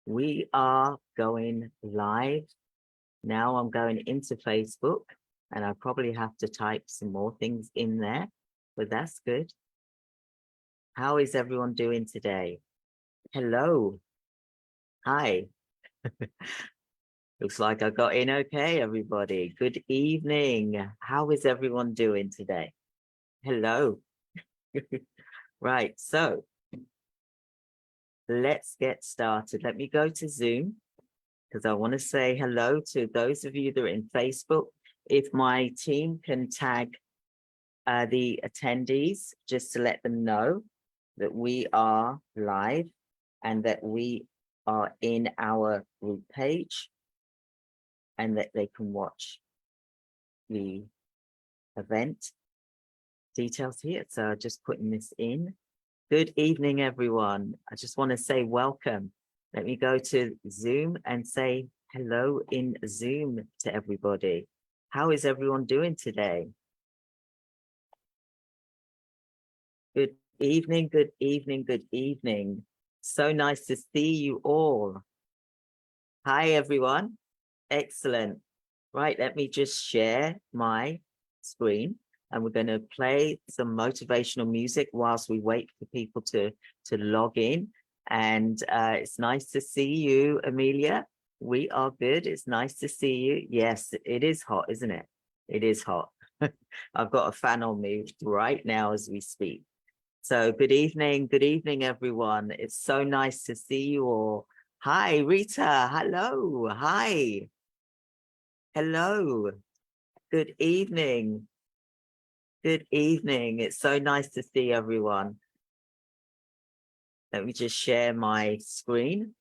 We are going live. Now I'm going into Facebook and I probably have to type some more things in there, but that's good. How is everyone doing today? Hello. Hi. Looks like I got in okay, everybody. Good evening. How is everyone doing today? Hello. Right, so let's get started. Let me go to Zoom because I want to say hello to those of you that are in Facebook. If my team can tag the attendees just to let them know that we are live and that we are in our group page and that they can watch the event details here. So just putting this in. Good evening, everyone. I just want to say welcome. Let me go to Zoom and say hello in Zoom to everybody. How is everyone doing today? Good evening, good evening, good evening. So nice to see you all. Hi, everyone. Excellent. Right, let me just share my screen and we're going to play some motivational music whilst we wait for people to log in. And it's nice to see you, Amelia. We are good. It's nice to see you. Yes, it is hot, isn't it? It is hot. I've got a fan on me right now as we speak. So good evening, everyone. It's so nice to see you all. Hi, Rita. Hello. Hi. Hello. Good evening. Good evening. It's so nice to see everyone. Let me just share my screen.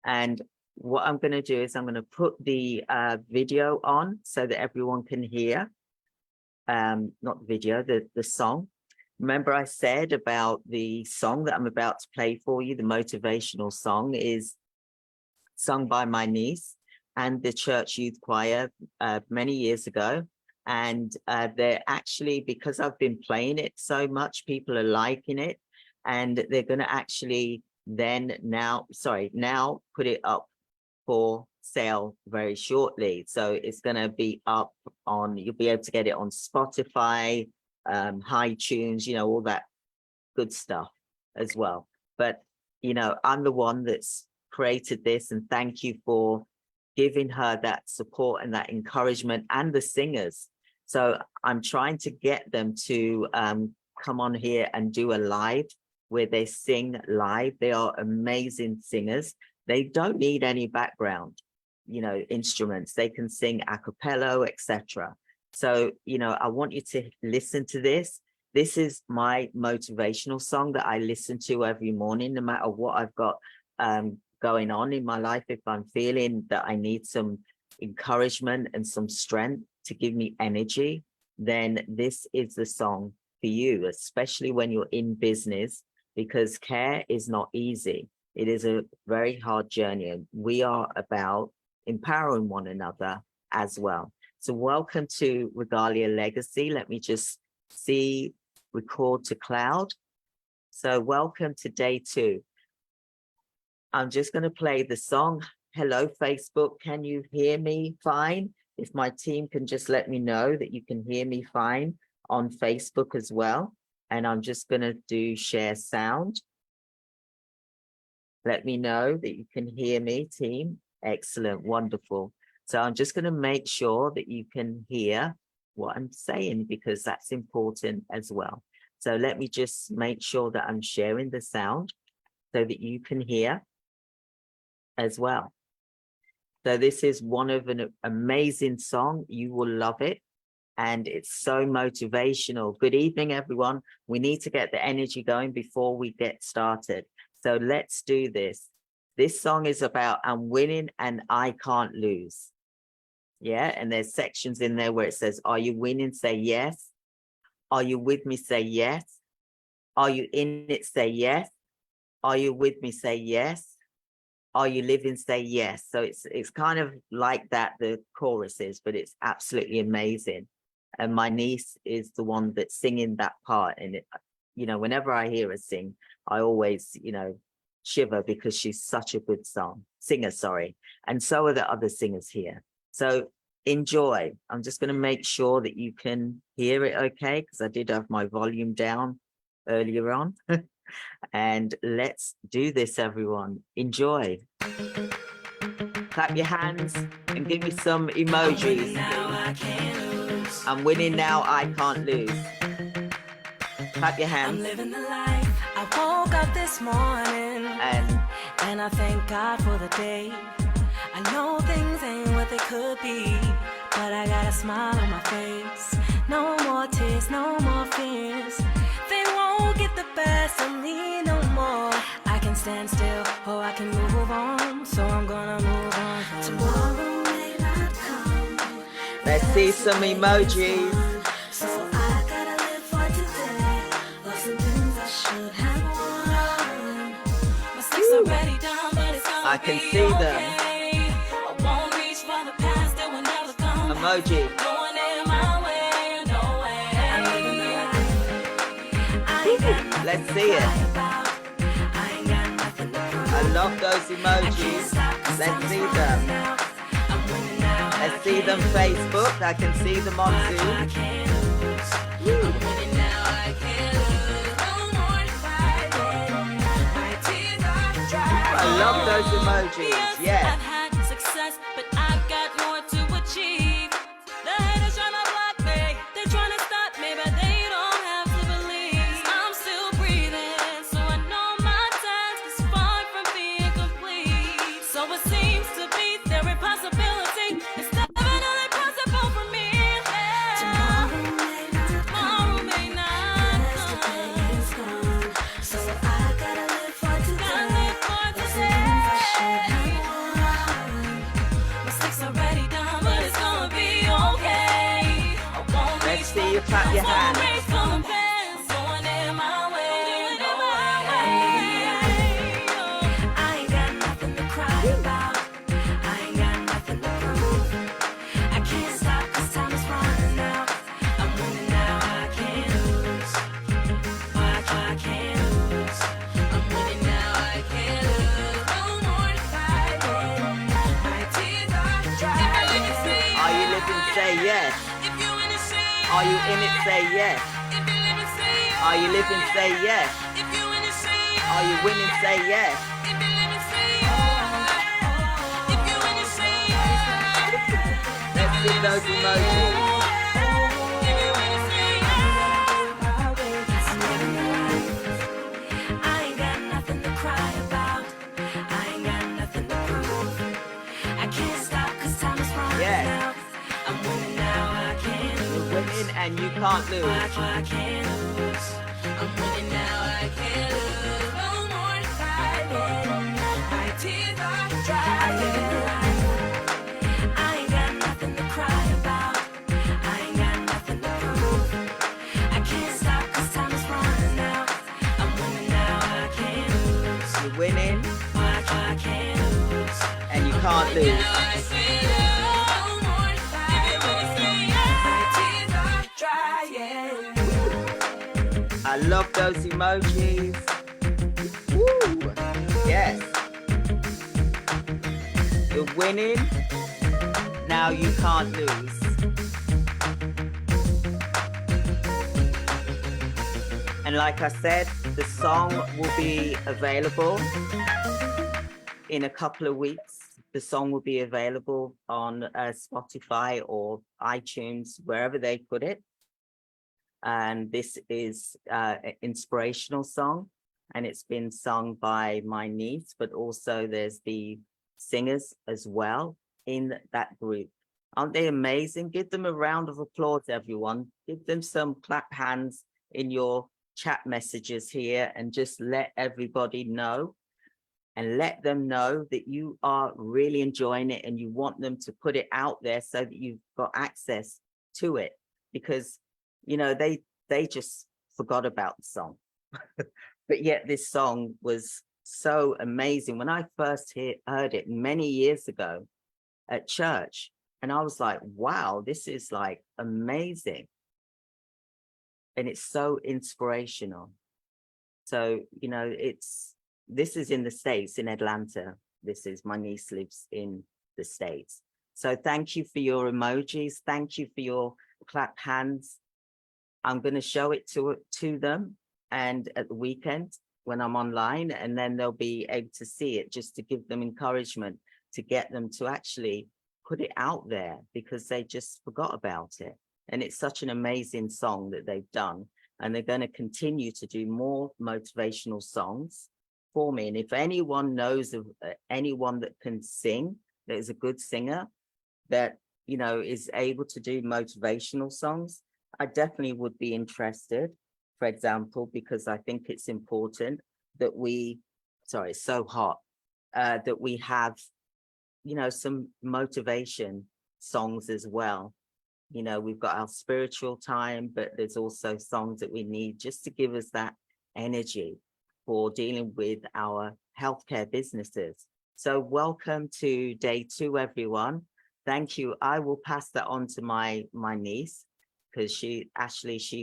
And what I'm going to do is I'm going to put the video on so that everyone can hear. Not the video, the song. Remember I said about the song that I'm about to play for you, the motivational song is sung by my niece and the church youth choir many years ago. And they're actually, because I've been playing it so much, people are liking it. And they're going to actually now put it up for sale very shortly. So it's going to be up on, you'll be able to get it on Spotify, iTunes, all that good stuff as well. But, I'm the one that's created this, and thank you for giving her that support and that encouragement, and the singers. So I'm trying to get them to come on here and do a live where they sing live. They are amazing singers. They don't need any background, instruments. They can sing a cappella, etc. So, I want you to listen to this. This is my motivational song that I listen to every morning, no matter what I've got going on in my life. If I'm feeling that I need some encouragement and some strength to give me energy, then this is the song for you, especially when you're in business, because care is not easy. It is a very hard journey, and we are about empowering one another as well. So welcome to Regalia Legacy. Let me just see, record to cloud. So welcome to day 2. I'm just going to play the song. Hello, Facebook. Can you hear me fine? If my team can just let me know that you can hear me fine on Facebook as well. And I'm just going to do share sound. Let me know that you can hear me, team. Excellent. Wonderful. So I'm just going to make sure that you can hear what I'm saying, because that's important as well. So let me just make sure that I'm sharing the sound so that you can hear as well. So this is one of an amazing song. You will love it. And it's so motivational. Good evening, everyone. We need to get the energy going before we get started. So let's do this. This song is about I'm winning and I can't lose. Yeah, and there's sections in there where it says, are you winning? Say yes. Are you with me? Say yes. Are you in it? Say yes. Are you with me? Say yes. Are you living? Say yes. So it's kind of like that, the chorus is, but it's absolutely amazing. And my niece is the one that's singing that part. And, whenever I hear her sing, I always, Shiver because she's such a good singer, sorry. And so are the other singers here. So enjoy. I'm just going to make sure that you can hear it okay, because I did have my volume down earlier on. And let's do this, everyone. Enjoy. Clap your hands and give me some emojis. I'm winning now, I can't lose. Clap your hands. I'm living the life. I woke up this morning and I thank God for the day. I know things ain't what they could be, but I got a smile on my face. No more tears, no more fears. They won't get the best of me no more. I can stand still or I can move on, so I'm gonna move on. Tomorrow may not come. Let's see some emojis. So I gotta live for today. Lost some things I should have won. Mistakes already done, but it's gonna I can be see okay. them. I won't reach for the past that will never come. Emoji. Going in my way, no way. I'm living the life. I ain't got nothing Let's to see it. cry about. I ain't got nothing to prove. I love those emojis. Let's see them. Let's see them Facebook. I can see them on Zoom. I love those emojis. Yes. I've had success, but I've got more to achieve. The haters tryna block me, they're tryna stop me, but they don't have to believe I'm still breathing. So I know my task is far from being complete. So it seems to be there a possibility. It's definitely possible for me. Tomorrow may not come. So I gotta live for today. Mistakes already done, but it's gonna be okay. I won't Let's reach see you clap your hands. I ain't got nothing to cry about. I ain't got nothing to prove. I can't stop 'cause time is running out. I'm winning now, I can't lose. I can't lose. I'm winning now, I can't lose. No more to fight. My tears are dry. Are you living? Say yes. If you in it, say yes. Are you in it? Say yes. If you live it, say yes. Are you living? Say yes. If you in it, say yes. Are you winning? Say yes. If you live it, say yes. If you in it, say yes. Let's see those emojis. If you in it, say yes. I'm living the life. I ain't got nothing to cry about. I ain't got nothing to prove. I can't stop 'cause time is running Yes. out. I'm winning now, I can't lose. You're winning and you can't lose. I can't lose. I'm winning now, I can't lose. No more to fight. My tears are dry. I'm living the life. I ain't got nothing to cry about. I ain't got nothing to prove. I can't stop 'cause time is running out. I'm winning now, I can't lose. You're winning I can't lose. and you can't lose. I love those emojis. Woo. Yes. You're winning. Now you can't lose. And like I said, the song will be available in a couple of weeks. The song will be available on Spotify or iTunes, wherever they put it. And this is an inspirational song, and it's been sung by my niece, but also there's the singers as well in that group. Aren't they amazing? Give them a round of applause, everyone. Give them some clap hands in your chat messages here, and just let everybody know, and let them know that you are really enjoying it and you want them to put it out there so that you've got access to it, because you know they just forgot about the song. But yet this song was so amazing. When I first heard it many years ago at church, and I was like, wow, this is like amazing. And it's so inspirational. So, you know, it's this is in the States, in Atlanta. This is, my niece lives in the States. So thank you for your emojis. Thank you for your clap hands. I'm going to show it to them, and at the weekend when I'm online, and then they'll be able to see it, just to give them encouragement, to get them to actually put it out there, because they just forgot about it. And it's such an amazing song that they've done. And they're going to continue to do more motivational songs for me. And if anyone knows of anyone that can sing, that is a good singer, that, you know, is able to do motivational songs, I definitely would be interested, for example, because I think it's important that we, sorry, it's so hot, that we have, you know, some motivation songs as well. You know, we've got our spiritual time, but there's also songs that we need just to give us that energy for dealing with our healthcare businesses. So welcome to day 2, everyone. Thank you. I will pass that on to my niece, because she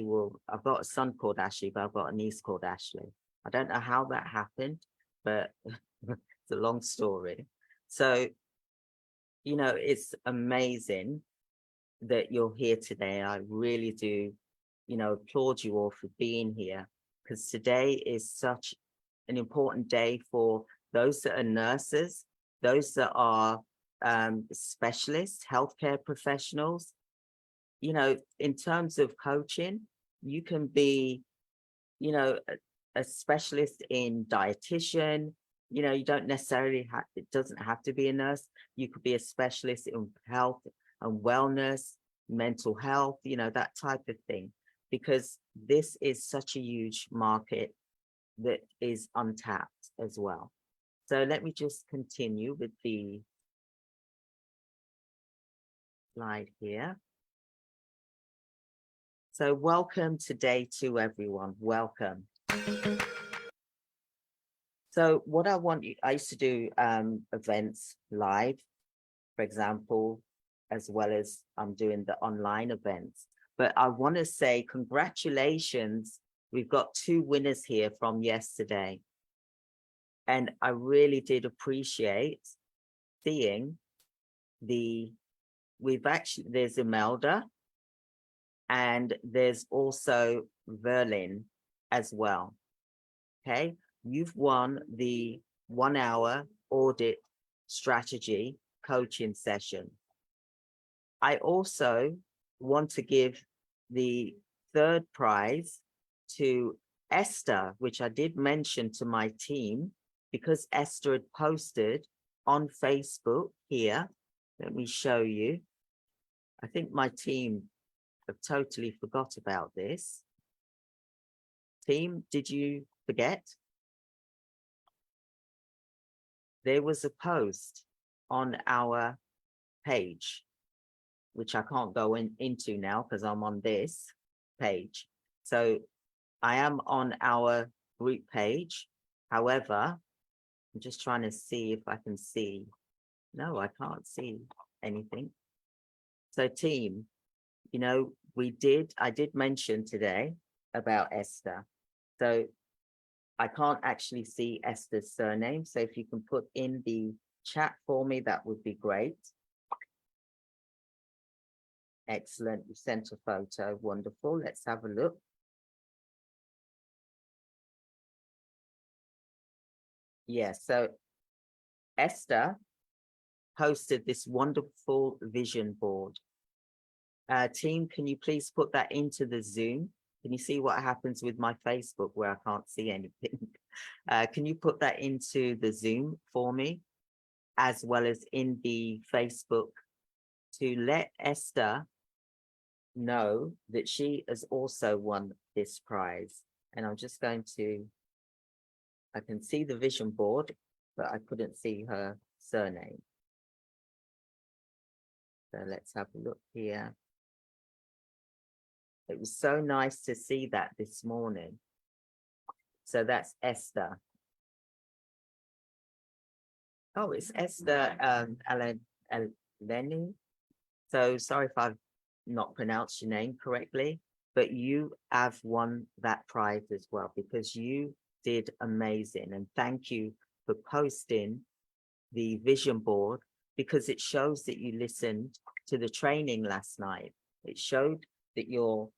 will, I've got a son called Ashley, but I've got a niece called Ashley. I don't know how that happened, but it's a long story. So, you know, it's amazing that you're here today. I really do, you know, applaud you all for being here, because today is such an important day for those that are nurses, those that are specialists, healthcare professionals. You know, in terms of coaching, you can be, you know, a specialist in dietitian. You know, you don't necessarily have, it doesn't have to be a nurse. You could be a specialist in health and wellness, mental health, you know, that type of thing, because this is such a huge market that is untapped as well. So let me just continue with the slide here. So welcome to day 2, everyone. Welcome. So what I want you, I used to do events live, for example, as well as I'm doing the online events. But I want to say congratulations. We've got 2 winners here from yesterday. And I really did appreciate seeing there's Imelda, and there's also Verlin as well. Okay, you've won the 1-hour audit strategy coaching session. I also want to give the 3rd prize to Esther, which I did mention to my team, because Esther had posted on Facebook here. Let me show you. I think my team have totally forgot about this. Team, did you forget? There was a post on our page, which I can't go into now because I'm on this page. So I am on our group page. However, I'm just trying to see if I can see. No, I can't see anything. So team, you know, I did mention today about Esther. So I can't actually see Esther's surname. So if you can put in the chat for me, that would be great. Excellent. You sent a photo. Wonderful. Let's have a look. Yes. So Esther posted this wonderful vision board. Team, can you please put that into the Zoom? Can you see what happens with my Facebook where I can't see anything? Can you put that into the Zoom for me, as well as in the Facebook, to let Esther know that she has also won this prize? And I'm just going to, I can see the vision board, but I couldn't see her surname. So let's have a look here. It was so nice to see that this morning. So that's Esther. Oh, it's Esther Eleni. So sorry if I've not pronounced your name correctly, but you have won that prize as well, because you did amazing. And thank you for posting the vision board, because it shows that you listened to the training last night. It showed that you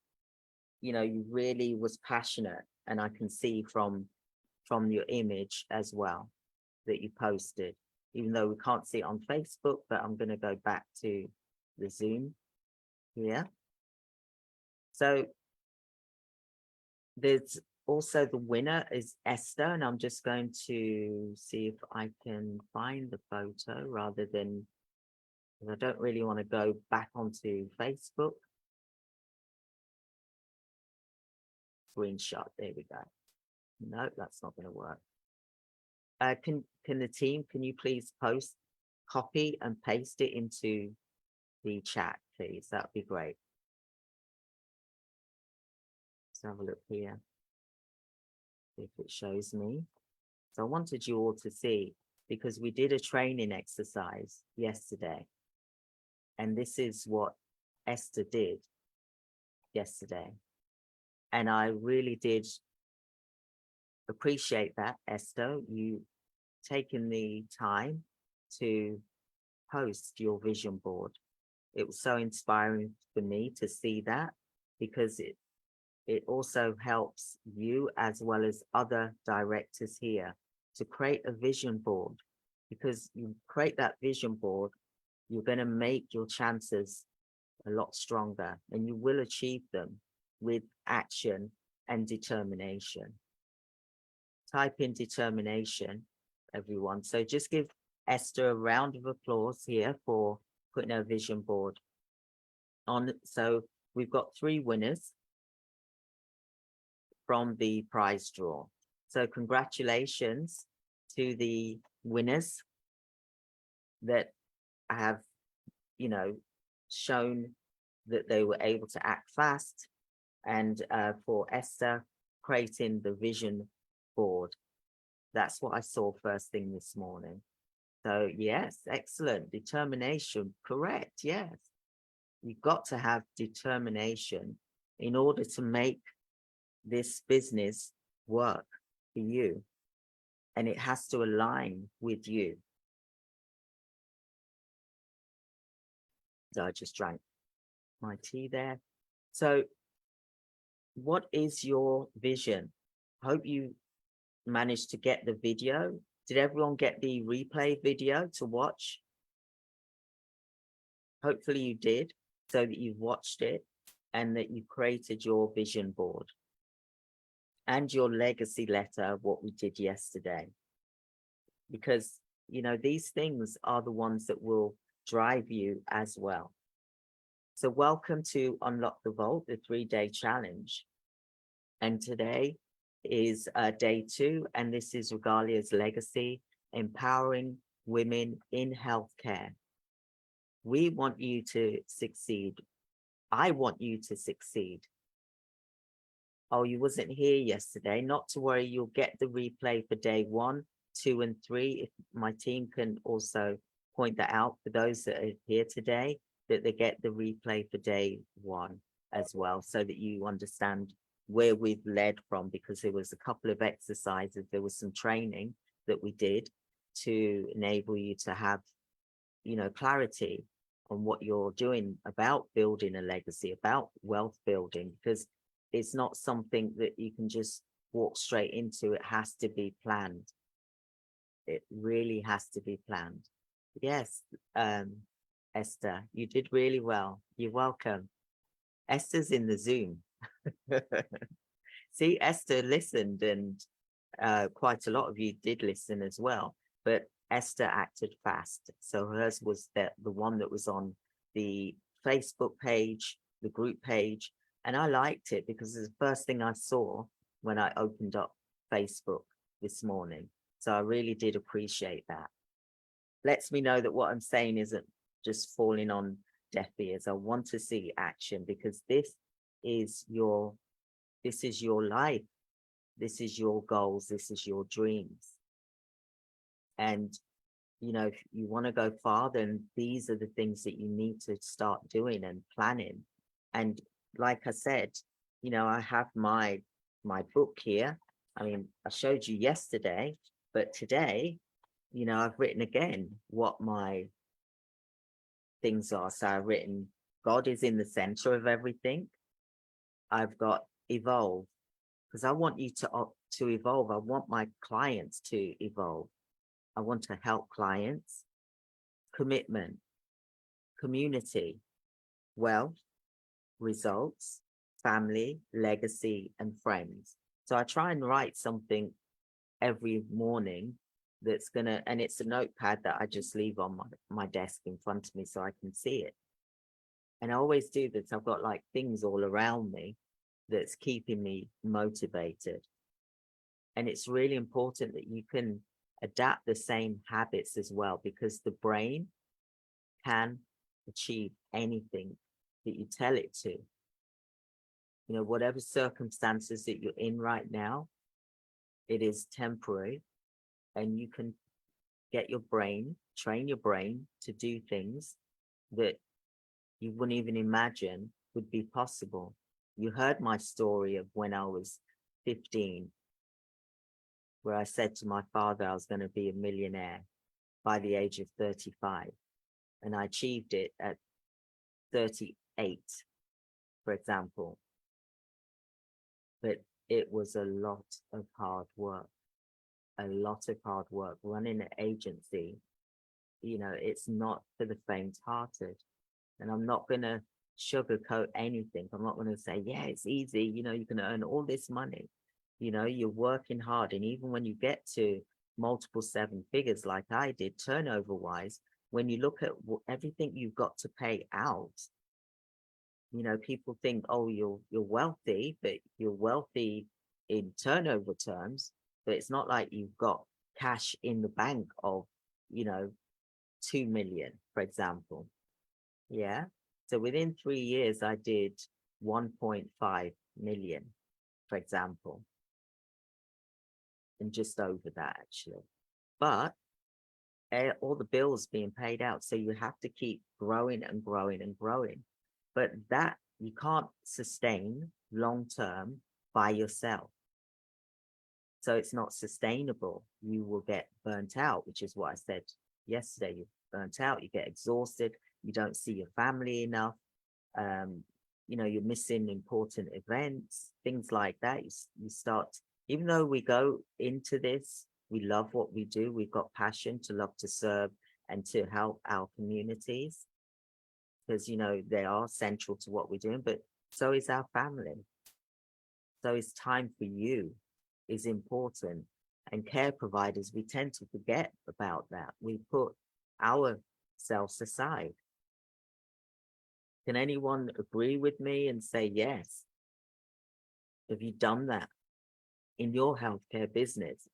really was passionate. And I can see from your image as well that you posted, even though we can't see it on Facebook, but I'm going to go back to the Zoom here. So there's also the winner is Esther, and I'm just going to see if I can find the photo rather than, because I don't really want to go back onto Facebook. Screenshot, there we go. No, that's not going to work. Can the team, can you please post, copy and paste it into the chat, please? That'd be great. Let's have a look here, if it shows me. So I wanted you all to see, because we did a training exercise yesterday, and this is what Esther did yesterday. And I really did appreciate that, Esther, you taking the time to post your vision board. It was so inspiring for me to see that, because it also helps you as well as other directors here to create a vision board, because you create that vision board, you're going to make your chances a lot stronger, and you will achieve them with action and determination. Type in determination, everyone. So just give Esther a round of applause here for putting her vision board on. So we've got 3 winners from the prize draw. So congratulations to the winners that have, shown that they were able to act fast, and for Esther creating the vision board. That's what I saw first thing this morning. So yes, excellent. Determination, correct, yes. You've got to have determination in order to make this business work for you, and it has to align with you. So I just drank my tea there. So what is your vision? Hope you managed to get the video. Did everyone get the replay video to watch? Hopefully you did, so that you've watched it and that you created your vision board and your legacy letter, what we did yesterday. Because, these things are the ones that will drive you as well. So welcome to Unlock the Vault, the 3-day challenge. And today is day 2, and this is Regalia's legacy, empowering women in healthcare. We want you to succeed. I want you to succeed. Oh, you wasn't here yesterday. Not to worry, you'll get the replay for day 1, 2, and 3. If my team can also point that out for those that are here today, that they get the replay for day 1 as well, so that you understand where we've led from, because there was a couple of exercises, there was some training that we did to enable you to have, clarity on what you're doing about building a legacy, about wealth building, because it's not something that you can just walk straight into. It has to be planned. It really has to be planned. Yes, Esther, you did really well. You're welcome. Esther's in the Zoom. See, Esther listened, and quite a lot of you did listen as well, but Esther acted fast. So hers was the one that was on the Facebook page, the group page, and I liked it because it's the first thing I saw when I opened up Facebook this morning. So I really did appreciate that. Lets me know that what I'm saying isn't just falling on deaf ears. I want to see action, because this is your life. This is your goals. This is your dreams. And, if you want to go far, then these are the things that you need to start doing and planning. And like I said, I have my book here, I mean, I showed you yesterday, but today, you know, I've written again what my things are. So I've written, God is in the center of everything. I've got evolve, because I want you to evolve. I want my clients to evolve. I want to help clients. Commitment, community, wealth, results, family, legacy, and friends. So I try and write something every morning that's gonna, and it's a notepad that I just leave on my desk in front of me so I can see it. And I always do this. I've got like things all around me that's keeping me motivated. And it's really important that you can adapt the same habits as well, because the brain can achieve anything that you tell it to. You know, whatever circumstances that you're in right now, it is temporary, and you can get your brain, train your brain to do things that you wouldn't even imagine would be possible. You heard my story of when I was 15, where I said to my father I was going to be a millionaire by the age of 35. And I achieved it at 38, for example. But it was a lot of hard work, running an agency. You know, it's not for the faint-hearted. And I'm not going to sugarcoat anything. I'm not going to say, yeah, it's easy. You know, you can earn all this money. You know, you're working hard. And even when you get to multiple seven figures, like I did, turnover wise, when you look at everything you've got to pay out, you know, people think, oh, you're wealthy, but you're wealthy in turnover terms, but it's not like you've got cash in the bank of, you know, 2 million, for example. Yeah. So within 3 years, I did 1.5 million, for example, and just over that actually. But all the bills being paid out. So you have to keep growing and growing and growing. But that you can't sustain long term by yourself. So it's not sustainable. You will get burnt out, which is what I said yesterday. You're burnt out, you get exhausted, you don't see your family enough. You know, you're missing important events, things like that. You start, even though we go into this, we love what we do. We've got passion to love to serve and to help our communities, because, you know, they are central to what we're doing, but so is our family. So it's time for you is important. And care providers, we tend to forget about that. We put ourselves aside. Can anyone agree with me and say yes? Have you done that in your healthcare business?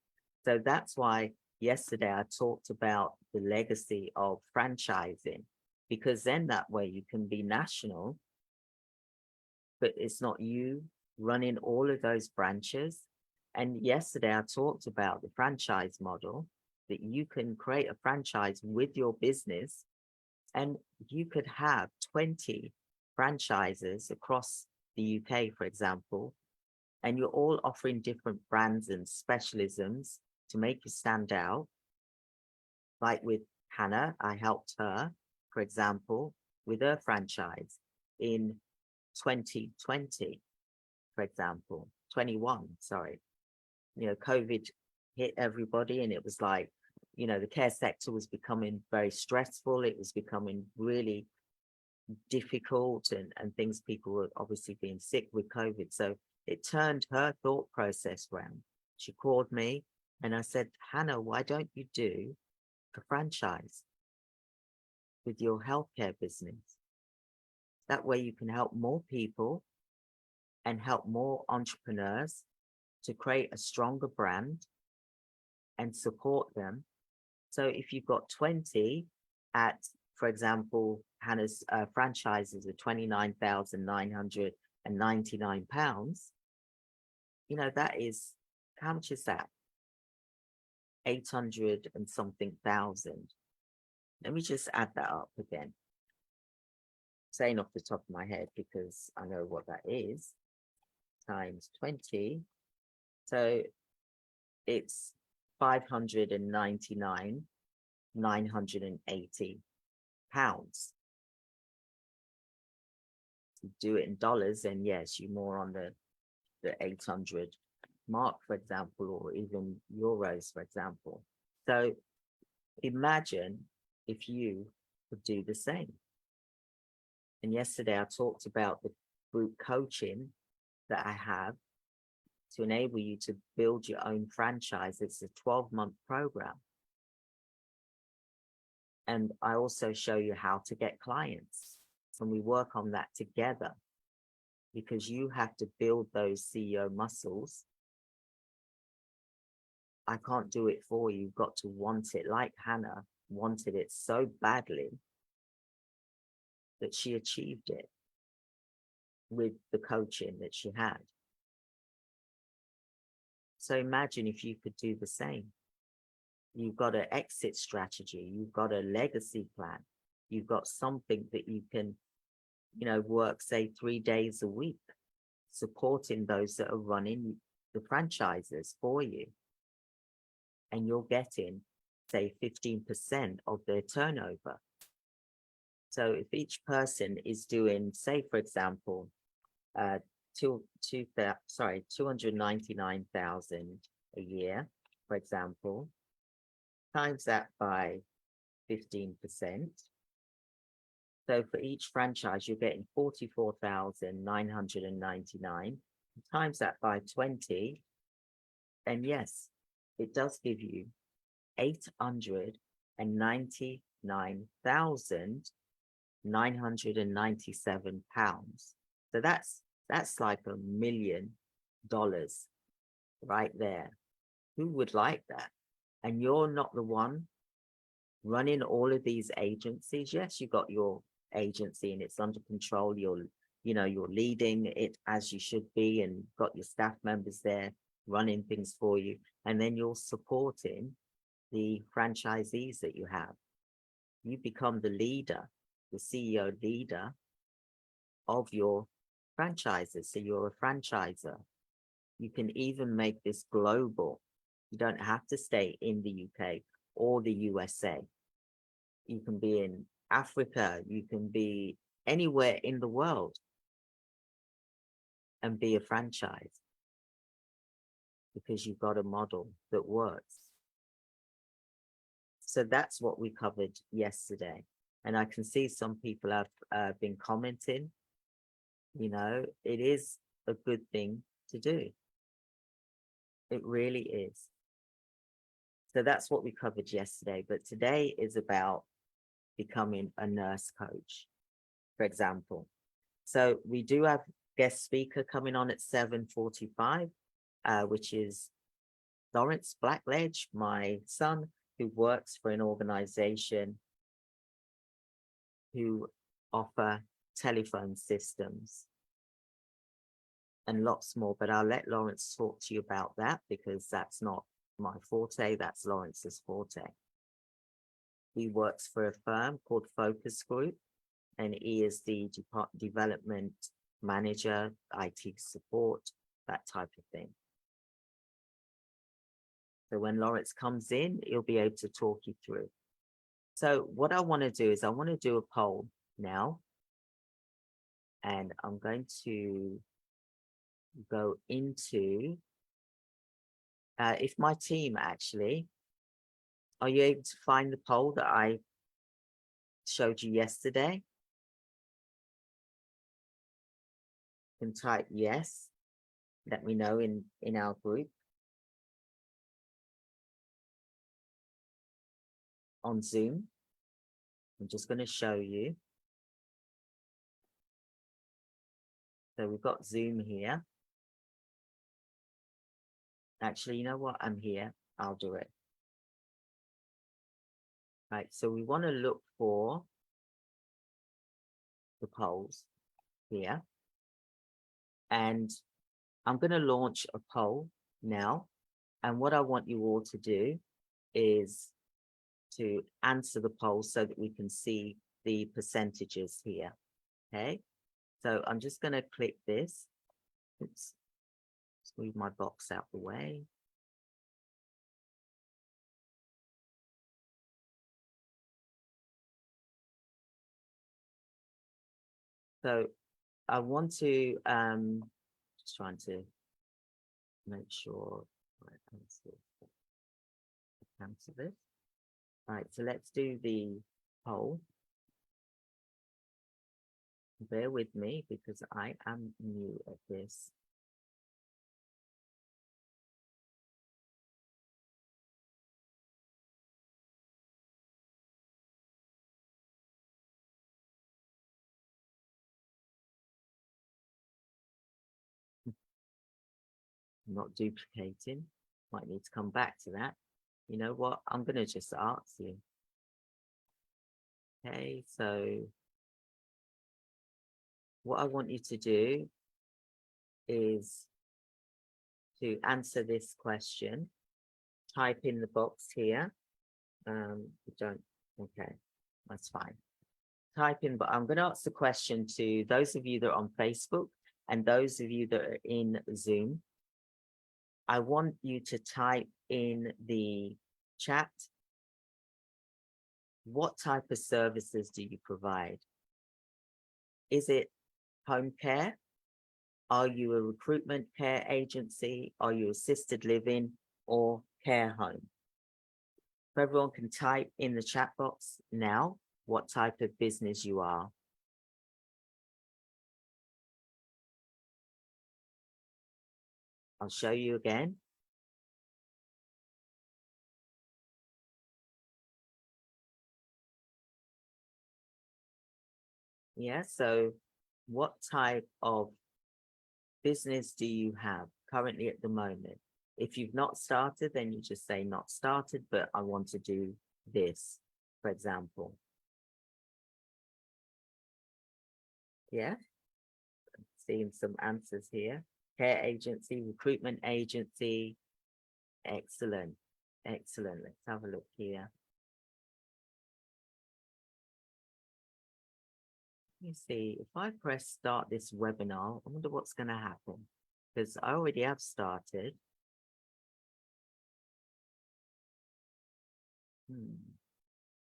So that's why yesterday I talked about the legacy of franchising, because then that way you can be national, but it's not you running all of those branches. And yesterday I talked about the franchise model, that you can create a franchise with your business, and you could have 20 franchises across the UK, for example, and you're all offering different brands and specialisms to make you stand out. Like with Hannah, I helped her, for example, with her franchise in 2020, for example, 21, sorry. You know, COVID hit everybody, and it was like, you know, the care sector was becoming very stressful. It was becoming really difficult, and things, people were obviously being sick with COVID. So it turned her thought process around. She called me and I said, Hannah, why don't you do a franchise with your healthcare business? That way you can help more people and help more entrepreneurs to create a stronger brand and support them. So if you've got 20 at, for example, Hannah's franchises are £29,999, you know, that is, how much is that? 800 and something thousand. Let me just add that up again. Saying off the top of my head, because I know what that is, times 20. So it's 599,980 pounds. To do it in dollars, and yes, you're more on the 800 mark, for example, or even euros, for example. So imagine if you could do the same. And yesterday I talked about the group coaching that I have to enable you to build your own franchise. It's a 12-month program. And I also show you how to get clients. And we work on that together, because you have to build those CEO muscles. I can't do it for you. You've got to want it, like Hannah wanted it so badly that she achieved it with the coaching that she had. So imagine if you could do the same. You've got an exit strategy, you've got a legacy plan, you've got something that you can, work, say, 3 days a week, supporting those that are running the franchises for you. And you're getting, say, 15% of their turnover. So if each person is doing, say, for example, 299,000 a year, for example, times that by 15%. So for each franchise, you're getting 44,999, times that by 20. And yes, it does give you 899,997 pounds. So that's like $1 million right there. Who would like that? And you're not the one running all of these agencies. Yes, you got your agency and it's under control. You're leading it as you should be, and got your staff members there running things for you. And then you're supporting the franchisees that you have. You become the leader, the CEO leader of your franchises. So you're a franchisor. You can even make this global. You don't have to stay in the UK or the USA. You can be in Africa. You can be anywhere in the world and be a franchise, because you've got a model that works. So that's what we covered yesterday. And I can see some people have been commenting. It is a good thing to do. It really is. So that's what we covered yesterday. But today is about becoming a nurse coach, for example. So we do have guest speaker coming on at 7:45, which is Lawrence Blackledge, my son, who works for an organization who offer telephone systems and lots more. But I'll let Lawrence talk to you about that, because that's not my forte, that's Lawrence's forte. He works for a firm called Focus Group, and he is the development manager, IT support, that type of thing. So when Lawrence comes in, he'll be able to talk you through. So what I want to do is I want to do a poll now. And I'm going to go into, if my team actually, are you able to find the poll that I showed you yesterday? You can type yes. Let me know in our group. On Zoom. I'm just going to show you. So we've got Zoom here. Actually, you know what? I'm here. I'll do it. Right. So we want to look for the polls here. And I'm going to launch a poll now. And what I want you all to do is to answer the poll so that we can see the percentages here. Okay. So I'm just going to click this. Oops. Let's move my box out the way. So I want to just trying to make sure I cancel this. Right, so let's do the poll. Bear with me because I am new at this. Not duplicating. Might need to come back to that. You know what? I'm going to just ask you. Okay, so what I want you to do is to answer this question. Type in the box here. Okay, that's fine. Type in, but I'm going to ask the question to those of you that are on Facebook and those of you that are in Zoom. I want you to type in the chat. What type of services do you provide? Is it home care? Are you a recruitment care agency? Are you assisted living or care home? If everyone can type in the chat box now what type of business you are. I'll show you again. Yeah, so what type of business do you have currently at the moment? If you've not started, then you just say not started, but I want to do this, for example. Yeah, seeing some answers here. Care agency, recruitment agency. Excellent, excellent. Let's have a look here. Let me see, if I press start this webinar, I wonder what's going to happen, because I already have started.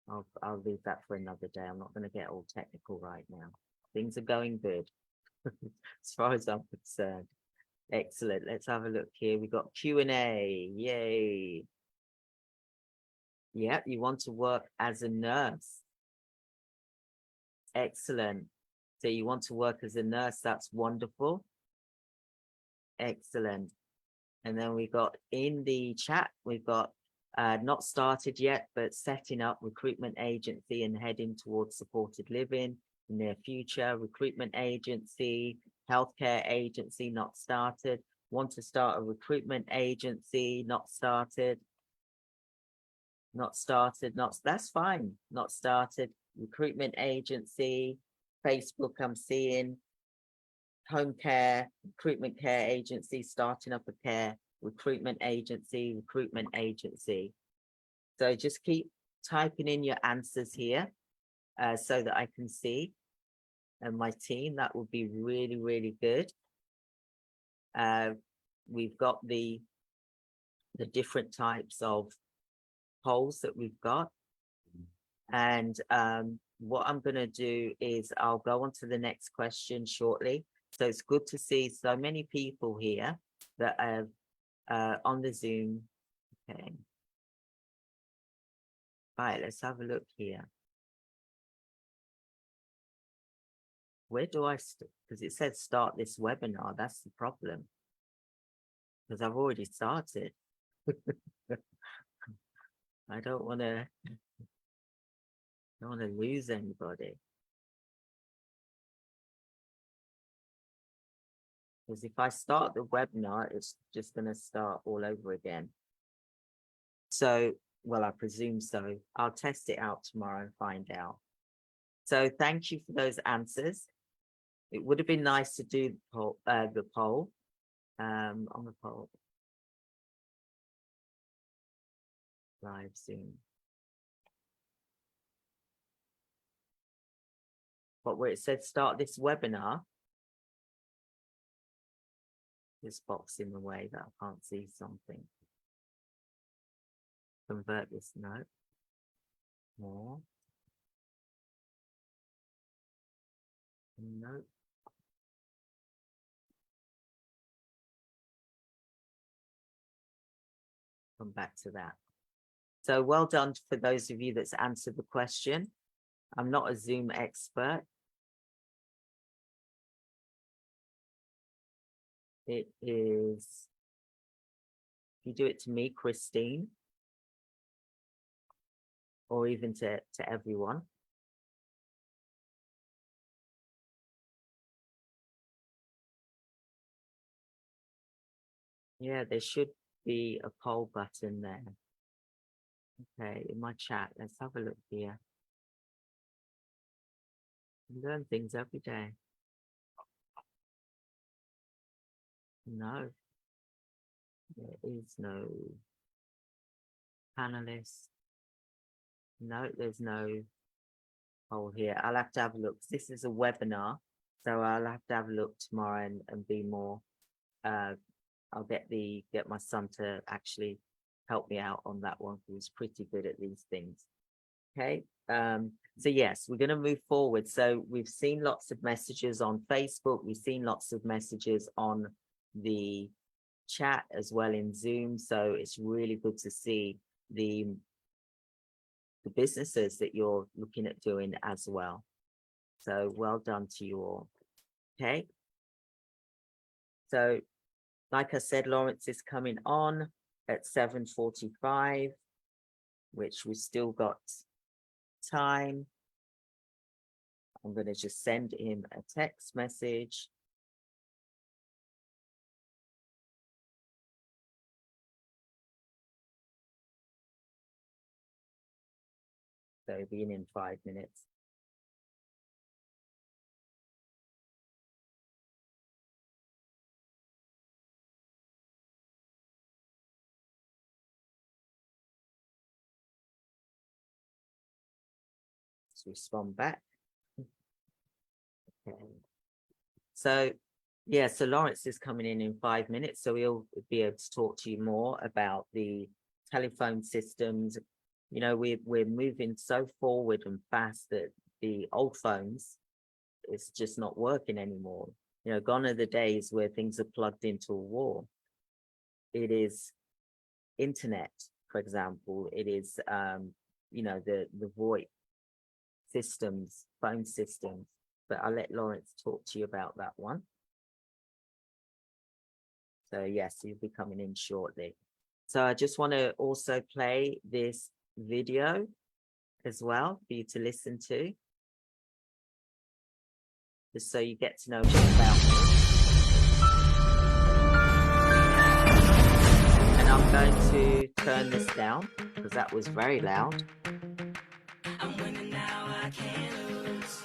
I'll leave that for another day. I'm not going to get all technical right now. Things are going good as far as I'm concerned. Excellent. Let's have a look here. We got Q&A. Yay. Yeah, you want to work as a nurse. Excellent. So you want to work as a nurse. That's wonderful. Excellent. And then we got in the chat, we've got not started yet, but setting up recruitment agency and heading towards supported living in their future. Recruitment agency, healthcare agency, not started. Want to start a recruitment agency, not started. Not started, that's fine. Not started. Recruitment agency, Facebook I'm seeing. Home care, recruitment care agency, starting up a care, recruitment agency. So just keep typing in your answers here so that I can see. And my team, that would be really, really good. We've got the different types of polls that we've got. And what I'm going to do is I'll go on to the next question shortly. So it's good to see so many people here that are on the Zoom. Okay. Right, let's have a look here. Where do I, because it says start this webinar, that's the problem. Because I've already started. I don't want to lose anybody. Because if I start the webinar, it's just going to start all over again. So, well, I presume so. I'll test it out tomorrow and find out. So thank you for those answers. It would have been nice to do the poll on the poll. Live Zoom. But where it said start this webinar, this box in the way that I can't see something. Convert this note. More. No. Come back to that. So well done for those of you that's answered the question. I'm not a Zoom expert. It is, you do it to me, Christine, or even to everyone. Yeah, there should be a poll button there. Okay, in my chat, let's have a look here. I learn things every day. No, there is no panelist. No, there's no poll here. I'll have to have a look. This is a webinar, so I'll have to have a look tomorrow and be more. I'll get my son to actually help me out on that one. He's pretty good at these things. Okay. So yes, we're going to move forward. So we've seen lots of messages on Facebook. We've seen lots of messages on the chat as well in Zoom. So it's really good to see the businesses that you're looking at doing as well. So well done to you all. Okay. So like I said, Lawrence is coming on at 7:45, which we've still got time. I'm going to just send him a text message. So he'll be in 5 minutes. Let's respond back. Okay. So yeah, so Lawrence is coming in 5 minutes, so he'll be able to talk to you more about the telephone systems. You know, we're moving so forward and fast that the old phones, it's just not working anymore. You know, gone are the days where things are plugged into a wall. It is internet, for example. It is, you know, the VoIP systems, phone systems. But I'll let Lawrence talk to you about that one. So yes, he'll be coming in shortly. So I just want to also play this video as well for you to listen to, just so you get to know more about me. And I'm going to turn this down because that was very loud. I'm winning now, I can't lose.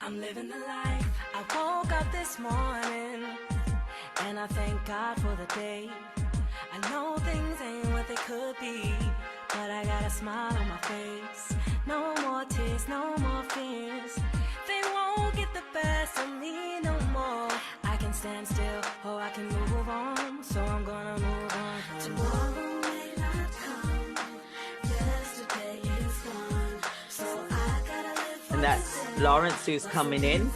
I'm living the life. I woke up this morning and I thank God for the day. I know things ain't what they could be, but I got a smile on my face. No more tears, no more fears. They won't get the best of me no more. I can stand still or I can move on, so I'm gonna move on. Tomorrow may not come, yesterday is gone, so I gotta live for. And that's Lawrence who's coming in.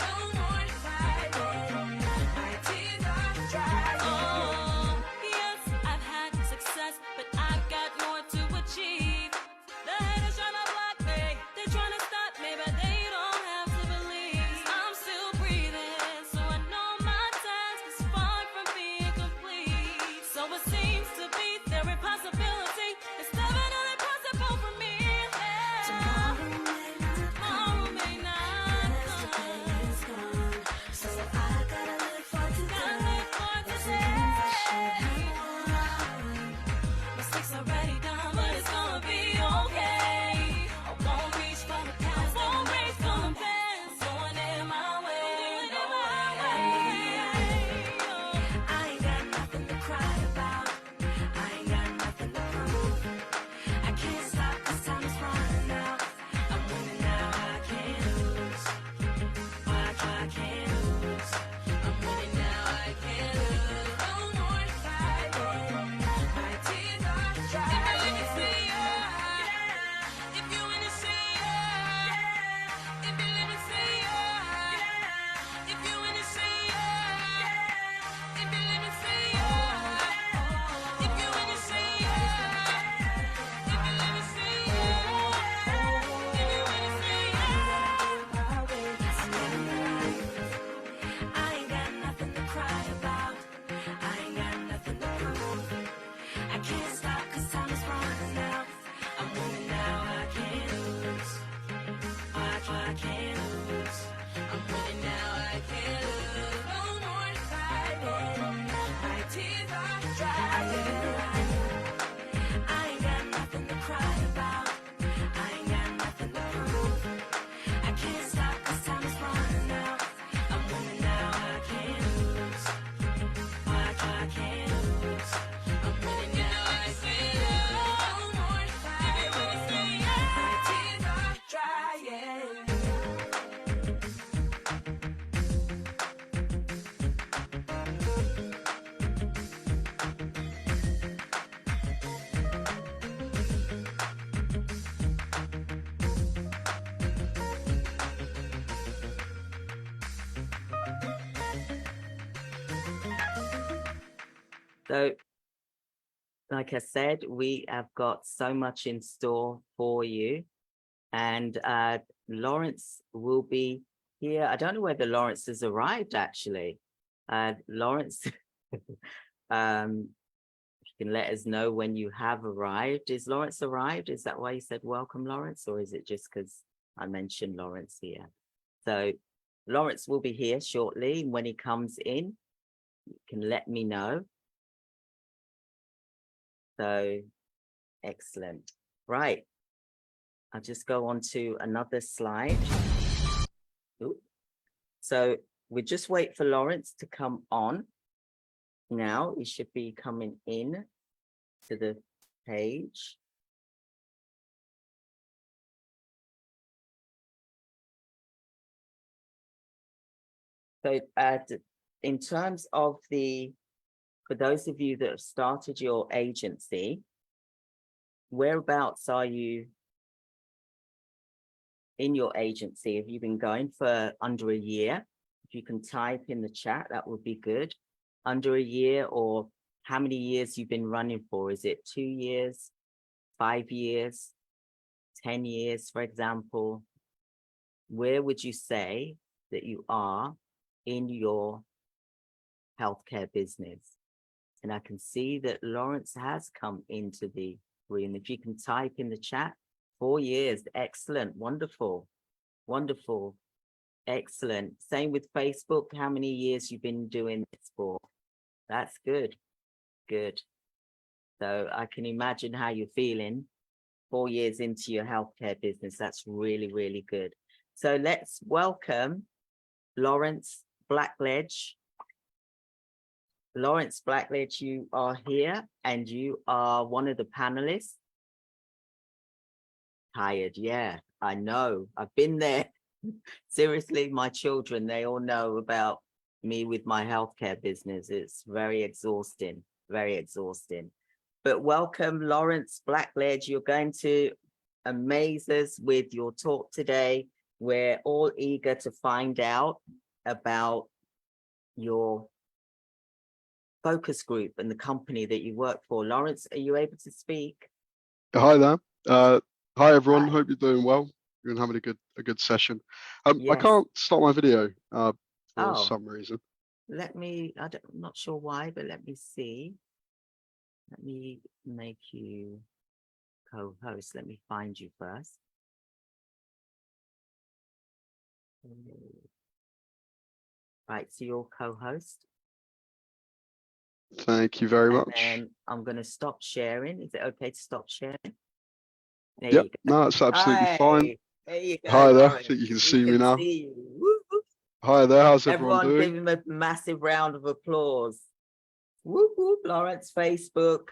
No more So, like I said, we have got so much in store for you. And Lawrence will be here. I don't know whether Lawrence has arrived, actually. Lawrence, you can let us know when you have arrived. Is Lawrence arrived? Is that why you said welcome, Lawrence? Or is it just because I mentioned Lawrence here? So Lawrence will be here shortly. When he comes in, you can let me know. So excellent. Right. I'll just go on to another slide. Ooh. So we just wait for Lawrence to come on. Now he should be coming in to the page. So in terms of for those of you that have started your agency, whereabouts are you in your agency? Have you been going for under a year? If you can type in the chat, that would be good. Under a year, or how many years you've been running for? Is it 2 years, 5 years, 10 years, for example? Where would you say that you are in your healthcare business? And I can see that Lawrence has come into the room. If you can type in the chat, 4 years, excellent, wonderful, wonderful, excellent. Same with Facebook, how many years you've been doing this for? That's good, good. So I can imagine how you're feeling 4 years into your healthcare business. That's really, really good. So let's welcome Lawrence Blackledge. Lawrence Blackledge, you are here and you are one of the panelists. Tired, yeah, I know. I've been there. Seriously, my children, they all know about me with my healthcare business. It's very exhausting, very exhausting. But welcome, Lawrence Blackledge. You're going to amaze us with your talk today. We're all eager to find out about your focus group and the company that you work for. Lawrence, are you able to speak? Hi there. Hi everyone. Hi. Hope you're doing well. You're having a good session. Yes. I can't start my video for Oh. some reason. I'm not sure why, but let me see. Let me make you co-host. Let me find you first. Right, so you're co-host. Thank you very much. And I'm going to stop sharing. Is it okay to stop sharing? There Yep, you go. no, it's absolutely fine. There you go. Hi there. I Lawrence. think you can We see me now. See you. Woo, woo. Hi there. How's everyone Everyone doing? give him a massive round of applause. Whoop, whoop, Lawrence, Facebook,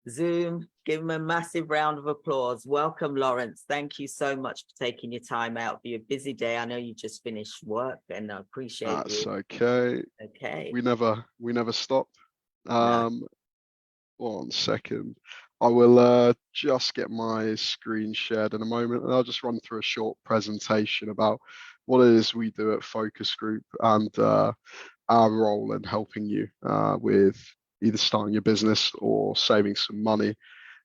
Zoom, give him a massive round of applause. Welcome, Lawrence. Thank you so much for taking your time out for your busy day. I know you just finished work and I appreciate That's you. okay. Okay. We never stop. No. 1 second. I will just get my screen shared in a moment, and I'll just run through a short presentation about what it is we do at Focus Group and our role in helping you with either starting your business or saving some money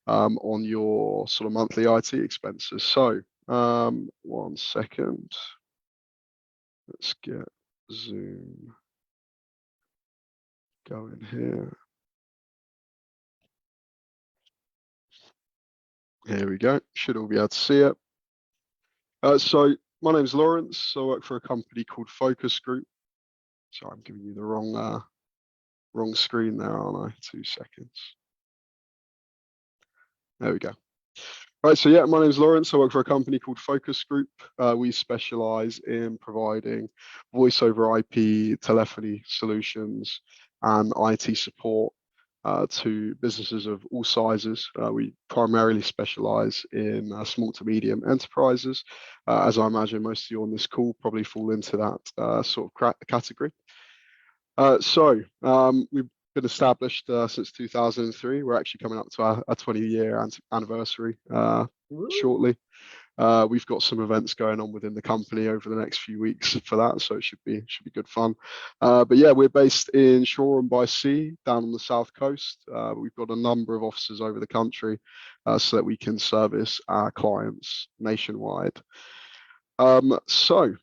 on your sort of monthly IT expenses. So 1 second. Let's get Zoom going here. Here we go. Should all be able to see it. So my name is Lawrence. I work for a company called Focus Group. Sorry, I'm giving you the wrong screen there, aren't I? 2 seconds. There we go. Right, so yeah, my name is Lawrence. I work for a company called Focus Group. We specialize in providing voice over IP, telephony solutions, and IT support to businesses of all sizes. We primarily specialize in small to medium enterprises. As I imagine most of you on this call probably fall into that sort of category. We've been established since 2003. We're actually coming up to our 20-year anniversary shortly. We've got some events going on within the company over the next few weeks for that, so it should be good fun. But yeah, we're based in Shoreham by Sea, down on the south coast. We've got a number of offices over the country, so that we can service our clients nationwide. So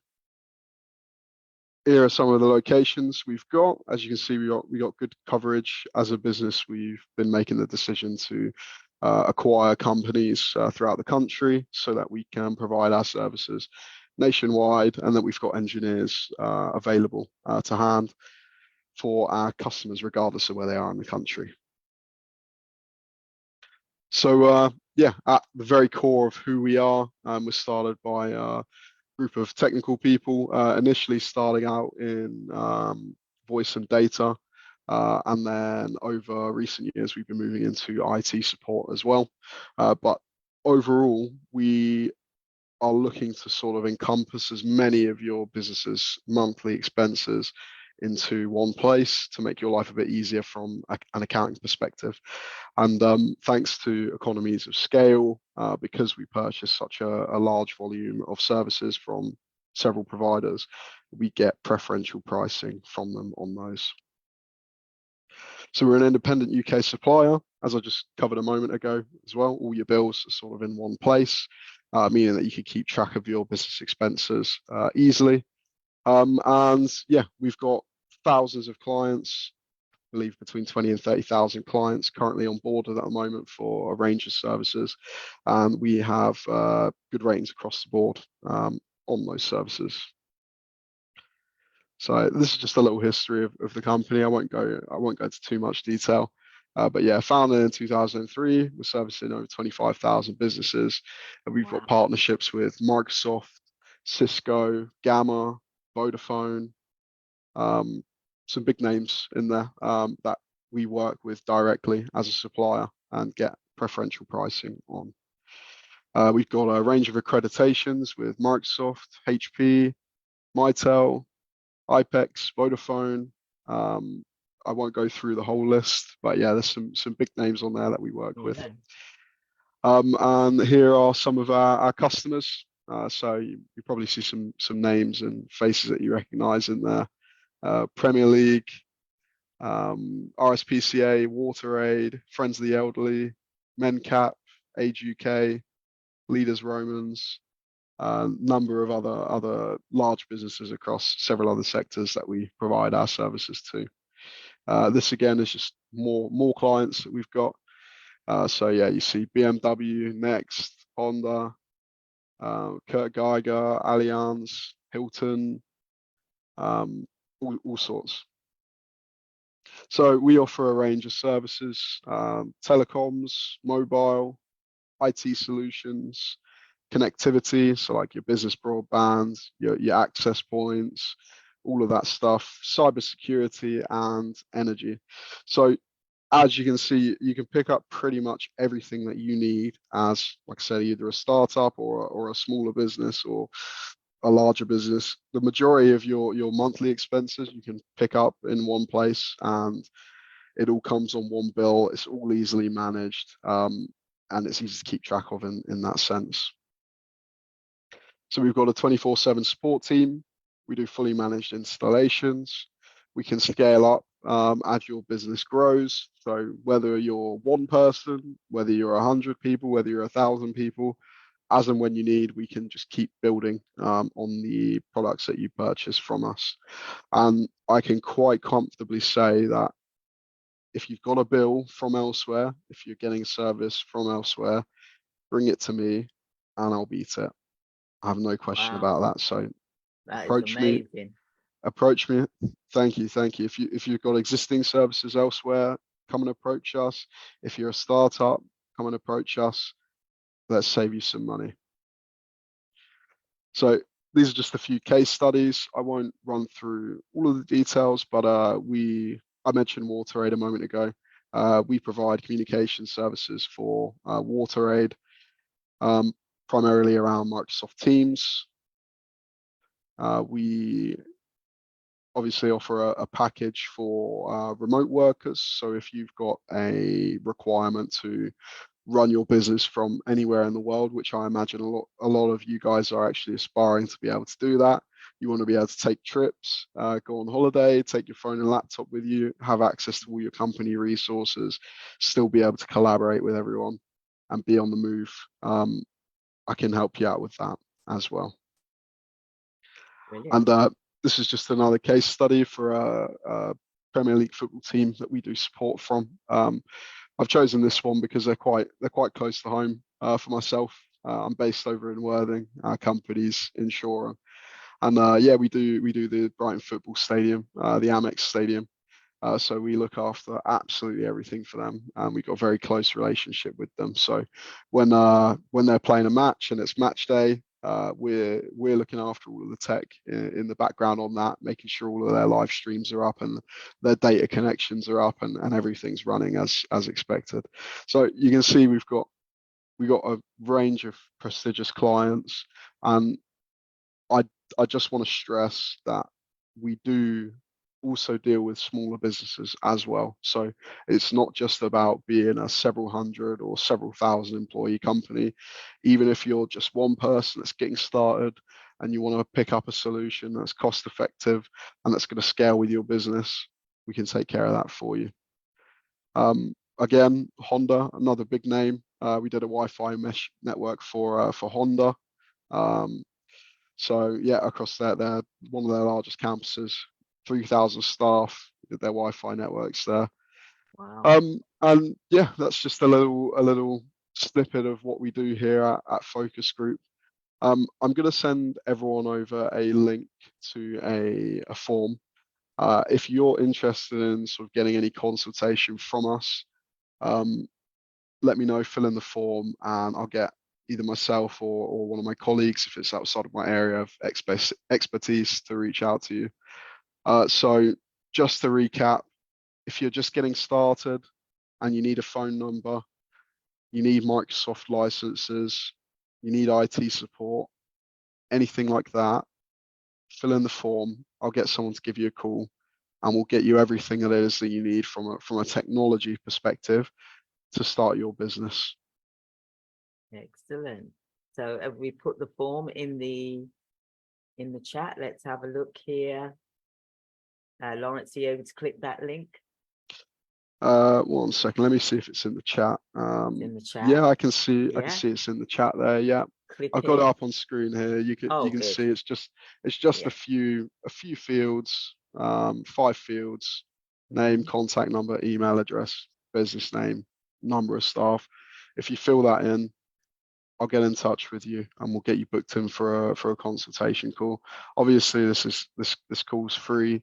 here are some of the locations we've got. As you can see, we got good coverage as a business. We've been making the decision to acquire companies throughout the country so that we can provide our services nationwide, and that we've got engineers available to hand for our customers regardless of where they are in the country. So yeah, at the very core of who we are, we're started by a group of technical people, initially starting out in voice and data, and then over recent years we've been moving into IT support as well. But overall, we are looking to sort of encompass as many of your business's monthly expenses into one place to make your life a bit easier from an accounting perspective. And thanks to economies of scale, because we purchase such a large volume of services from several providers, we get preferential pricing from them on those. So we're an independent UK supplier, as I just covered a moment ago as well. All your bills are sort of in one place, meaning that you can keep track of your business expenses easily. And yeah, we've got thousands of clients, I believe between 20 and 30,000 clients currently on board at the moment for a range of services. And we have good ratings across the board on those services. So this is just a little history of the company. I won't go into too much detail. But yeah, founded in 2003, we're servicing over 25,000 businesses. And we've got partnerships with Microsoft, Cisco, Gamma, Vodafone, some big names in there that we work with directly as a supplier and get preferential pricing on. We've got a range of accreditations with Microsoft, HP, Mitel, IPEX, Vodafone. I won't go through the whole list, but yeah, there's some big names on there that we work with. And here are some of our customers. So you probably see some names and faces that you recognize in there. Premier League, RSPCA, WaterAid, Friends of the Elderly, MenCap, Age UK, Leaders Romans, number of other large businesses across several other sectors that we provide our services to. This again is just more clients that we've got. So yeah, you see BMW, Next, Honda, Kurt Geiger, Allianz, Hilton, all sorts. So we offer a range of services, telecoms, mobile, IT solutions, connectivity, so like your business broadband, your access points, all of that stuff, cybersecurity and energy. So as you can see, you can pick up pretty much everything that you need as, like I said, either a startup or a smaller business or a larger business. The majority of your monthly expenses you can pick up in one place, and it all comes on one bill. It's all easily managed, and it's easy to keep track of in that sense. So we've got a 24/7 support team. We do fully managed installations. We can scale up as your business grows. So whether you're one person, whether you're 100 people, whether you're 1,000 people, as and when you need, we can just keep building on the products that you purchase from us. And I can quite comfortably say that if you've got a bill from elsewhere, if you're getting a service from elsewhere, bring it to me and I'll beat it. I have no question about that. So that approach is amazing. Approach me. Thank you. If you've got existing services elsewhere, come and approach us. If you're a startup, come and approach us. Let's save you some money. So these are just a few case studies. I won't run through all of the details, but I mentioned WaterAid a moment ago. We provide communication services for WaterAid, primarily around Microsoft Teams. We obviously offer a package for remote workers. So if you've got a requirement to run your business from anywhere in the world, which I imagine a lot of you guys are actually aspiring to be able to do that. You want to be able to take trips, go on holiday, take your phone and laptop with you, have access to all your company resources, still be able to collaborate with everyone and be on the move. I can help you out with that as well. Brilliant. And this is just another case study for a Premier League football team that we do support from. I've chosen this one because they're quite close to home for myself. I'm based over in Worthing. Our company's in Shoreham, and yeah, we do the Brighton Football Stadium, the Amex Stadium. So we look after absolutely everything for them, and we've got a very close relationship with them. So when they're playing a match and it's match day, we're looking after all of the tech in the background on that, making sure all of their live streams are up and their data connections are up and everything's running as expected. So you can see we got a range of prestigious clients, and I just want to stress that we do also deal with smaller businesses as well. So it's not just about being a several hundred or several thousand employee company. Even if you're just one person that's getting started and you want to pick up a solution that's cost effective and that's going to scale with your business, we can take care of that for you. Again, Honda, another big name. We did a Wi-Fi mesh network for Honda. So yeah, across there, they're one of their largest campuses, 3,000 staff, did their Wi-Fi networks there. Wow. And yeah, that's just a little snippet of what we do here at Focus Group. I'm going to send everyone over a link to a form. If you're interested in sort of getting any consultation from us, let me know, fill in the form, and I'll get either myself or one of my colleagues, if it's outside of my area of expertise, to reach out to you. So just to recap, if you're just getting started and you need a phone number, you need Microsoft licenses, you need IT support, anything like that, fill in the form. I'll get someone to give you a call, and we'll get you everything that it is that you need from a technology perspective to start your business. Excellent. So have we put the form in the chat? Let's have a look here. Lawrence, are you able to click that link? 1 second. Let me see if it's in the chat. In the chat? Yeah, I can see. Yeah. I can see it's in the chat there. Yeah, Click I've got it. it up on screen here. You can Good. see it's just Yeah. a few fields, 5 fields: name, contact number, email address, business name, number of staff. If you fill that in, I'll get in touch with you and we'll get you booked in for a consultation call. Obviously, this call's free.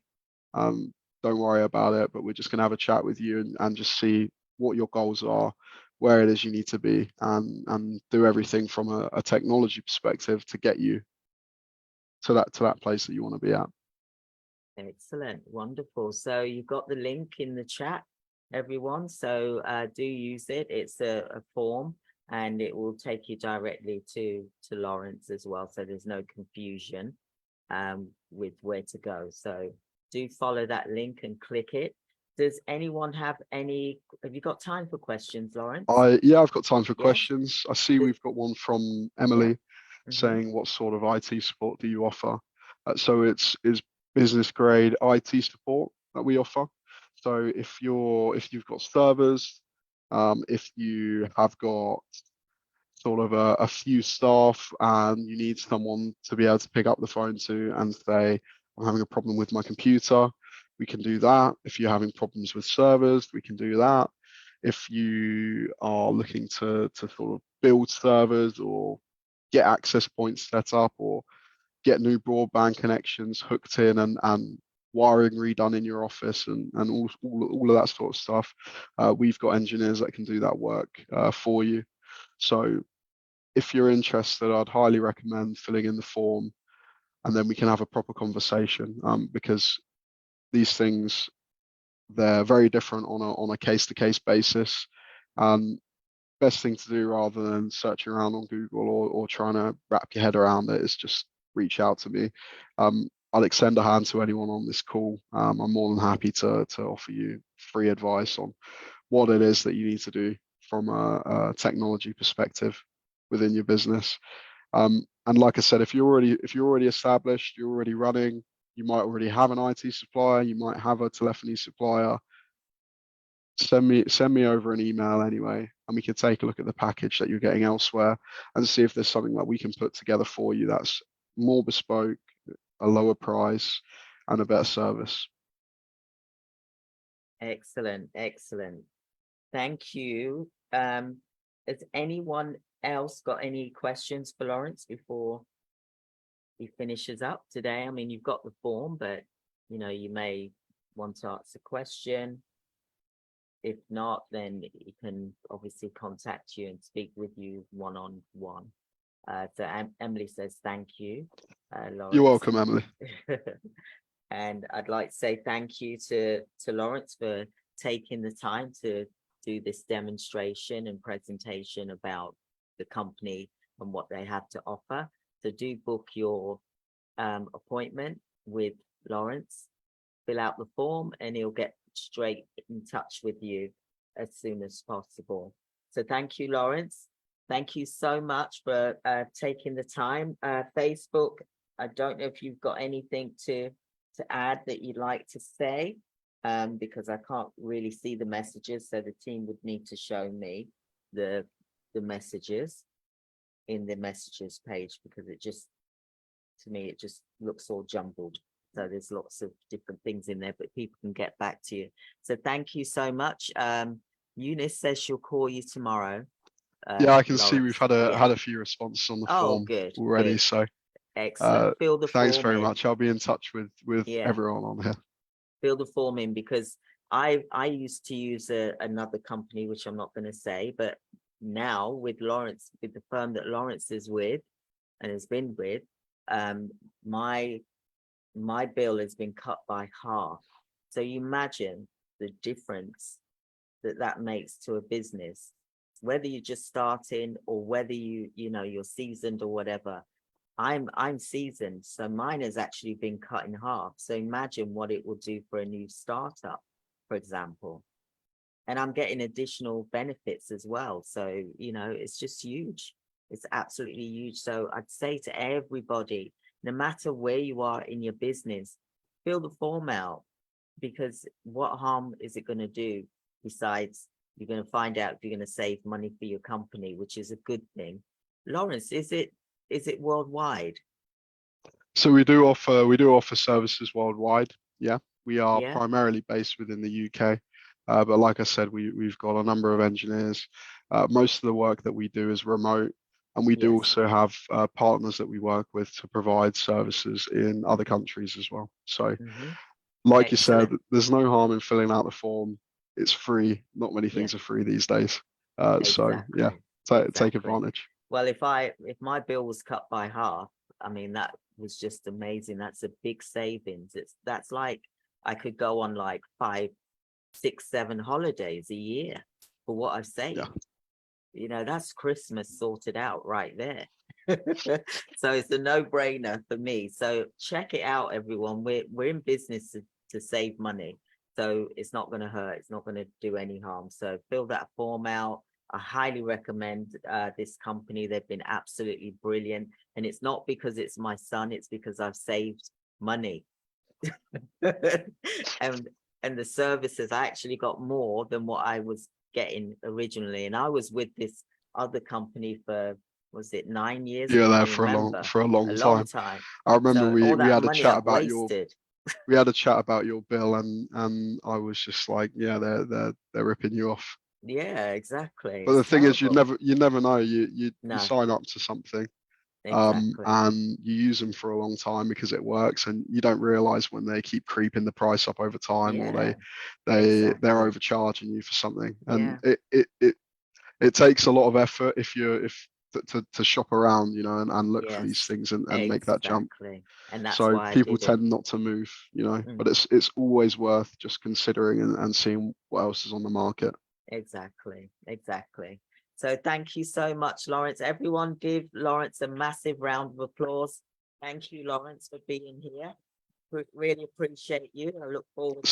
Don't worry about it, but we're just going to have a chat with you and just see what your goals are, where it is you need to be, and do everything from a technology perspective to get you to that place that you want to be at. Excellent. Wonderful. So you've got the link in the chat, everyone. So do use it. It's a form, and it will take you directly to Lawrence as well. So there's no confusion with where to go. So do follow that link and click it. Does anyone have you got time for questions, Lawrence? Yeah, I've got time for questions. I see we've got one from Emily saying, what sort of IT support do you offer? So it's business grade IT support that we offer. So if you've got servers, if you have got sort of a few staff and you need someone to be able to pick up the phone to and say, I'm having a problem with my computer, we can do that. If you're having problems with servers, we can do that. If you are looking to sort of build servers or get access points set up or get new broadband connections hooked in and wiring redone in your office and all of that sort of stuff, we've got engineers that can do that work for you. So if you're interested, I'd highly recommend filling in the form, and then we can have a proper conversation, because these things, they're very different on a case-to-case basis. Best thing to do, rather than searching around on Google or trying to wrap your head around it, is just reach out to me. I'll extend a hand to anyone on this call. I'm more than happy to offer you free advice on what it is that you need to do from a technology perspective within your business. And like I said, if you're already established, you're already running, you might already have an IT supplier, you might have a telephony supplier. Send me over an email anyway, and we can take a look at the package that you're getting elsewhere and see if there's something that we can put together for you that's more bespoke, a lower price, and a better service. Excellent, excellent. Thank you. Has anyone else got any questions for Lawrence before he finishes up today? I mean, you've got the form, but you know, you may want to ask a question. If not, then he can obviously contact you and speak with you one-on-one. So Emily says thank you, Lawrence. You're welcome, Emily. And I'd like to say thank you to Lawrence for taking the time to do this demonstration and presentation about the company and what they have to offer. So do book your appointment with Lawrence, fill out the form, and he'll get straight in touch with you as soon as possible. So thank you, Lawrence. Thank you so much for taking the time. Facebook, I don't know if you've got anything to add that you'd like to say, because I can't really see the messages, so the team would need to show me the messages in the messages page, because it just, to me, it just looks all jumbled. So there's lots of different things in there, but people can get back to you. So thank you so much. Eunice says she'll call you tomorrow. Yeah, I can Lawrence. see we've had a few responses on the form already. Good. So excellent. Fill the thanks form very in. much. I'll be in touch with everyone on here. Fill the form in, because I used to use another company, which I'm not going to say, but now with Lawrence, with the firm that Lawrence is with and has been with, my bill has been cut by half. So you imagine the difference that makes to a business, whether you're just starting or whether you're seasoned or whatever. I'm seasoned, so mine has actually been cut in half. So imagine what it will do for a new startup, for example. And I'm getting additional benefits as well. So, it's just huge. It's absolutely huge. So I'd say to everybody, no matter where you are in your business, fill the form out, because what harm is it going to do? Besides, you're going to find out if you're going to save money for your company, which is a good thing. Lawrence, is it worldwide? So we do offer services worldwide. Yeah, we are primarily based within the UK, but like I said, we've got a number of engineers. Most of the work that we do is remote, and we do also have partners that we work with to provide services in other countries as well. So, like you said, there's no harm in filling out the form. It's free. Not many things are free these days. So yeah, take advantage. Well, if my bill was cut by half, I mean, that was just amazing. That's a big savings. That's like I could go on like 5, 6, 7 holidays a year for what I've saved. That's Christmas sorted out right there. So it's a no-brainer for me. So check it out, everyone. We're in business to save money. So it's not going to hurt. It's not going to do any harm. So fill that form out. I highly recommend this company. They've been absolutely brilliant. And it's not because it's my son. It's because I've saved money. and the services, I actually got more than what I was getting originally. And I was with this other company for, was it 9 years? Yeah, there for a long time. I remember we had a chat about we had a chat about your bill, and I was just like, yeah, they're ripping you off. Yeah, exactly. But the thing is, you never know. You sign up to something, and you use them for a long time because it works, and you don't realize when they keep creeping the price up over time, or they're overcharging you for something. And it takes a lot of effort to shop around, and look for these things and make that jump. And that's so why people tend not to move, but it's always worth just considering and seeing what else is on the market. Exactly. So thank you so much, Lawrence. Everyone give Lawrence a massive round of applause. Thank you, Lawrence, for being here. Really appreciate you. I look forward to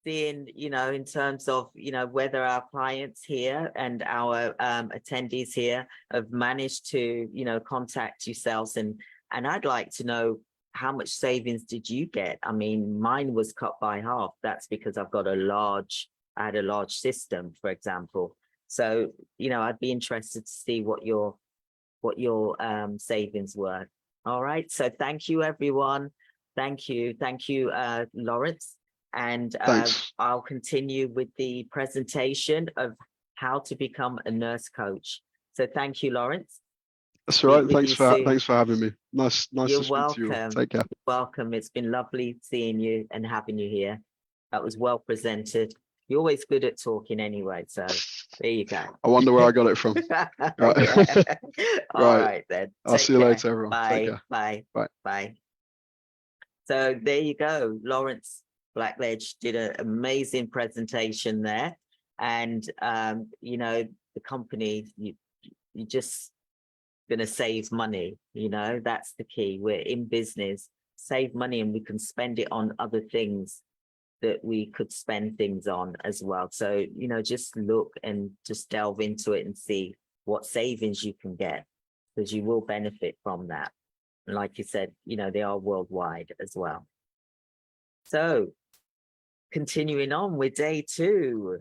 seeing, in terms of, whether our clients here and our attendees here have managed to, contact yourselves. And I'd like to know, how much savings did you get? I mean, mine was cut by half. That's because I had a large system, for example. So, I'd be interested to see what your savings were. All right. So thank you, everyone. Thank you, Lawrence. And Thanks. I'll continue with the presentation of how to become a nurse coach. So thank you, Lawrence. That's all right. Thanks Thanks for having me. Nice You're to speak to you all. welcome. Take care. Welcome. It's been lovely seeing you and having you here. That was well presented. You're always good at talking anyway, so there you go. I wonder where I got it from. Right. All right then. I'll see you later, everyone. Bye. Take care. Bye. Bye. Bye. So there you go. Lawrence Blackledge did an amazing presentation there. And, the company, you just going to save money. That's the key. We're in business, save money, and we can spend it on other things that we could spend things on as well. So, just look and just delve into it and see what savings you can get, because you will benefit from that. And like you said, they are worldwide as well. So continuing on with day 2,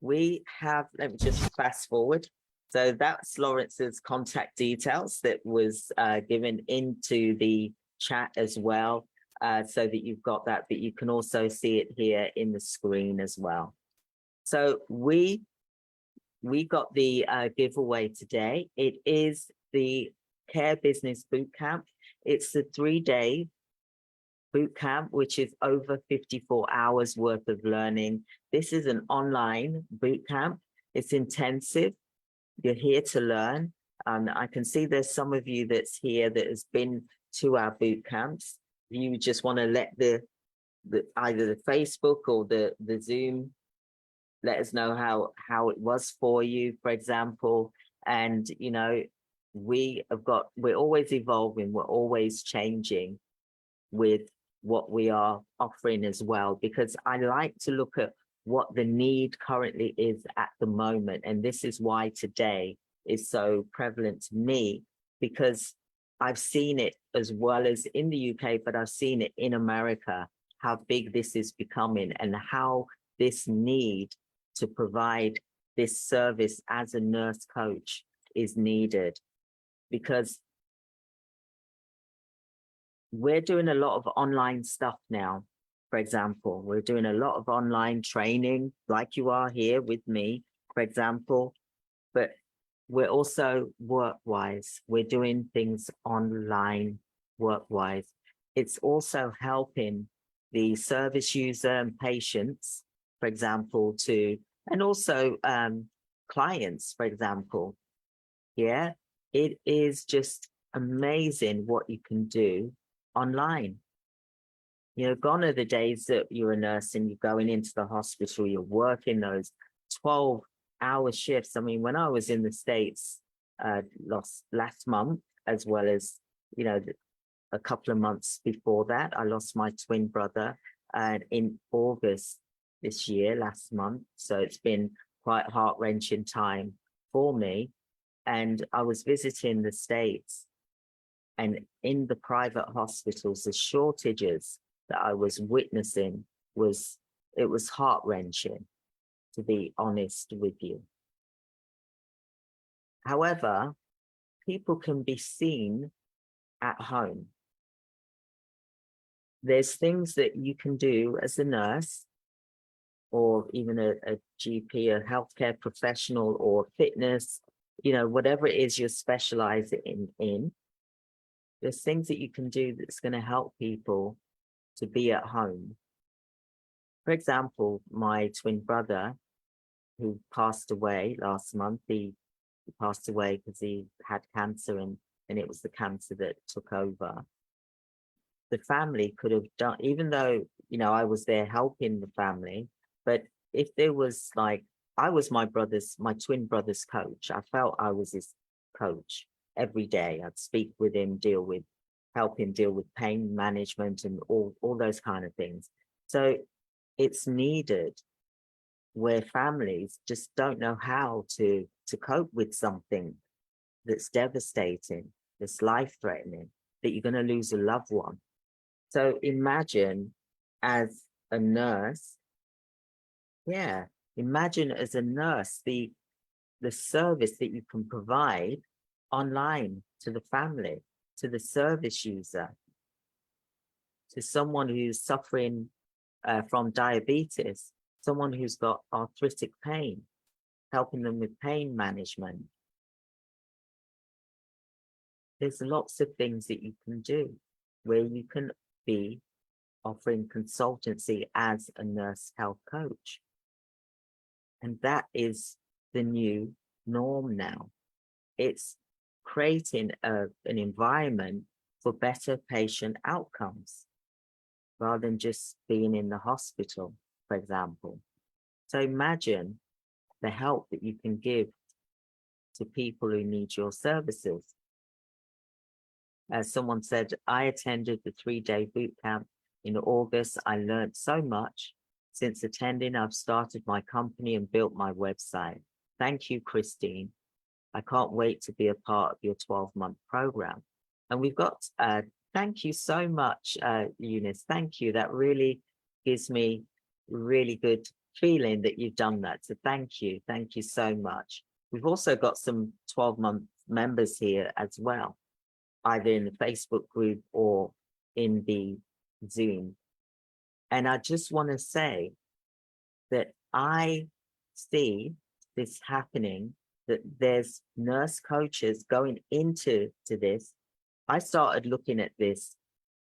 we have, let me just fast forward. So that's Lawrence's contact details that was given into the chat as well, so that you've got that, but you can also see it here in the screen as well. So we got the giveaway today. It is the Care Business Bootcamp. It's a 3-day boot camp, which is over 54 hours worth of learning. This is an online boot camp. It's intensive. You're here to learn. I can see there's some of you that's here that has been to our boot camps. You just want to let the either the Facebook or the Zoom let us know how it was for you, for example. And we're always evolving, we're always changing with what we are offering as well, because I like to look at what the need currently is at the moment. And this is why today is so prevalent to me, because I've seen it as well as in the UK, but I've seen it in America, how big this is becoming and how this need to provide this service as a nurse coach is needed. Because we're doing a lot of online stuff now. For example, we're doing a lot of online training like you are here with me, for example, but we're also work-wise. We're doing things online work-wise. It's also helping the service user and patients, for example, and also clients, for example. Yeah, it is just amazing what you can do online. Gone are the days that you're a nurse and you're going into the hospital, you're working those 12-hour shifts. I mean, when I was in the States last month, as well as, a couple of months before that, I lost my twin brother in August this year, last month. So it's been quite a heart-wrenching time for me. And I was visiting the States, and in the private hospitals, the shortages that I was witnessing was heart-wrenching, to be honest with you. However, people can be seen at home. There's things that you can do as a nurse, or even a GP, a healthcare professional, or fitness, whatever it is you're specializing in. There's things that you can do that's going to help people to be at home. For example, my twin brother, who passed away last month, he passed away because he had cancer, and it was the cancer that took over. The family could have done, even though, I was there helping the family, but if there was I was my twin brother's coach. I felt I was his coach every day. I'd speak with him, help him deal with pain management and all those kind of things. So it's needed where families just don't know how to cope with something that's devastating, that's life-threatening, that you're going to lose a loved one. So imagine as a nurse, imagine as a nurse, the service that you can provide online to the family, to the service user, to someone who's suffering from diabetes, someone who's got arthritic pain, helping them with pain management. There's lots of things that you can do where you can be offering consultancy as a nurse health coach. And that is the new norm now. It's creating an environment for better patient outcomes rather than just being in the hospital, for example. So imagine the help that you can give to people who need your services. As someone said, I attended the 3-day boot camp in August. I learned so much. Since attending, I've started my company and built my website. Thank you, Christine. I can't wait to be a part of your 12-month program. And we've got, thank you so much, Eunice. Thank you. That really gives me really good feeling that you've done that. So thank you. Thank you so much. We've also got some 12-month members here as well, either in the Facebook group or in the Zoom. And I just want to say that I see this happening, that there's nurse coaches going into this. I started looking at this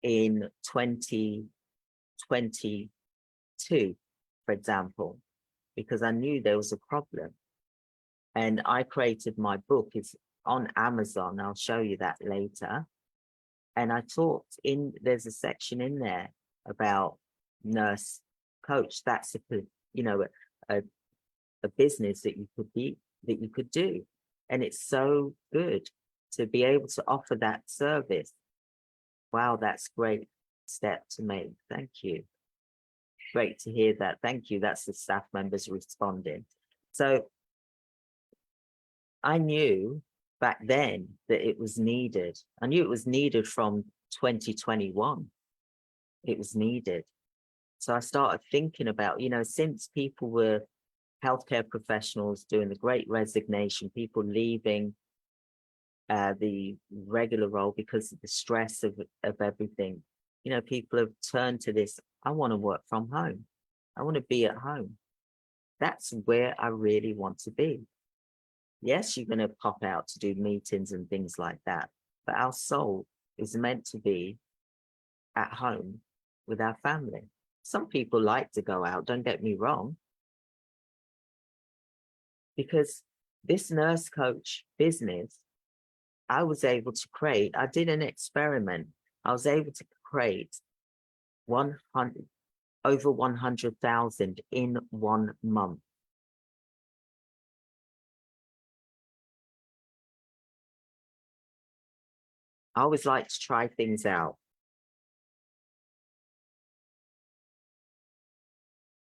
in 2022, for example, because I knew there was a problem. And I created my book. It's on Amazon. I'll show you that later. And I talked there's a section in there about nurse coach. That's a business that you could do. And it's so good to be able to offer that service. Wow, that's a great step to make. Thank you. Great to hear that. Thank you. That's the staff members responding. So I knew back then that it was needed. I knew it was needed from 2021. It was needed. So I started thinking about, since people were healthcare professionals doing the Great Resignation, people leaving the regular role because of the stress of everything, people have turned to this. I want to work from home. I want to be at home. That's where I really want to be. Yes, you're going to pop out to do meetings and things like that, but our soul is meant to be at home with our family. Some people like to go out, don't get me wrong, because this nurse coach business, I was able to create, I did an experiment. I was able to create over 100,000 in 1 month. I always like to try things out.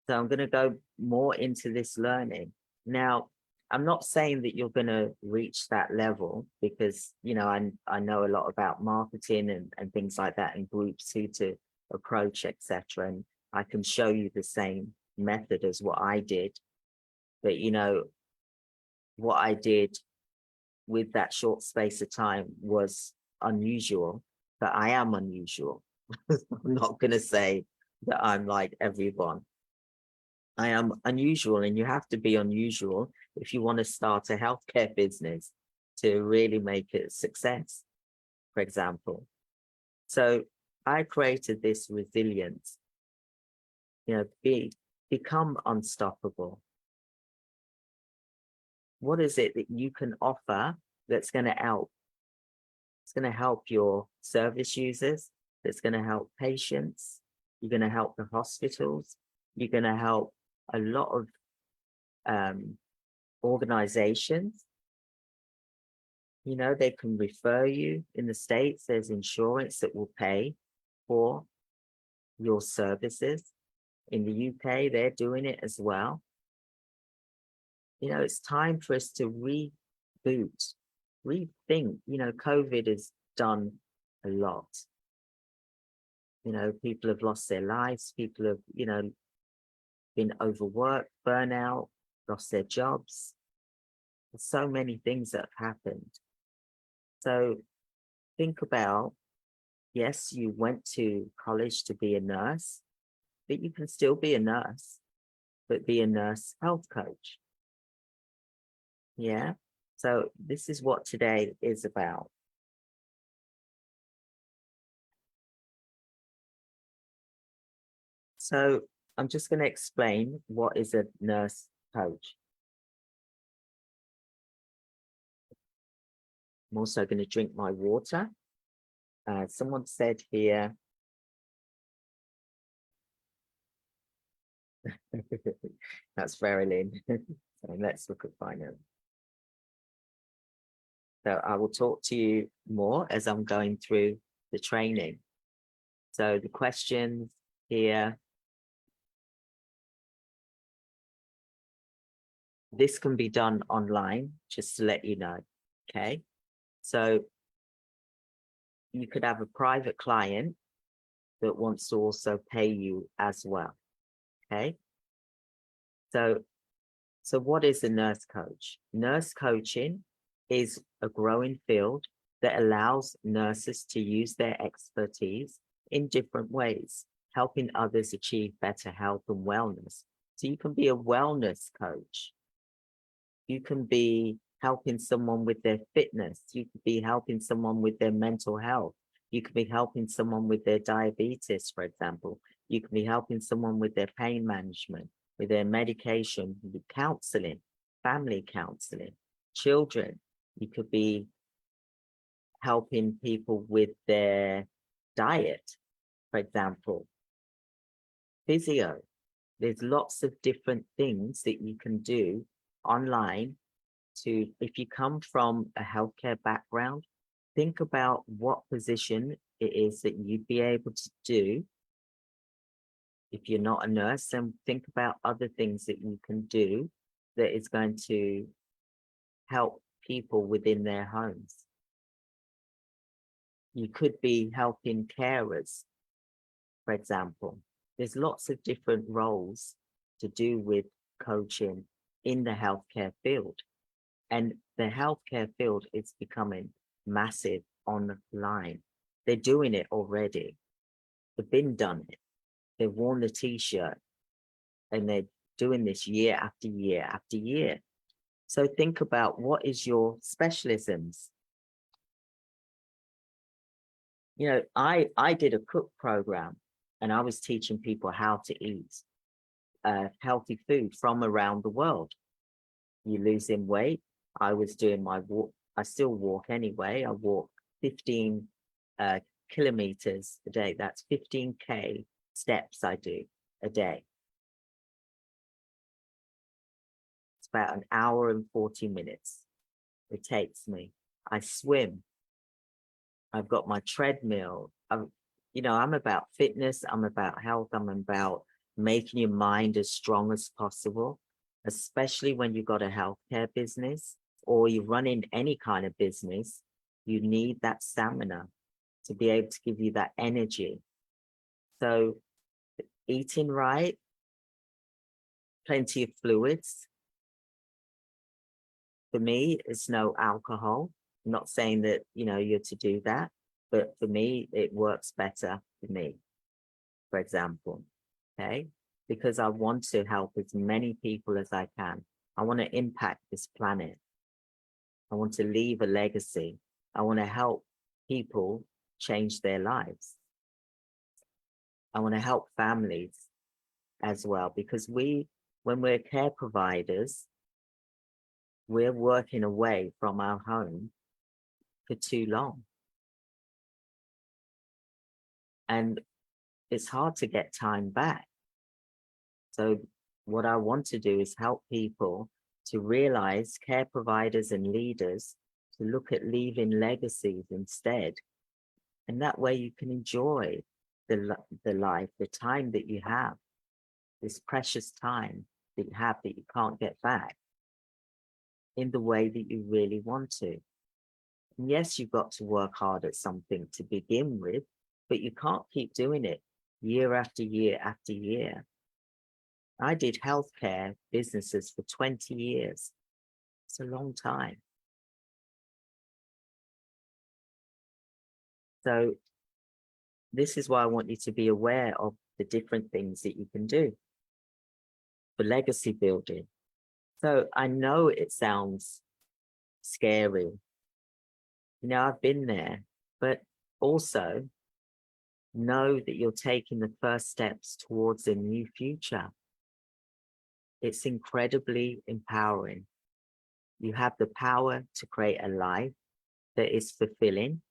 So I'm going to go more into this learning. Now, I'm not saying that you're going to reach that level because, I know a lot about marketing and things like that and groups who to approach, etc. And I can show you the same method as what I did. But, what I did with that short space of time was unusual, but I am unusual. I'm not going to say that I'm like everyone. I am unusual, and you have to be unusual if you want to start a healthcare business to really make it a success, for example. So I created this resilience, become unstoppable. What is it that you can offer that's going to help? It's going to help your service users. It's going to help patients. You're going to help the hospitals. You're going to help a lot of organizations. They can refer you. In the States, there's insurance that will pay for your services. In the UK, they're doing it as well. You know, it's time for us to reboot, rethink. You know, COVID has done a lot. You know, people have lost their lives. People have, you know, been overworked, burnout, lost their jobs. There's so many things that have happened. So think about, yes, you went to college to be a nurse, but you can still be a nurse, but be a nurse health coach. Yeah. So this is what today is about. So I'm just going to explain what is a nurse coach. I'm also going to drink my water. Someone said here, that's Verilyn. So let's look at finance. So I will talk to you more as I'm going through the training. So the questions here, this can be done online, just to let you know, okay? So you could have a private client that wants to also pay you as well, okay? So what is a nurse coach? Nurse coaching is a growing field that allows nurses to use their expertise in different ways, helping others achieve better health and wellness. So you can be a wellness coach. You can be helping someone with their fitness. You could be helping someone with their mental health. You could be helping someone with their diabetes, for example. You could be helping someone with their pain management, with their medication, with counseling, family counseling, children. You could be helping people with their diet, for example. Physio. There's lots of different things that you can do online to, if you come from a healthcare background, think about what position it is that you'd be able to do. If you're not a nurse, then think about other things that you can do that is going to help people within their homes. You could be helping carers, for example. There's lots of different roles to do with coaching in the healthcare field. And the healthcare field is becoming massive online. They're doing it already. They've been done it. They've worn the t-shirt and they're doing this year after year after year. So think about, what is your specialisms? You know, I did a cook program and I was teaching people how to eat healthy food from around the world. You losing weight. I was doing my walk. I still walk anyway. I walk 15 kilometers a day. That's 15K steps I do a day. It's about an hour and 40 minutes it takes me. I swim. I've got my treadmill. You know, I'm about fitness. I'm about health. I'm about making your mind as strong as possible, especially when you've got a healthcare business or you're running any kind of business. You need that stamina to be able to give you that energy. So eating right, plenty of fluids. For me, it's no alcohol. I'm not saying that, you know, you're to do that, but for me, it works better for me, for example, okay? Because I want to help as many people as I can. I want to impact this planet. I want to leave a legacy. I want to help people change their lives. I want to help families as well, because when we're care providers, we're working away from our home for too long. And it's hard to get time back. So what I want to do is help people to realize, care providers and leaders, to look at leaving legacies instead. And that way you can enjoy the life, the time that you have. this precious time that you have that you can't get back in the way that you really want to. And yes, you've got to work hard at something to begin with, but you can't keep doing it year after year after year. I did healthcare businesses for 20 years. It's a long time. So this is why I want you to be aware of the different things that you can do for legacy building. So I know it sounds scary. You know, I've been there, but also know that you're taking the first steps towards a new future. It's incredibly empowering. You have the power to create a life that is fulfilling,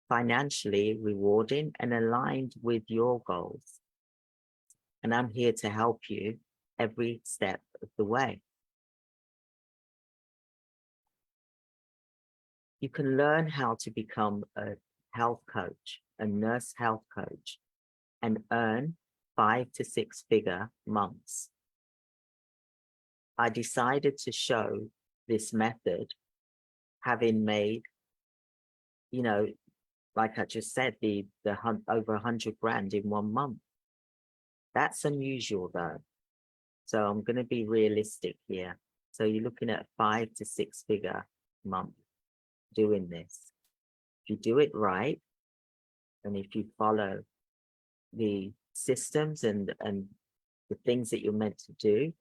financially rewarding, and aligned with your goals. And I'm here to help you every step of the way. You can learn how to become a health coach, a nurse health coach, and earn 5 to 6 figure months. I decided to show this method, having made, you know, like I just said, the over 100 grand in 1 month. That's unusual though. So I'm going to be realistic here. So you're looking at 5 to 6 figure month doing this. If you do it right, and if you follow the systems and the things that you're meant to do,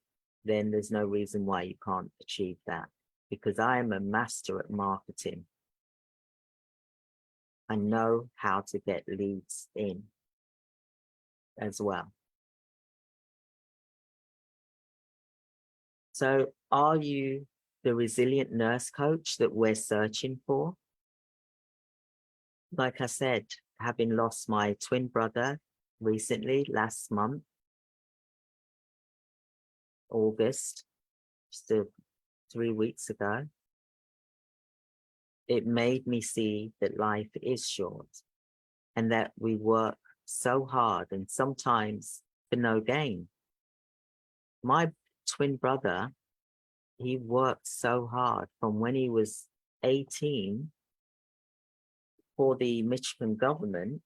then there's no reason why you can't achieve that, because I am a master at marketing. I know how to get leads in as well. So are you the resilient nurse coach that we're searching for? Like I said, having lost my twin brother recently, last month, August, just 3 weeks ago, it made me see that life is short and that we work so hard and sometimes for no gain. My twin brother, he worked so hard from when he was 18 for the Michigan government,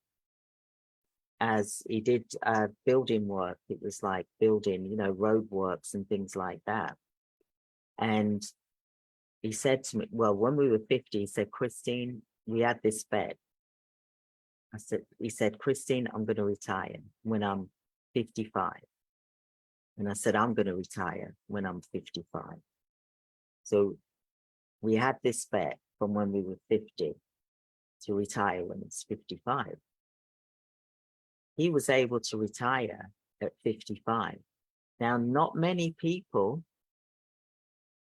as he did building work. It was like building, you know, road works and things like that. And he said to me, well, when we were 50, he said, Christine, we had this bet. He said, Christine, I'm going to retire when I'm 55. And I said, I'm going to retire when I'm 55. So we had this bet from when we were 50 to retire when it's 55. He was able to retire at 55. Now, not many people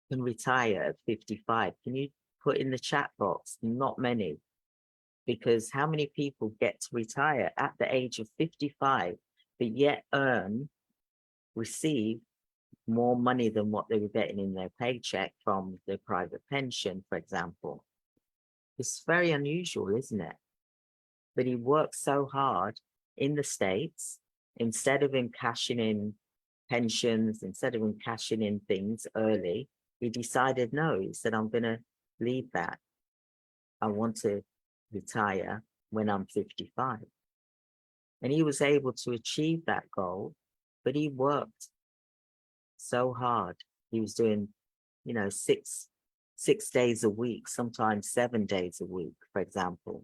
can retire at 55. Can you put in the chat box? Not many. Because how many people get to retire at the age of 55, but yet receive more money than what they were getting in their paycheck from their private pension, for example? It's very unusual, isn't it? But he worked so hard in the States, instead of him cashing in pensions, instead of him cashing in things early, he decided, no, he said, I'm going to leave that. I want to retire when I'm 55. And he was able to achieve that goal, but he worked so hard. He was doing, you know, six days a week, sometimes 7 days a week, for example.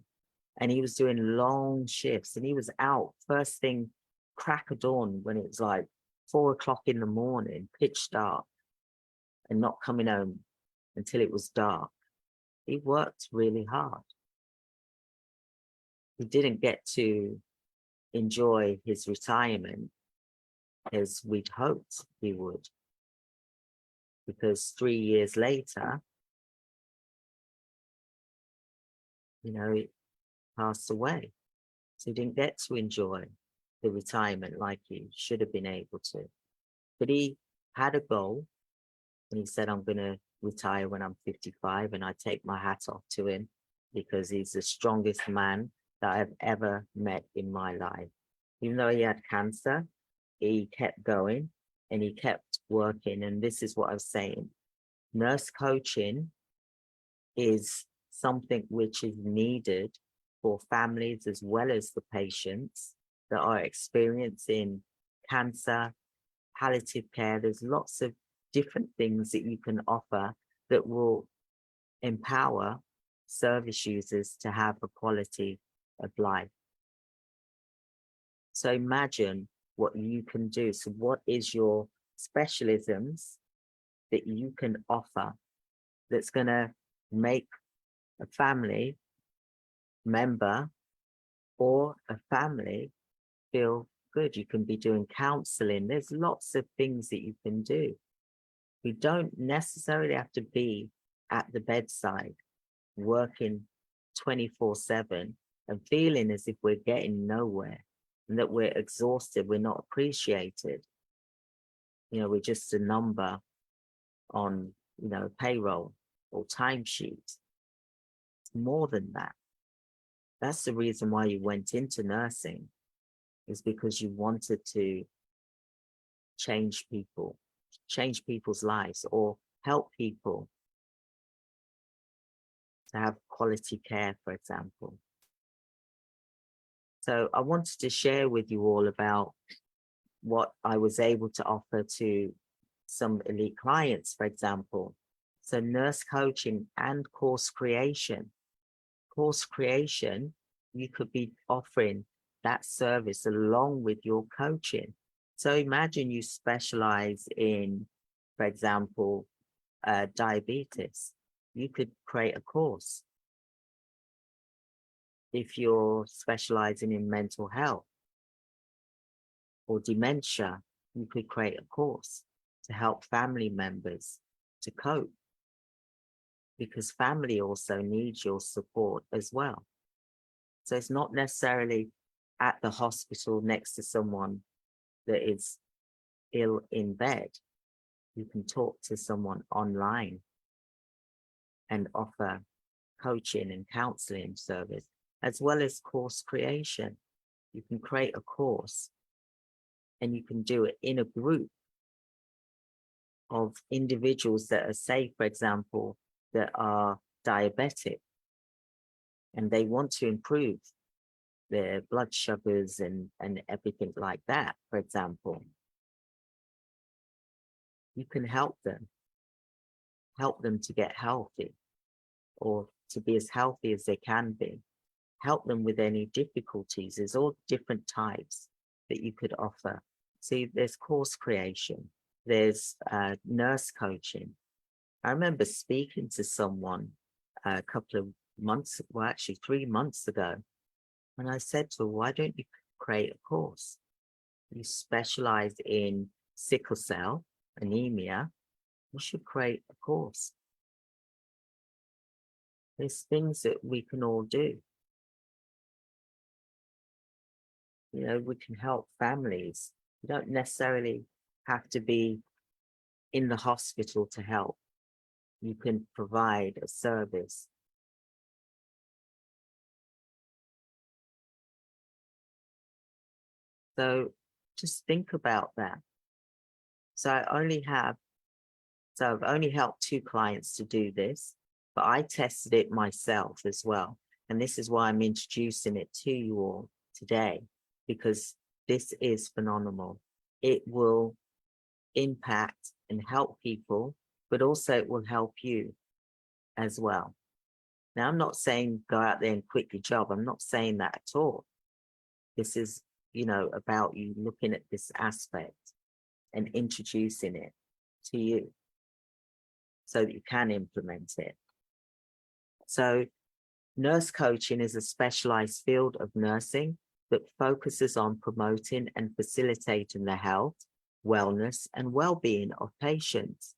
And he was doing long shifts, and he was out first thing, crack of dawn, when it was like 4 o'clock in the morning, pitch dark, and not coming home until it was dark. He worked really hard. He didn't get to enjoy his retirement as we'd hoped he would, because 3 years later, you know, he passed away. So he didn't get to enjoy the retirement like he should have been able to. But he had a goal, and he said, I'm going to retire when I'm 55, and I take my hat off to him, because he's the strongest man that I've ever met in my life. Even though he had cancer, he kept going and he kept working. And this is what I was saying. Nurse coaching is something which is needed for families as well as the patients that are experiencing cancer, palliative care. There's lots of different things that you can offer that will empower service users to have a quality of life. So imagine what you can do. So what is your specialisms that you can offer that's going to make a family member or a family feel good? You can be doing counseling. There's lots of things that you can do. You don't necessarily have to be at the bedside working 24/7 and feeling as if we're getting nowhere and that we're exhausted, we're not appreciated. We're just a number on, payroll or timesheet. It's more than that. That's the reason why you went into nursing, is because you wanted to change people's lives, or help people to have quality care, for example. So I wanted to share with you all about what I was able to offer to some elite clients, for example. So nurse coaching and course creation. Course creation, you could be offering that service along with your coaching. So imagine you specialize in, for example, diabetes. You could create a course. If you're specializing in mental health or dementia, you could create a course to help family members to cope, because family also needs your support as well. So it's not necessarily at the hospital next to someone that is ill in bed. You can talk to someone online and offer coaching and counseling service, as well as course creation. You can create a course and you can do it in a group of individuals that are, say, for example, that are diabetic and they want to improve their blood sugars and everything like that, for example. You can help them to get healthy, or to be as healthy as they can be. Help them with any difficulties. There's all different types that you could offer. See, there's course creation, there's nurse coaching. I remember speaking to someone a couple of months, well, actually 3 months ago, and I said to her, why don't you create a course? You specialize in sickle cell anemia. You should create a course. There's things that we can all do. We can help families. You don't necessarily have to be in the hospital to help. You can provide a service. So just think about that. So I've only helped 2 clients to do this, but I tested it myself as well. And this is why I'm introducing it to you all today, because this is phenomenal. It will impact and help people, but also it will help you as well. Now, I'm not saying go out there and quit your job. I'm not saying that at all. This is, about you looking at this aspect and introducing it to you so that you can implement it. So nurse coaching is a specialized field of nursing that focuses on promoting and facilitating the health, wellness, and well-being of patients.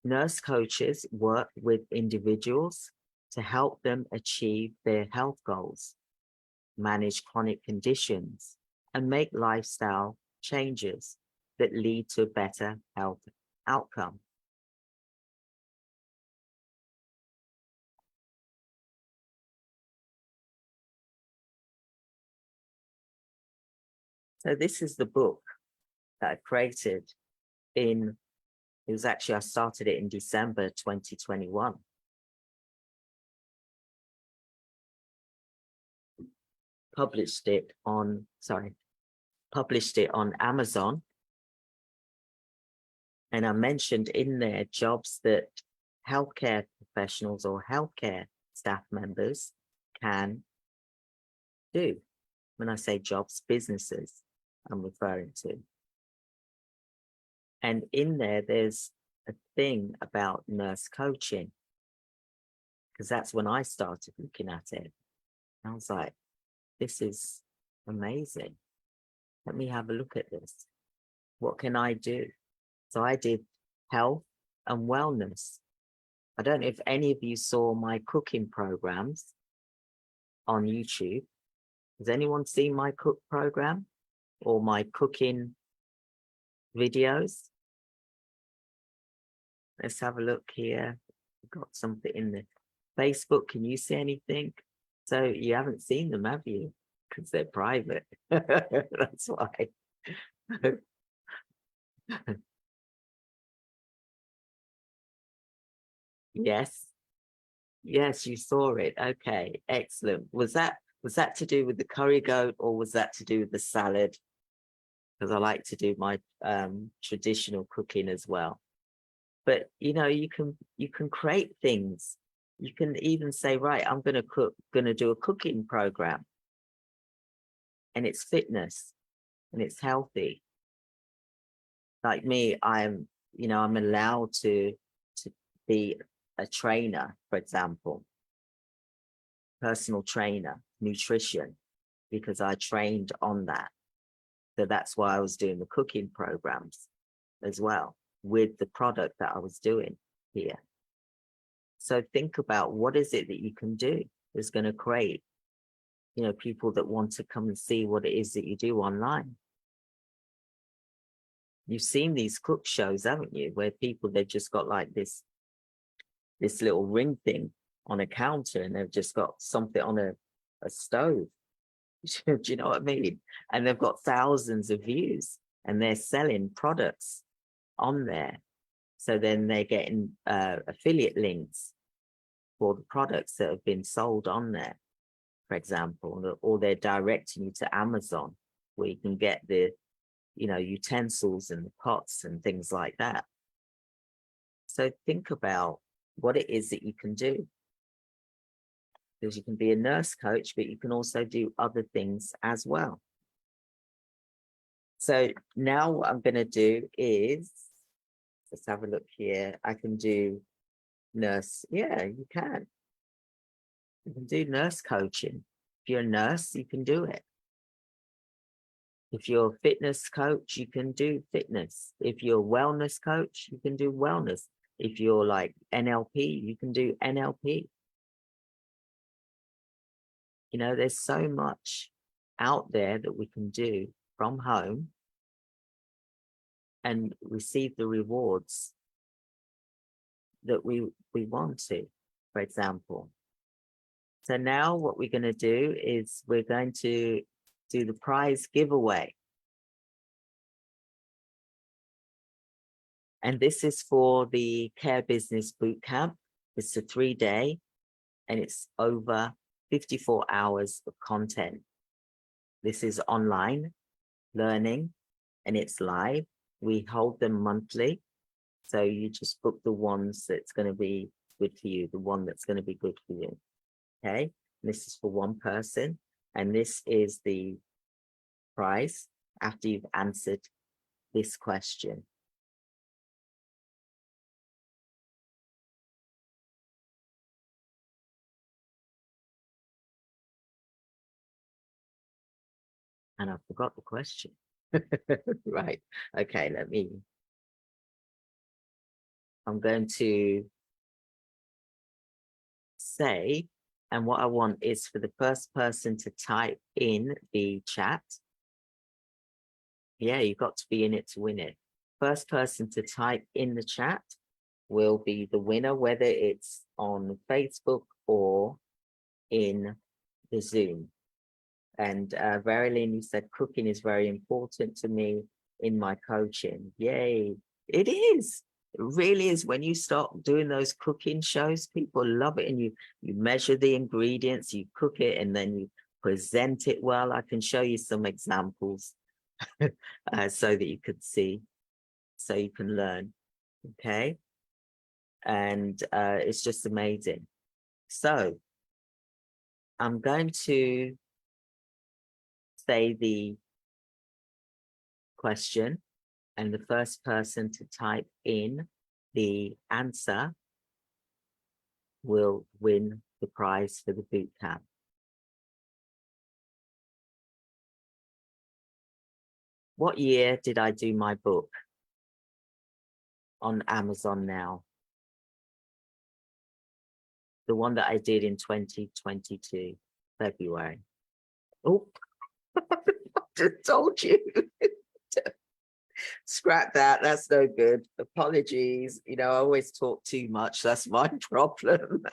Nurse coaches work with individuals to help them achieve their health goals, manage chronic conditions, and make lifestyle changes that lead to a better health outcome. So this is the book that I created it was actually, I started it in December 2021. Published it on Amazon. And I mentioned in there jobs that healthcare professionals or healthcare staff members can do. When I say jobs, businesses I'm referring to. And in there, there's a thing about nurse coaching, because that's when I started looking at it. I was like, this is amazing. Let me have a look at this. What can I do? So I did health and wellness. I don't know if any of you saw my cooking programs on YouTube. Has anyone seen my cook program or my cooking videos? Let's have a look here. We've got something in the Facebook. Can you see anything? So you haven't seen them, have you? Because they're private. That's why. Yes. Yes, you saw it. Okay, excellent. Was that to do with the curry goat, or was that to do with the salad? Because I like to do my traditional cooking as well. But you know, you can create things. You can even say, right, I'm gonna do a cooking program. And it's fitness and it's healthy. Like me, I'm allowed to be a trainer, for example, personal trainer, nutrition, because I trained on that. So that's why I was doing the cooking programs as well with the product that I was doing here. So think about, what is it that you can do that's going to create, people that want to come and see what it is that you do online. You've seen these cook shows, haven't you? Where they've just got like this little ring thing on a counter, and they've just got something on a stove. Do you know what I mean? And they've got thousands of views, and they're selling products on there. So then they're getting affiliate links for the products that have been sold on there, for example, or they're directing you to Amazon, where you can get the utensils and the pots and things like that. So think about what it is that you can do. Because you can be a nurse coach, but you can also do other things as well. So now what I'm going to do is, let's have a look here. I can do nurse. Yeah, you can. You can do nurse coaching. If you're a nurse, you can do it. If you're a fitness coach, you can do fitness. If you're a wellness coach, you can do wellness. If you're like NLP, you can do NLP. There's so much out there that we can do from home and receive the rewards that we want to, for example. So now what we're going to do is we're going to do the prize giveaway. And this is for the Care Business Bootcamp. It's a 3-day, and it's over 54 hours of content. This is online learning, and it's live. We hold them monthly. So you just book the ones that's going to be good for you, the one that's going to be good for you. Okay. And this is for one person. And this is the prize after you've answered this question. And I forgot the question. Right. Okay, I'm going to say, and what I want is for the first person to type in the chat. Yeah, you've got to be in it to win it. First person to type in the chat will be the winner, whether it's on Facebook or in the Zoom. And Verilyn, you said cooking is very important to me in my coaching. Yay. It is. It really is. When you start doing those cooking shows, people love it. And you measure the ingredients, you cook it, and then you present it well. I can show you some examples so that you could see, so you can learn. Okay. And it's just amazing. So I'm going to say the question, and the first person to type in the answer will win the prize for the boot camp. What year did I do my book on Amazon now? The one that I did in 2022, February. Oh, I just told you. Scrap that. That's no good. Apologies. You know, I always talk too much. That's my problem.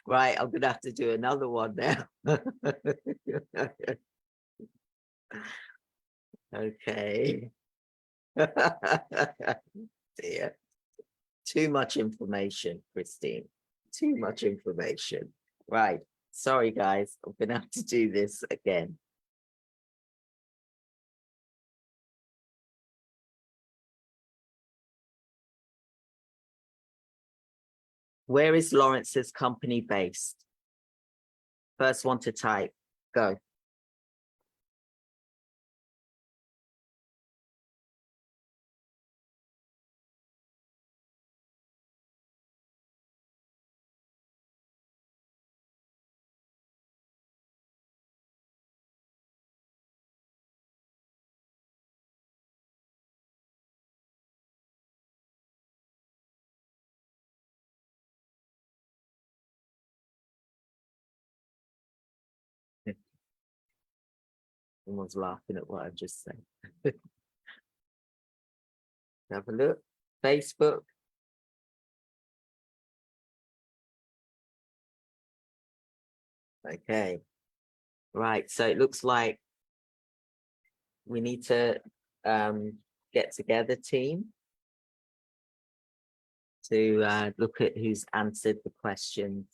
Right. I'm going to have to do another one now. Okay. Dear. Too much information, Christine. Too much information. Right. Sorry, guys. I'm going to have to do this again. Where is Lawrence's company based? First one to type. Go. Someone's laughing at what I've just said. Have a look. Facebook. Okay. Right. So it looks like we need to get together, team, to look at who's answered the questions.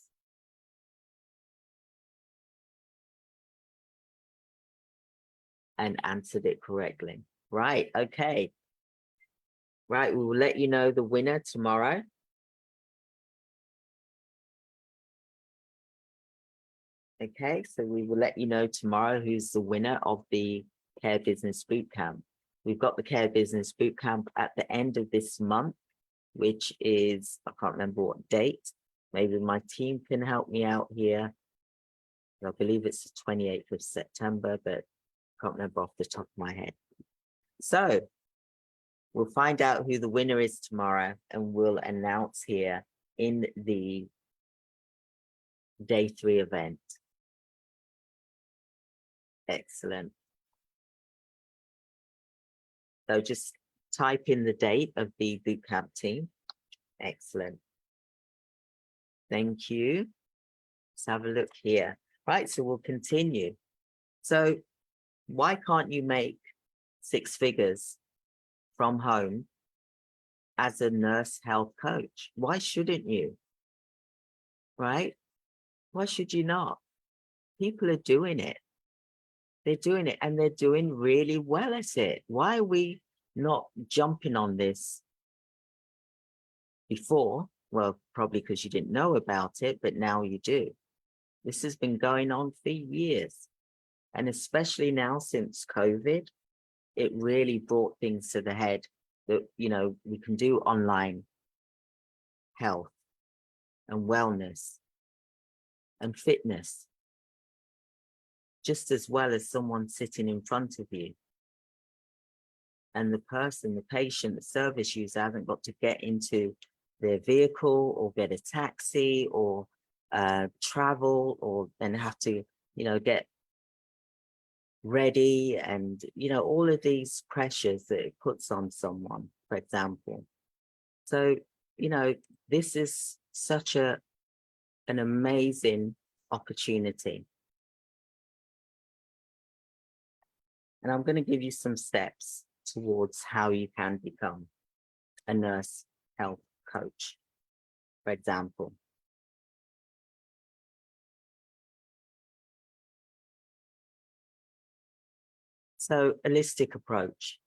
And answered it correctly. Right. Okay. Right. We will let you know the winner tomorrow. Okay. So we will let you know tomorrow who's the winner of the Care Business Bootcamp. We've got the Care Business Bootcamp at the end of this month, which is, I can't remember what date. Maybe my team can help me out here. I believe it's the 28th of September, but I can't remember off the top of my head. So we'll find out who the winner is tomorrow, and we'll announce here in the day 3 event. Excellent. So just type in the date of the bootcamp team. Excellent. Thank you. Let's have a look here. Right, so we'll continue. So why can't you make 6 figures from home as a nurse health coach? Why shouldn't you? Right? Why should you not? People are doing it. They're doing it, and they're doing really well at it. Why are we not jumping on this before? Well, probably because you didn't know about it, but now you do. This has been going on for years. And especially now since COVID, it really brought things to the head that, you know, we can do online health and wellness and fitness just as well as someone sitting in front of you. And the person, the patient, the service user hasn't got to get into their vehicle or get a taxi or travel, or then have to, you know, get ready and, you know, all of these pressures that it puts on someone, for example. So, you know, this is such an amazing opportunity. And I'm going to give you some steps towards how you can become a nurse health coach, for example. So, holistic approach.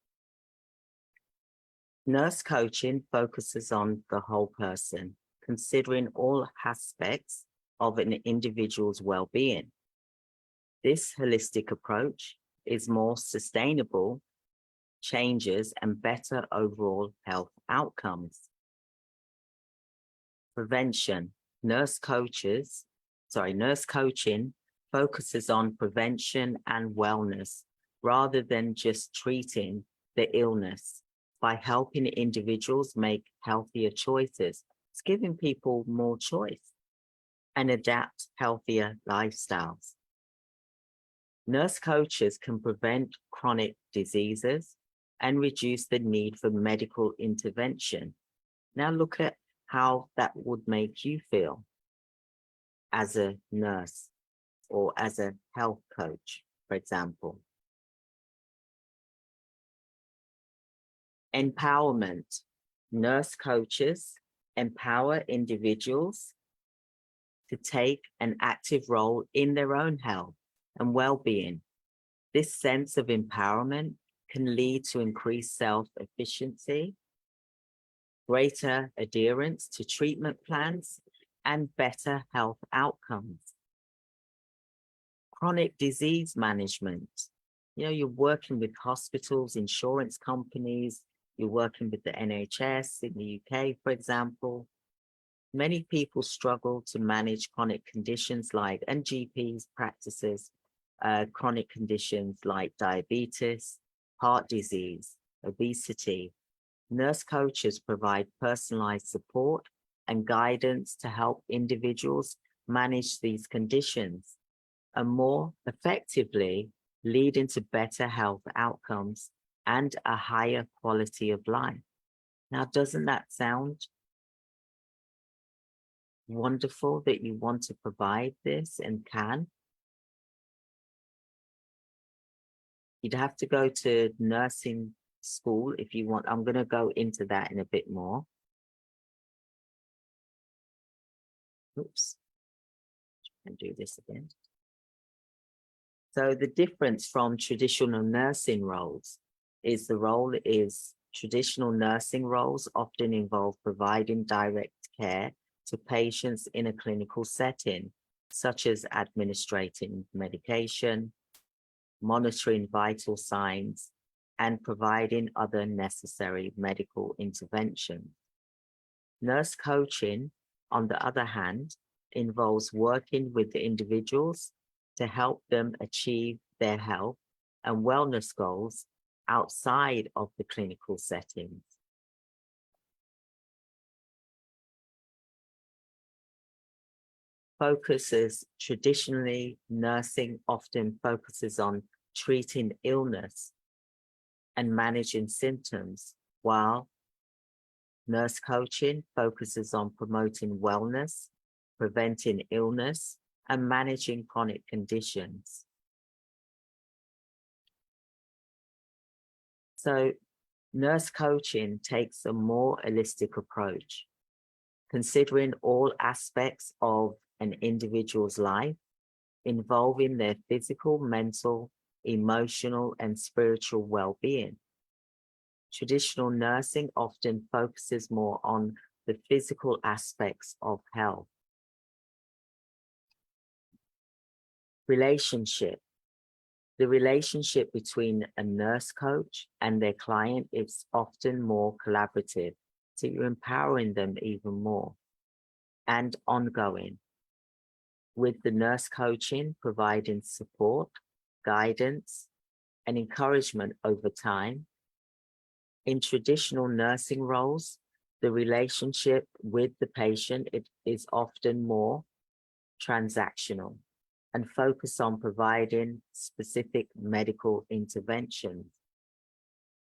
Nurse coaching focuses on the whole person, considering all aspects of an individual's well-being. This holistic approach is more sustainable changes and better overall health outcomes. Prevention. Nurse coaching focuses on prevention and wellness rather than just treating the illness by helping individuals make healthier choices. It's giving people more choice and adapt healthier lifestyles. Nurse coaches can prevent chronic diseases and reduce the need for medical intervention. Now look at how that would make you feel as a nurse or as a health coach, for example. Empowerment. Nurse coaches empower individuals to take an active role in their own health and well-being. This sense of empowerment can lead to increased self-efficiency, greater adherence to treatment plans, and better health outcomes. Chronic disease management. You're working with hospitals, insurance companies, you're working with the NHS in the UK, for example. Many people struggle to manage chronic conditions and GPs practices, chronic conditions like diabetes, heart disease, obesity. Nurse coaches provide personalized support and guidance to help individuals manage these conditions and more effectively leading to better health outcomes and a higher quality of life. Now, doesn't that sound wonderful that you want to provide this and can? You'd have to go to nursing school if you want. I'm going to go into that in a bit more. Oops. And do this again. So the difference from traditional nursing roles is traditional nursing roles often involve providing direct care to patients in a clinical setting, such as administrating medication, monitoring vital signs, and providing other necessary medical interventions. Nurse coaching, on the other hand, involves working with the individuals to help them achieve their health and wellness goals outside of the clinical settings. Traditionally, nursing often focuses on treating illness and managing symptoms, while nurse coaching focuses on promoting wellness, preventing illness, and managing chronic conditions. So, nurse coaching takes a more holistic approach, considering all aspects of an individual's life, involving their physical, mental, emotional, and spiritual well-being. Traditional nursing often focuses more on the physical aspects of health. Relationship. The relationship between a nurse coach and their client is often more collaborative, so you're empowering them even more, and ongoing, with the nurse coaching providing support, guidance, and encouragement over time. In traditional nursing roles, the relationship with the patient is often more transactional and focus on providing specific medical interventions.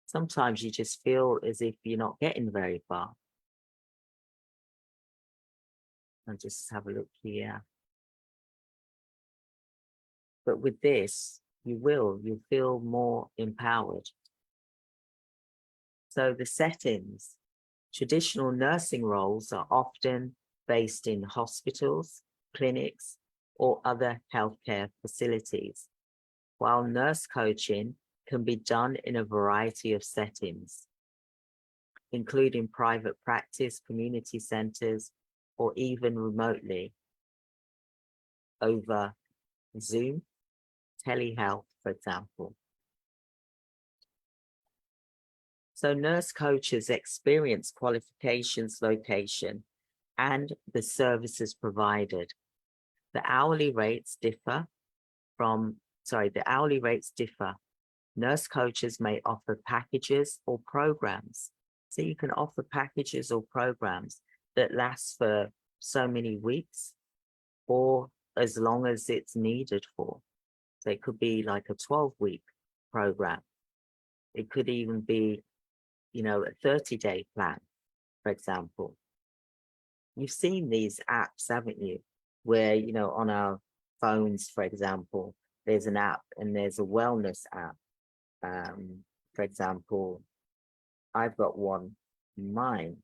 Sometimes you just feel as if you're not getting very far. I'll just have a look here. But with this, you'll feel more empowered. So the settings, traditional nursing roles are often based in hospitals, clinics, or other healthcare facilities, while nurse coaching can be done in a variety of settings, including private practice, community centers, or even remotely over Zoom, telehealth, for example. So nurse coaches experience qualifications, location, and the services provided. The hourly rates differ. Nurse coaches may offer packages or programs. So you can offer packages or programs that last for so many weeks or as long as it's needed for. So it could be like a 12-week program. It could even be, a 30-day plan, for example. You've seen these apps, haven't you? Where, on our phones, for example, there's an app and there's a wellness app. For example, I've got one in mine.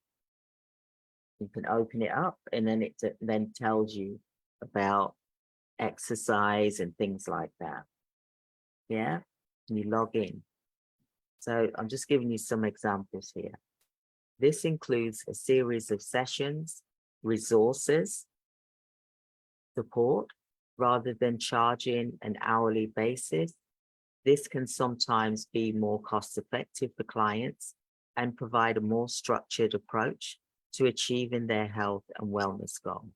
You can open it up and then it then tells you about exercise and things like that. Yeah, and you log in. So I'm just giving you some examples here. This includes a series of sessions, resources, support, rather than charging an hourly basis. This can sometimes be more cost-effective for clients and provide a more structured approach to achieving their health and wellness goal.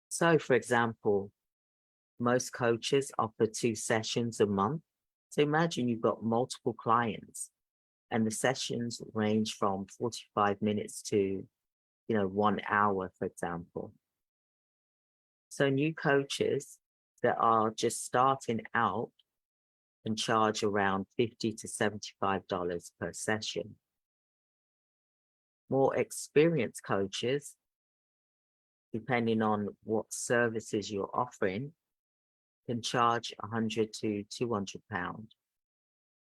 So, for example, most coaches offer 2 sessions a month. So imagine you've got multiple clients and the sessions range from 45 minutes to, 1 hour, for example. So new coaches that are just starting out can charge around $50 to $75 per session. More experienced coaches, depending on what services you're offering, can charge £100 to £200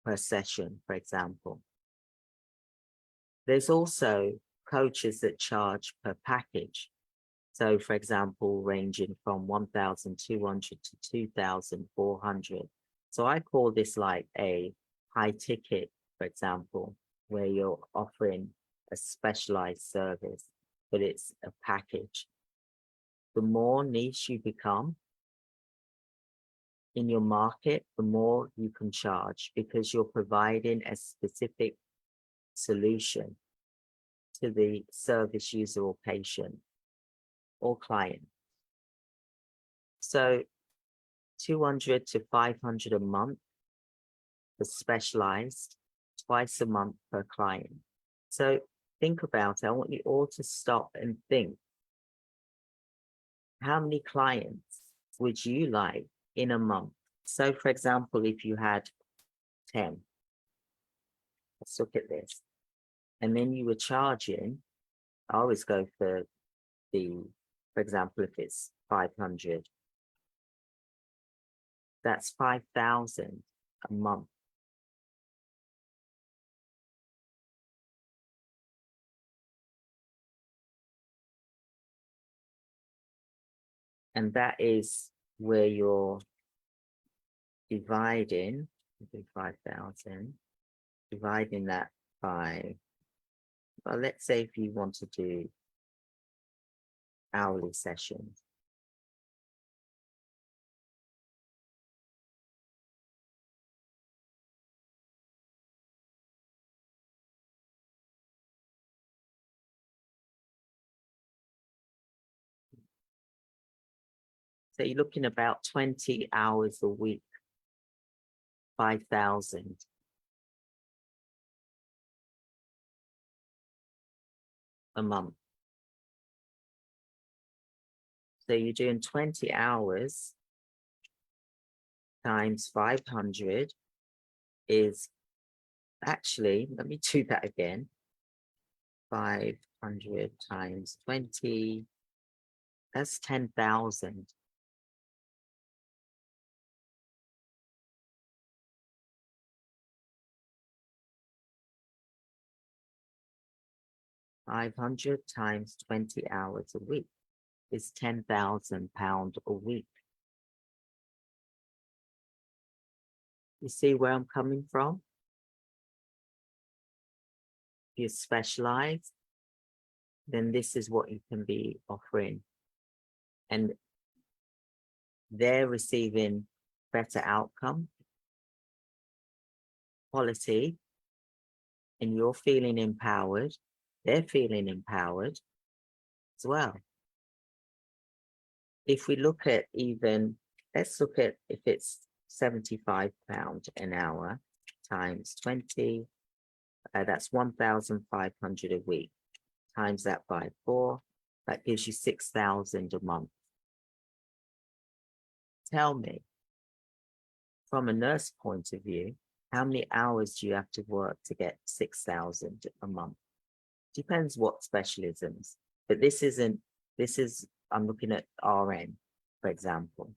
per session, for example. There's also coaches that charge per package. So, for example, ranging from 1,200 to 2,400. So I call this like a high ticket, for example, where you're offering a specialized service, but it's a package. The more niche you become in your market, the more you can charge because you're providing a specific solution to the service user or patient or client. So 200 to 500 a month for specialized, twice a month per client. So think about it. I want you all to stop and think. How many clients would you like in a month? So for example, if you had 10, let's look at this. And then you were charging, I always go for example, if it's 500, that's 5,000 a month. And that is where you're dividing 5,000, dividing that by, well, let's say if you want to do hourly sessions. So you're looking about 20 hours a week, 5,000. A month. So you're doing 20 hours times 500 is actually, let me do that again. 500 times 20, that's 10,000. 500 times 20 hours a week is £10,000 a week. You see where I'm coming from? If you're specialized, then this is what you can be offering. And they're receiving better outcome, quality, and you're feeling empowered. They're feeling empowered as well. If we look at even, let's look at if it's £75 an hour times 20, that's 1,500 a week. Times that by 4, that gives you 6,000 a month. Tell me, from a nurse point of view, how many hours do you have to work to get 6,000 a month? Depends what specialisms, but this is, I'm looking at RN, for example.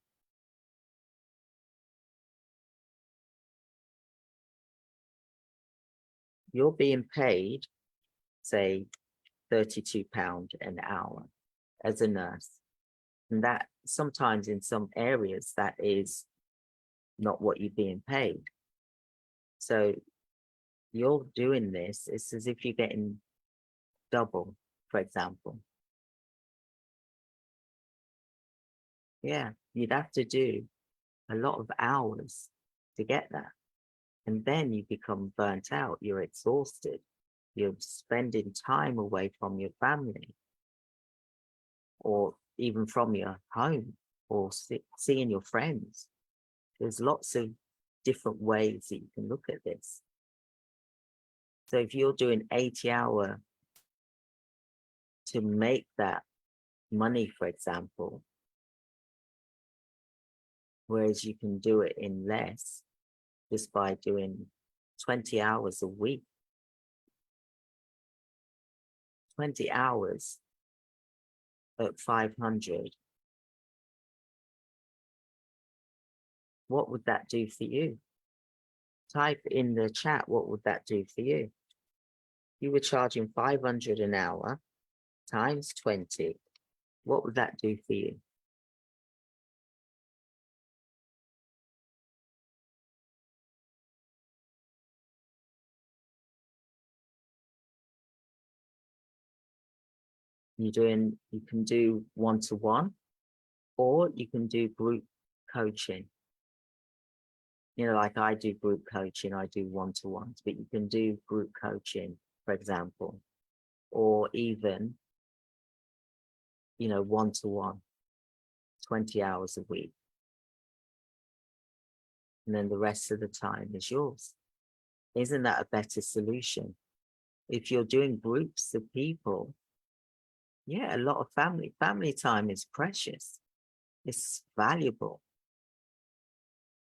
You're being paid, say, £32 an hour as a nurse. And that sometimes in some areas, that is not what you're being paid. So you're doing this, it's as if you're getting double, for example. Yeah, you'd have to do a lot of hours to get that. And then you become burnt out, you're exhausted, you're spending time away from your family, or even from your home, or seeing your friends. There's lots of different ways that you can look at this. So if you're doing 80-hour to make that money, for example, whereas you can do it in less just by doing 20 hours a week. 20 hours at 500. What would that do for you? Type in the chat, what would that do for you? You were charging 500 an hour times 20. What would that do for you? You can do one-to-one, or you can do group coaching. You know, like I do group coaching, I do one-to-ones, but you can do group coaching, for example, or even, you know, one-to-one, 20 hours a week. And then the rest of the time is yours. Isn't that a better solution? If you're doing groups of people, yeah, a lot of family time is precious. It's valuable.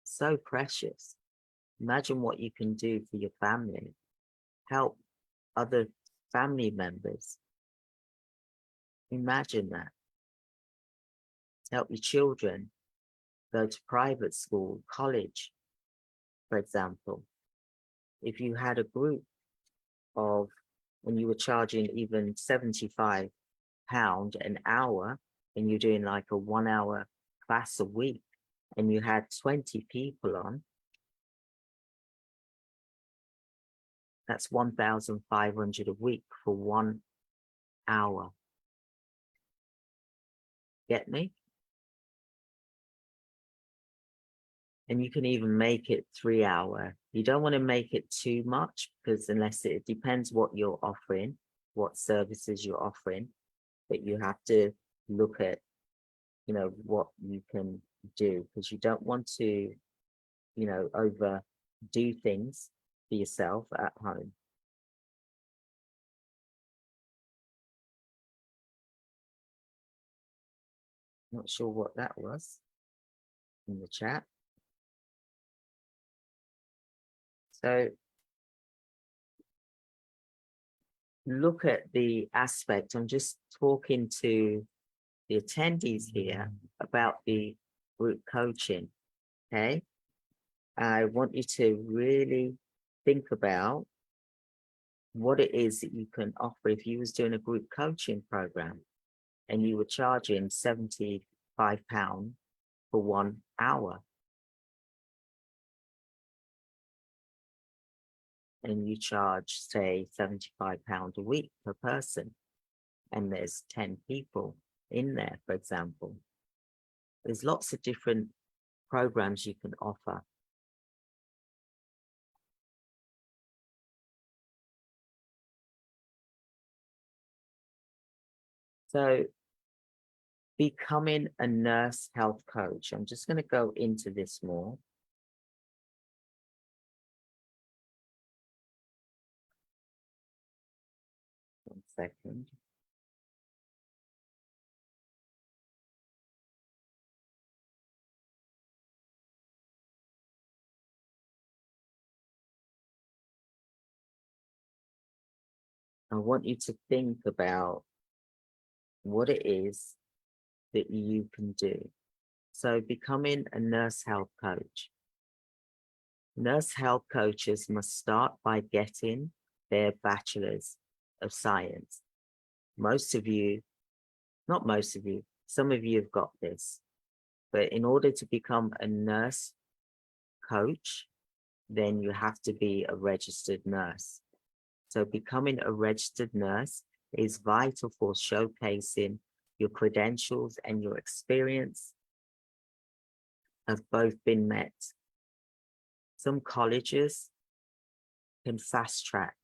So precious. Imagine what you can do for your family. Help other family members. Imagine that. Help your children go to private school, college, for example. If you had a group of, when you were charging even £75 an hour, and you're doing like a 1-hour class a week, and you had 20 people on, that's 1,500 a week for 1 hour. Get me? And you can even make it 3 hour. You don't want to make it too much, because unless it depends what you're offering, what services you're offering, but you have to look at, you know, what you can do, because you don't want to, you know, overdo things for yourself at home. Not sure what that was in the chat. So look at the aspect. I'm just talking to the attendees here about the group coaching, okay? I want you to really think about what it is that you can offer. If you was doing a group coaching program and you were charging £75 for 1 hour, and you charge, say, £75 a week per person, and there's 10 people in there, for example, there's lots of different programs you can offer. So becoming a nurse health coach, I'm just going to go into this more. One second. I want you to think about what it is that you can do. So becoming a nurse health coach. Nurse health coaches must start by getting their bachelor's of science. Most of you, not most of you, some of you have got this, but in order to become a nurse coach, then you have to be a registered nurse. So becoming a registered nurse is vital for showcasing your credentials, and your experience have both been met. Some colleges can fast track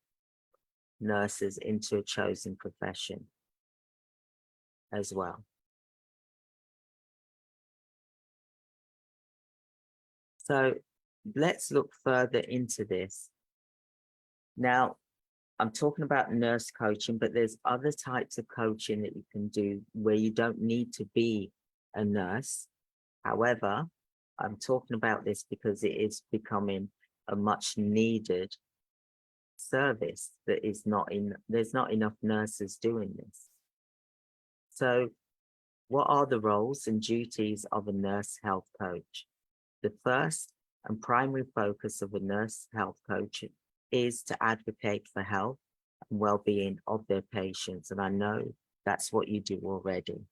nurses into a chosen profession as well. So let's look further into this. Now, I'm talking about nurse coaching, but there's other types of coaching that you can do where you don't need to be a nurse. However, I'm talking about this because it is becoming a much needed service that is there's not enough nurses doing this. So what are the roles and duties of a nurse health coach? The first and primary focus of a nurse health coach is to advocate for health and well-being of their patients. And I know that's what you do already.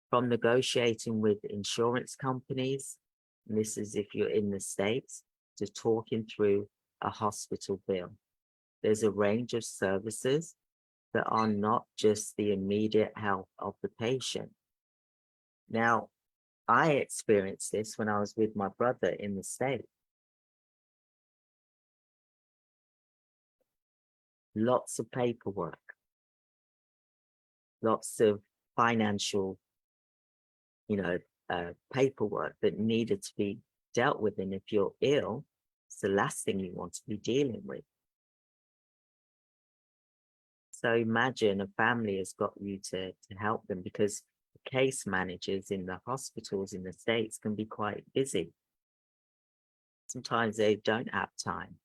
From negotiating with insurance companies, and this is if you're in the States, to talking through a hospital bill. There's a range of services that are not just the immediate health of the patient. Now, I experienced this when I was with my brother in the States. Lots of paperwork, lots of financial, paperwork that needed to be dealt with. And if you're ill, it's the last thing you want to be dealing with. So imagine a family has got you to help them, because the case managers in the hospitals in the States can be quite busy. Sometimes they don't have time.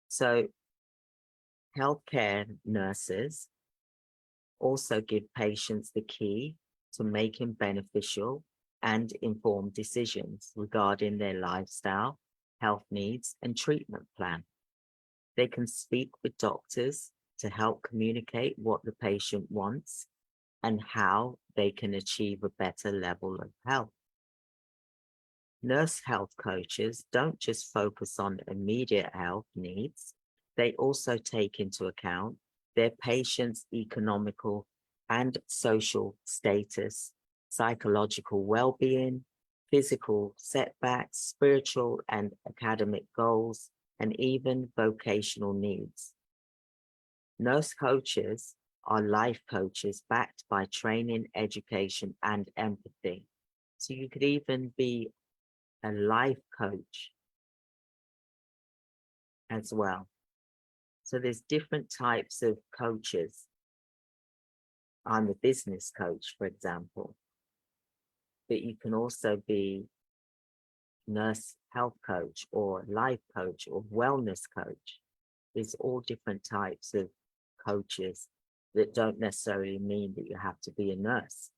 So healthcare nurses also give patients the key to making beneficial and informed decisions regarding their lifestyle, health needs, and treatment plan. They can speak with doctors to help communicate what the patient wants and how they can achieve a better level of health. Nurse health coaches don't just focus on immediate health needs, they also take into account their patients' economical and social status, psychological well-being, physical setbacks, spiritual and academic goals, and even vocational needs. Nurse coaches are life coaches backed by training, education, and empathy. So you could even be a life coach as well. So there's different types of coaches. I'm a business coach, for example, but you can also be nurse health coach or life coach or wellness coach. There's all different types of coaches that don't necessarily mean that you have to be a nurse.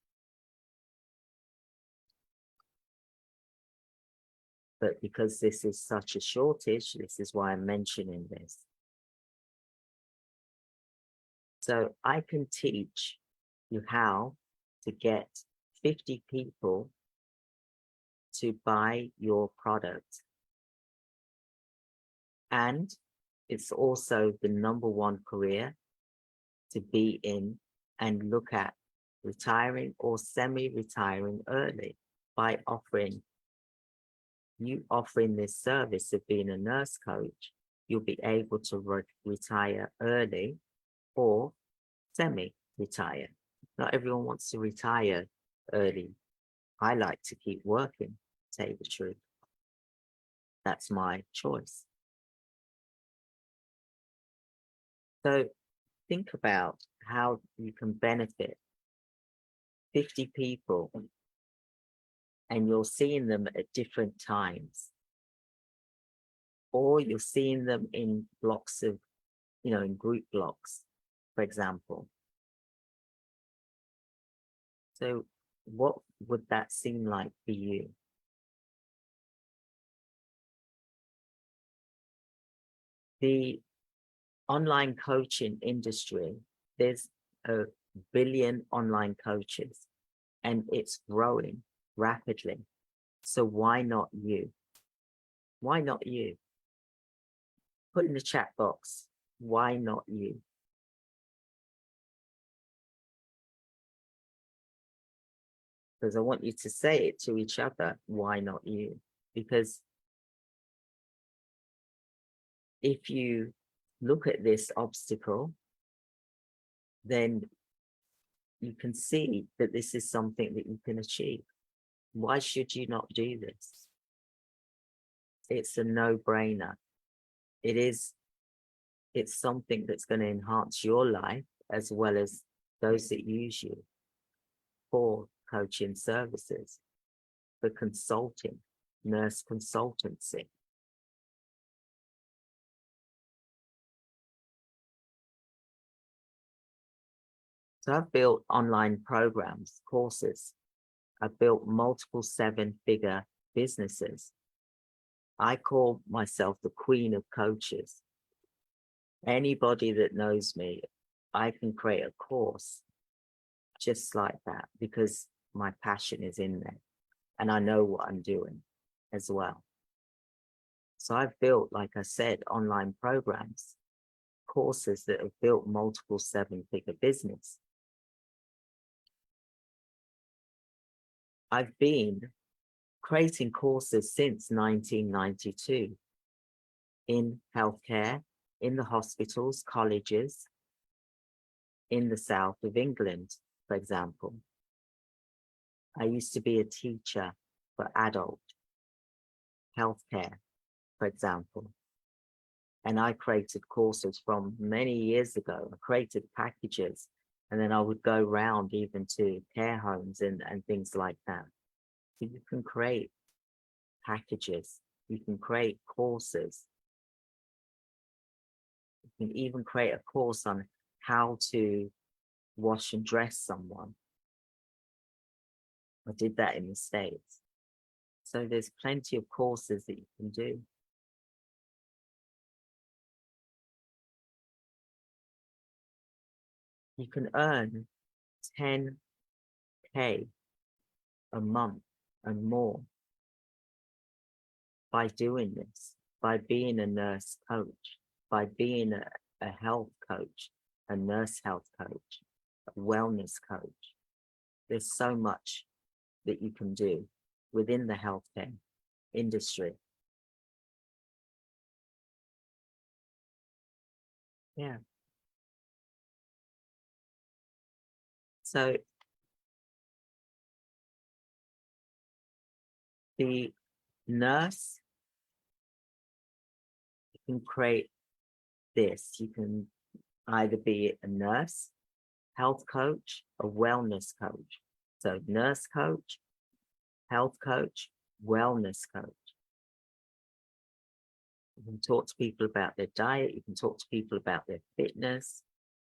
But because this is such a shortage, this is why I'm mentioning this. So I can teach you how to get 50 people to buy your product. And it's also the #1 career to be in and look at retiring or semi-retiring early by offering this service of being a nurse coach. You'll be able to retire early or semi-retire. Not everyone wants to retire early. I like to keep working, to tell you the truth. That's my choice. So think about how you can benefit 50 people, and you're seeing them at different times, or you're seeing them in blocks of, in group blocks, for example. So what would that seem like for you? The online coaching industry, there's a billion online coaches and it's growing rapidly. So why not you? Why not you? Put in the chat box, why not you? Because I want you to say it to each other, why not you? Because if you look at this obstacle, then you can see that this is something that you can achieve. Why should you not do this? It's a no-brainer. It's something that's going to enhance your life as well as those that use you for coaching services, for consulting, nurse consultancy. So I've built online programs, courses. I've built multiple 7-figure businesses. I call myself the queen of coaches. Anybody that knows me, I can create a course just like that because my passion is in there and I know what I'm doing as well. So I've built, like I said, online programs, courses that have built multiple 7-figure business. I've been creating courses since 1992 in healthcare, in the hospitals, colleges, in the south of England, for example. I used to be a teacher for adult healthcare, for example. And I created courses from many years ago. I created packages, and then I would go around even to care homes and things like that. So you can create packages, you can create courses. You can even create a course on how to wash and dress someone. I did that in the States. So there's plenty of courses that you can do. You can earn 10K a month and more by doing this, by being a nurse coach, by being a health coach, a nurse health coach, a wellness coach. There's so much that you can do within the healthcare industry. Yeah. So the nurse, you can create this. You can either be a nurse, health coach, a wellness coach. So nurse coach, health coach, wellness coach. You can talk to people about their diet. You can talk to people about their fitness.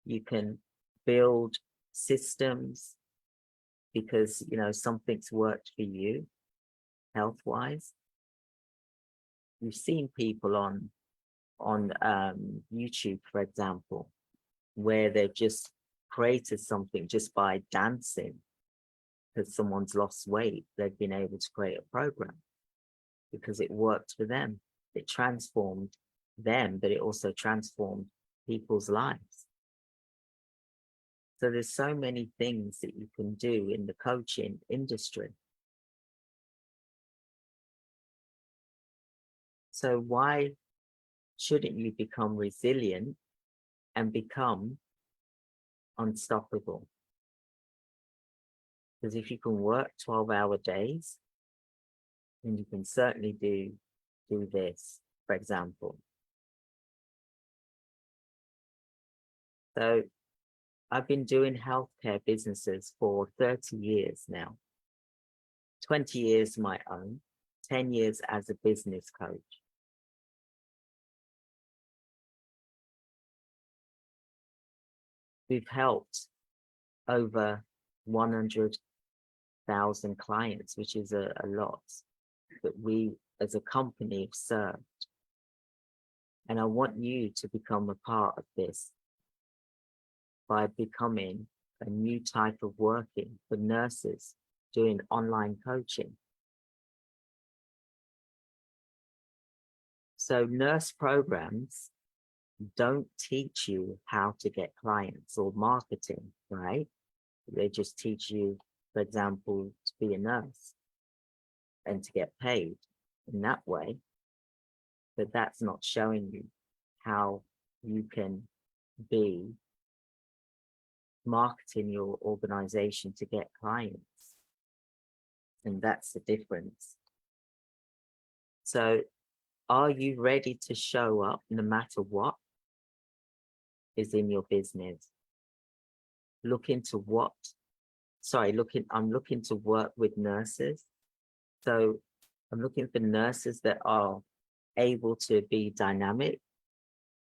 You can build systems because, something's worked for you health-wise. You've seen people on YouTube, for example, where they've just created something just by dancing because someone's lost weight. They've been able to create a program because it worked for them. It transformed them, but it also transformed people's lives. So there's so many things that you can do in the coaching industry. So why shouldn't you become resilient and become unstoppable? Because if you can work 12-hour days, then you can certainly do this, for example. So I've been doing healthcare businesses for 30 years now, 20 years my own, 10 years as a business coach. We've helped over 100,000 clients, which is a lot that we as a company have served. And I want you to become a part of this by becoming a new type of working for nurses doing online coaching. So nurse programs don't teach you how to get clients or marketing, right? They just teach you, for example, to be a nurse and to get paid in that way. But that's not showing you how you can be marketing your organization to get clients. And that's the difference. So are you ready to show up no matter what is in your business? I'm looking to work with nurses. So I'm looking for nurses that are able to be dynamic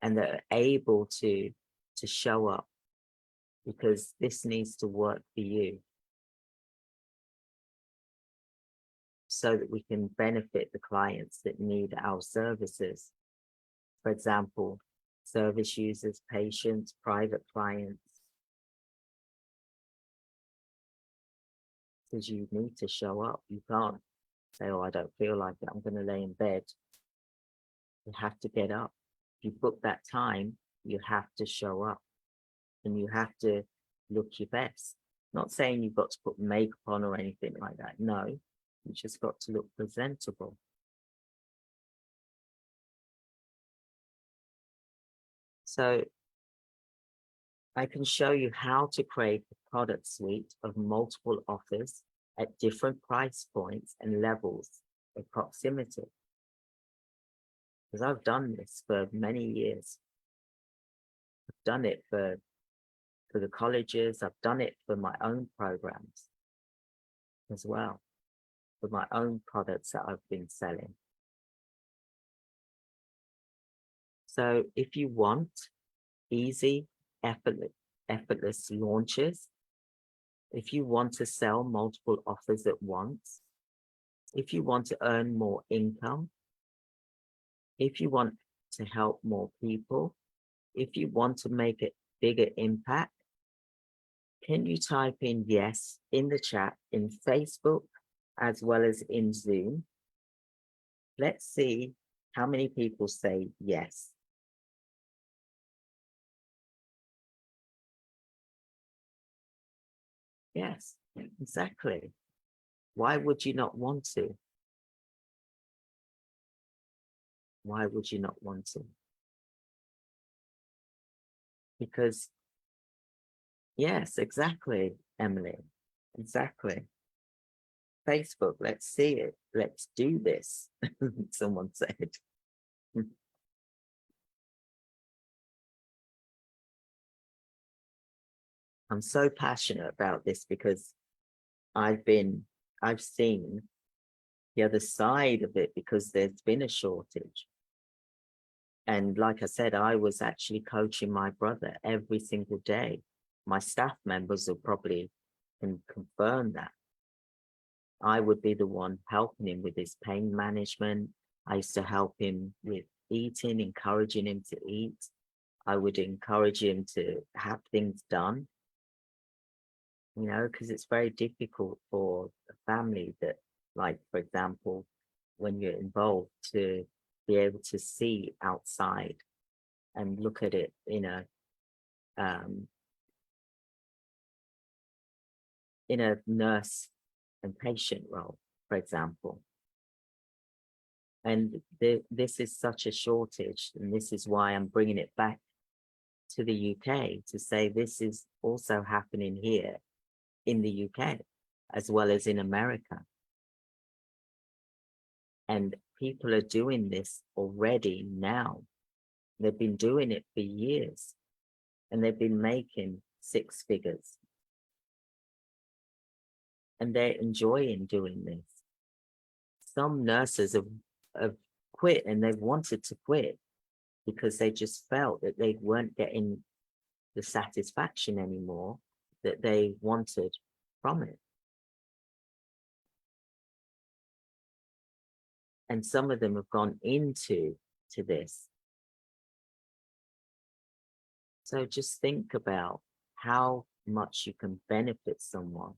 and that are able to show up, because this needs to work for you so that we can benefit the clients that need our services. For example, service users, patients, private clients. Because you need to show up. You can't say, oh, I don't feel like it, I'm going to lay in bed. You have to get up. If you book that time, you have to show up and you have to look your best. Not saying you've got to put makeup on or anything like that. No, you just got to look presentable. So I can show you how to create a product suite of multiple offers at different price points and levels of proximity. Because I've done this for many years. I've done it for the colleges. I've done it for my own programs as well, for my own products that I've been selling. So if you want easy, effortless launches, if you want to sell multiple offers at once, if you want to earn more income, if you want to help more people, if you want to make a bigger impact, can you type in yes in the chat in Facebook as well as in Zoom? Let's see how many people say yes. Yes, exactly. Why would you not want to? Why would you not want to? Because, yes, exactly, Emily, exactly. Facebook, let's see it. Let's do this, someone said. I'm so passionate about this because I've seen the other side of it, because there's been a shortage. And like I said, I was actually coaching my brother every single day. My staff members will probably can confirm that. I would be the one helping him with his pain management. I used to help him with eating, encouraging him to eat. I would encourage him to have things done, because it's very difficult for a family that, like, for example, when you're involved, to be able to see outside and look at it in a nurse and patient role, for example. And this is such a shortage, and this is why I'm bringing it back to the UK to say this is also happening here in the UK as well as in America. And people are doing this already now. They've been doing it for years, and they've been making 6 figures. And they're enjoying doing this. Some nurses have quit, and they've wanted to quit because they just felt that they weren't getting the satisfaction anymore that they wanted from it. And some of them have gone into this. So just think about how much you can benefit someone.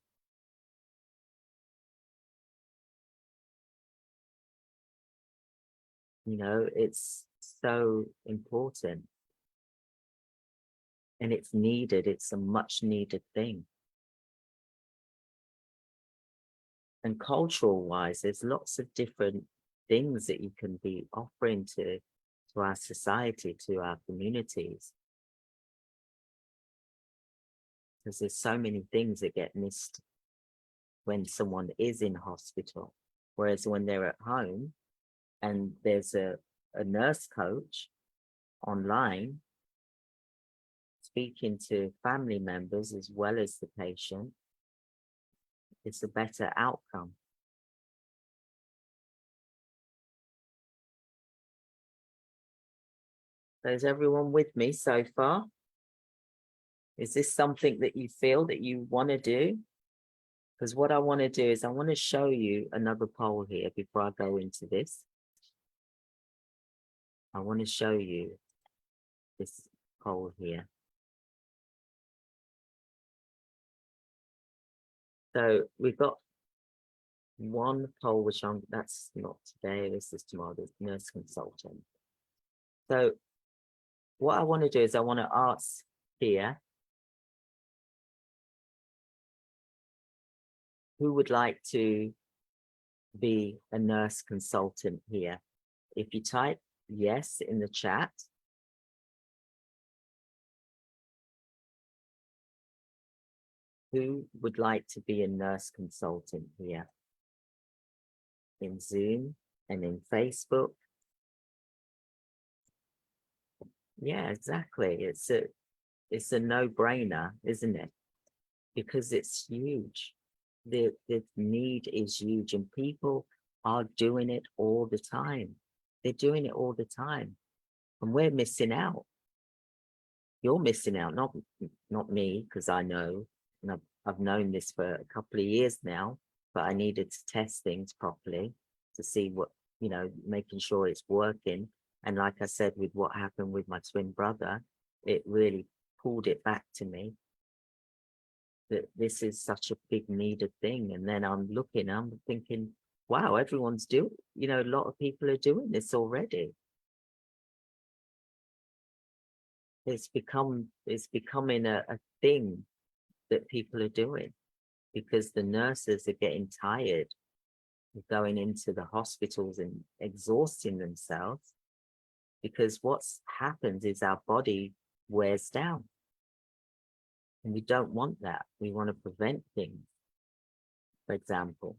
It's so important. And it's needed. It's a much needed thing. And cultural wise, there's lots of different things that you can be offering to our society, to our communities. Because there's so many things that get missed when someone is in hospital. Whereas when they're at home and there's a nurse coach online speaking to family members as well as the patient, it's a better outcome. So is everyone with me so far? Is this something that you feel that you want to do? Because what I want to do is I want to show you another poll here before I go into this. I want to show you this poll here. So we've got one poll, which that's not today, this is tomorrow, the nurse consultant. So what I want to do is I want to ask here, who would like to be a nurse consultant here? If you type yes in the chat, who would like to be a nurse consultant here? In Zoom and in Facebook? Yeah, exactly. It's a no-brainer, isn't it? Because it's huge. The need is huge, and people are doing it all the time. They're doing it all the time, and we're missing out. You're missing out, not me, because I know, and I've known this for a couple of years now, but I needed to test things properly to see what, making sure it's working. And like I said, with what happened with my twin brother, it really pulled it back to me that this is such a big needed thing. And then I'm thinking, wow, everyone's doing, a lot of people are doing this already. It's becoming a thing that people are doing, because the nurses are getting tired of going into the hospitals and exhausting themselves, because what's happened is our body wears down. And we don't want that. We want to prevent things, for example.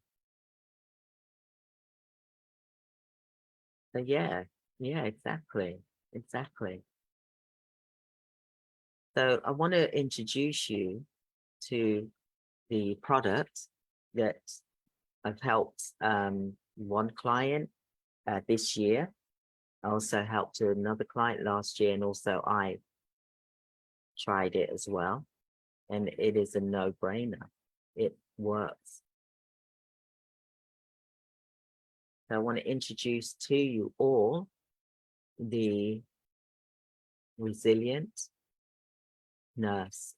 So yeah, exactly. So I want to introduce you to the product that I've helped one client this year. I also helped another client last year, and also I tried it as well. And it is a no-brainer. It works. So I want to introduce to you all the resilient nurse.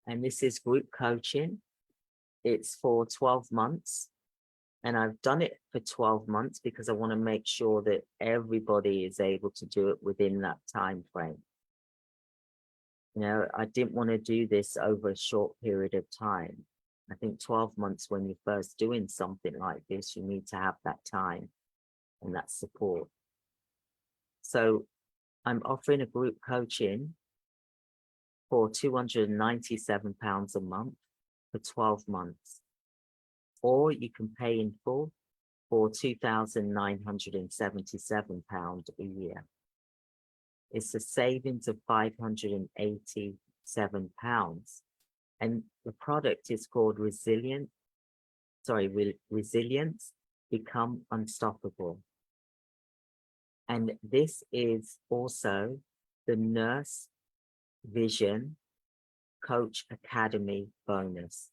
And this is group coaching. It's for 12 months. And I've done it for 12 months because I want to make sure that everybody is able to do it within that time frame. You know, I didn't want to do this over a short period of time. I think 12 months when you're first doing something like this, you need to have that time and that support. So I'm offering a group coaching for £297 a month for 12 months. Or you can pay in full for £2,977 a year. It's a savings of £587. And the product is called Resilience Become Unstoppable. And this is also the Nurse Vision Coach Academy bonus.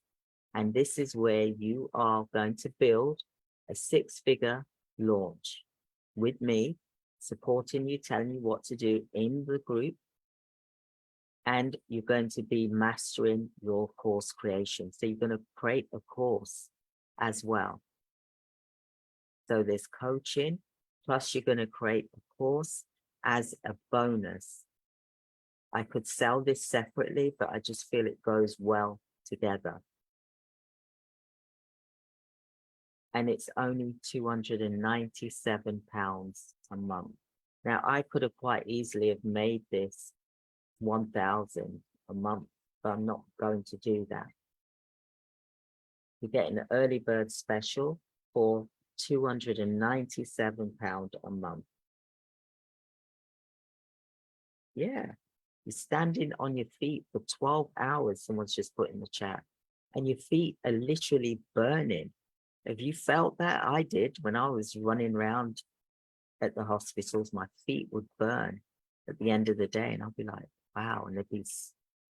And this is where you are going to build a 6-figure launch with me, supporting you, telling you what to do in the group. And you're going to be mastering your course creation. So you're going to create a course as well. So there's coaching, plus you're going to create a course as a bonus. I could sell this separately, but I just feel it goes well together. And it's only £297 a month. Now, I could have quite easily have made this 1,000 a month, but I'm not going to do that. You're getting an early bird special for £297 a month. Yeah, you're standing on your feet for 12 hours, someone's just put in the chat, and your feet are literally burning. Have you felt that? I did when I was running around at the hospitals. My feet would burn at the end of the day, and I'd be like, wow, and they'd be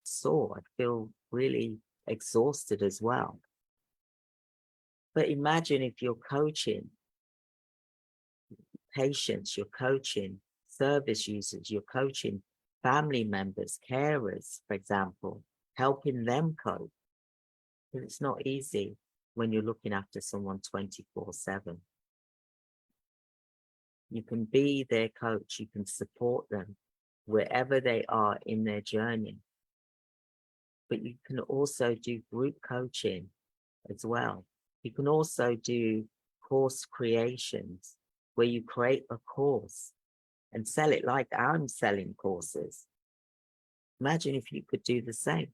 sore. I'd feel really exhausted as well. But imagine if you're coaching patients, you're coaching service users, you're coaching family members, carers, for example, helping them cope. But it's not easy when you're looking after someone 24/7. You can be their coach, you can support them wherever they are in their journey. But you can also do group coaching as well. You can also do course creations where you create a course and sell it like I'm selling courses. Imagine if you could do the same.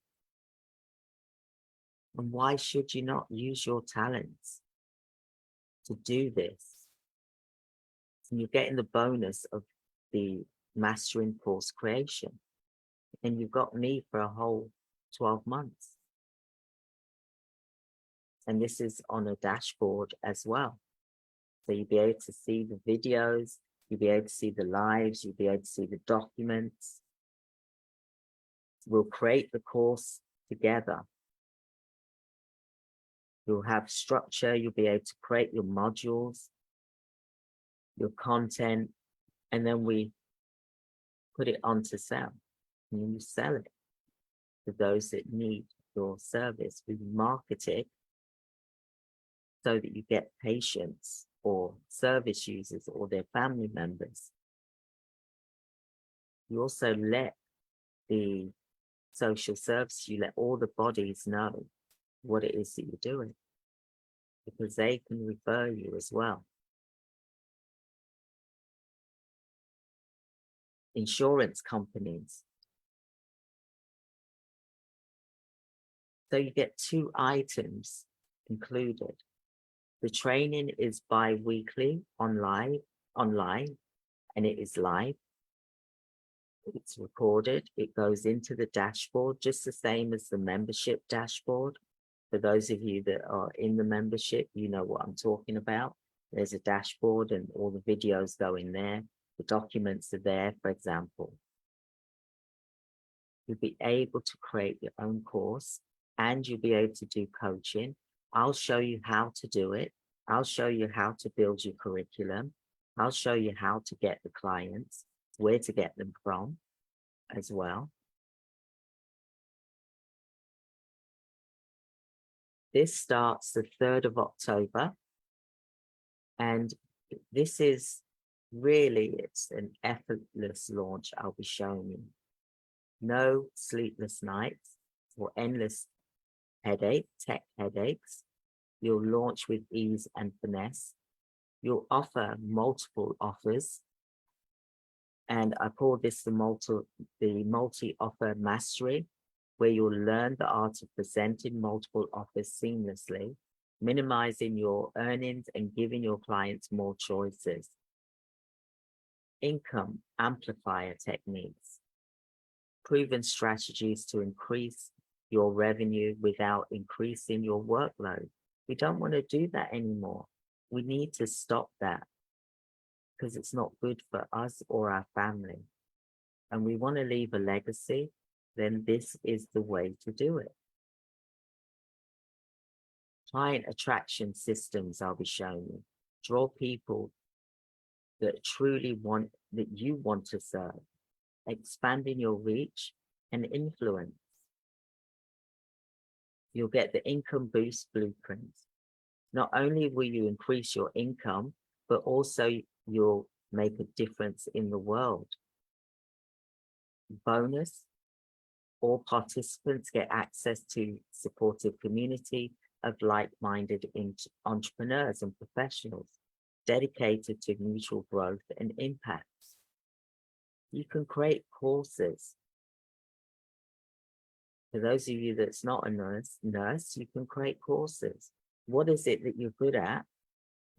And why should you not use your talents to do this? And you're getting the bonus of the mastering course creation. And you've got me for a whole 12 months. And this is on a dashboard as well. So you'll be able to see the videos, you'll be able to see the lives, you'll be able to see the documents. We'll create the course together. You'll have structure, you'll be able to create your modules, your content, and then we put it onto sell. And you sell it to those that need your service. We market it so that you get patients or service users or their family members. You also let the social service, you let all the bodies know what it is that you're doing, because they can refer you as well. Insurance companies. So you get 2 items included. The training is bi-weekly online, and it is live. It's recorded. It goes into the dashboard, just the same as the membership dashboard. For those of you that are in the membership, you know what I'm talking about. There's a dashboard and all the videos go in there. The documents are there, for example. You'll be able to create your own course and you'll be able to do coaching. I'll show you how to do it. I'll show you how to build your curriculum. I'll show you how to get the clients. where to get them from as well. This starts the 3rd of October, and this is really, it's an effortless launch I'll be showing you. No sleepless nights or endless tech headaches. You'll launch with ease and finesse. You'll offer multiple offers. And I call this the multi-offer mastery, where you'll learn the art of presenting multiple offers seamlessly, minimizing your earnings and giving your clients more choices. Income amplifier techniques, proven strategies to increase your revenue without increasing your workload. We don't want to do that anymore. We need to stop that because it's not good for us or our family. And we want to leave a legacy, then this is the way to do it. Client attraction systems I'll be showing you. Draw people that truly that you want to serve, expanding your reach and influence. You'll get the income boost blueprint. Not only will you increase your income, but also you'll make a difference in the world. Bonus, all participants get access to supportive community of like-minded entrepreneurs and professionals dedicated to mutual growth and impacts. You can create courses. For those of you that's not a nurse, you can create courses. What is it that you're good at,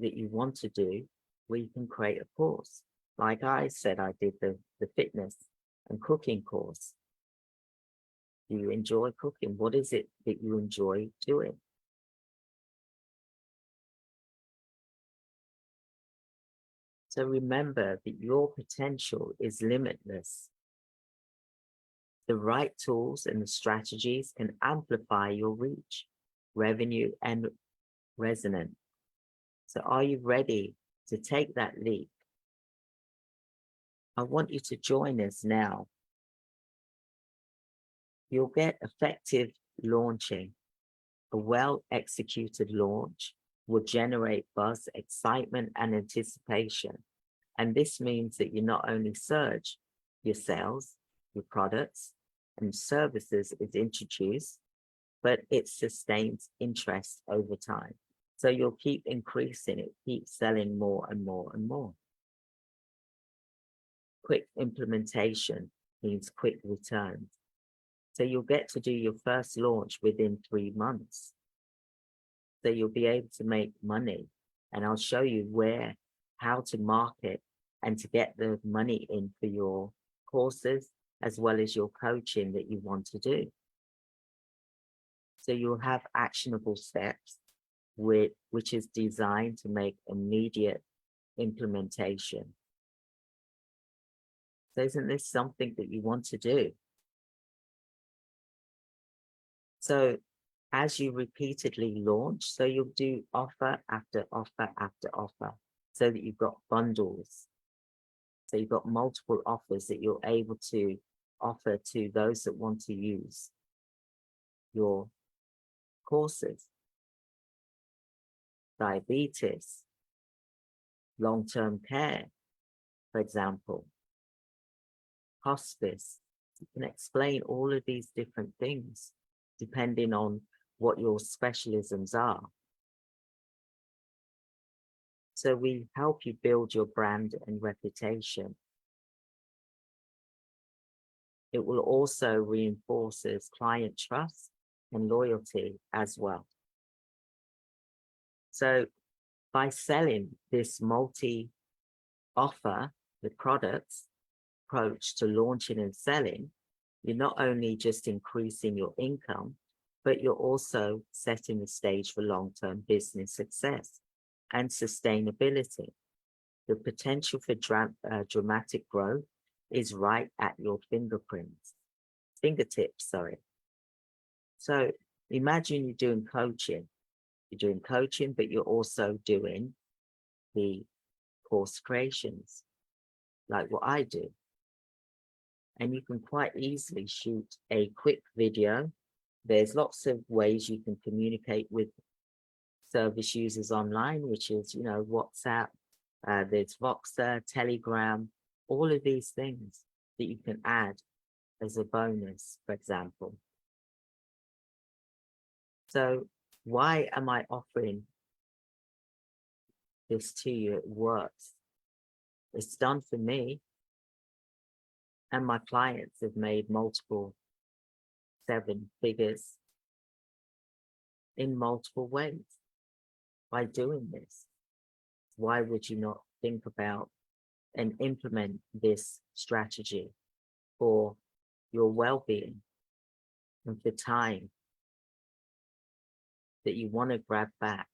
that you want to do, where you can create a course? Like I said, I did the fitness and cooking course. Do you enjoy cooking? What is it that you enjoy doing? So remember that your potential is limitless. The right tools and the strategies can amplify your reach, revenue, and resonance. So are you ready to take that leap? I want you to join us now. You'll get effective launching. A well-executed launch will generate buzz, excitement, and anticipation. And this means that you not only surge your sales, your products and services is introduced, but it sustains interest over time. So you'll keep increasing it, keep selling more and more and more. Quick implementation means quick returns. So you'll get to do your first launch within 3 months. So you'll be able to make money, and I'll show you how to market and to get the money in for your courses, as well as your coaching that you want to do. So you'll have actionable steps which is designed to make immediate implementation. So isn't this something that you want to do? So as you repeatedly launch, so you'll do offer after offer after offer, so that you've got bundles. So you've got multiple offers that you're able to offer to those that want to use your courses. Diabetes, long-term care, for example, hospice. You can explain all of these different things depending on what your specialisms are. So we help you build your brand and reputation. It will also reinforce client trust and loyalty as well. So by selling this multi-offer, the products approach to launching and selling, you're not only just increasing your income, but you're also setting the stage for long-term business success and sustainability. The potential for dramatic growth is right at your fingertips. So imagine you're doing coaching. You're doing coaching, but you're also doing the course creations, like what I do. and you can quite easily shoot a quick video. There's lots of ways you can communicate with service users online, which is, WhatsApp, there's Voxer, Telegram, all of these things that you can add as a bonus, for example. So why am I offering this to you? It works. It's done for me. And my clients have made multiple 7 figures in multiple ways by doing this. Why would you not think about and implement this strategy for your well-being and for time that you want to grab back?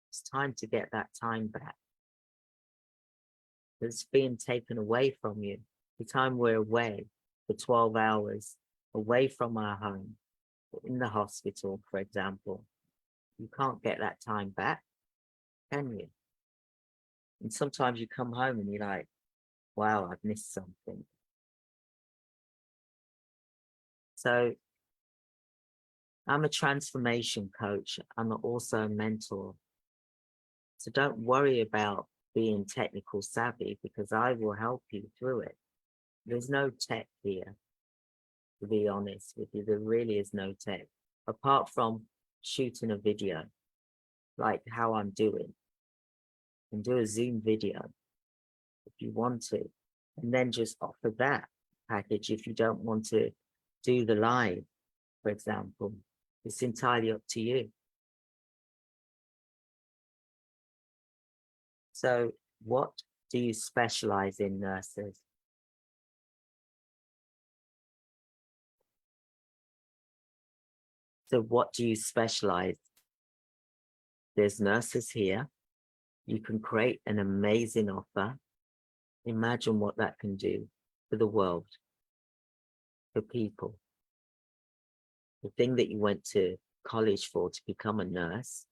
It's time to get that time back. It's being taken away from you. The time we're away for 12 hours, away from our home, in the hospital, for example, you can't get that time back, can you? And sometimes you come home and you're like, wow, I've missed something. So I'm a transformation coach. I'm also a mentor. So don't worry about being technical savvy, because I will help you through it. There's no tech here, to be honest with you. There really is no tech, apart from shooting a video, like how I'm doing, and do a Zoom video if you want to, and then just offer that package if you don't want to do the live, for example. It's entirely up to you. So what do you specialize in, nurses? So what do you specialize? There's nurses here. You can create an amazing offer. Imagine what that can do for the world, for people. The thing that you went to college for, to become a nurse,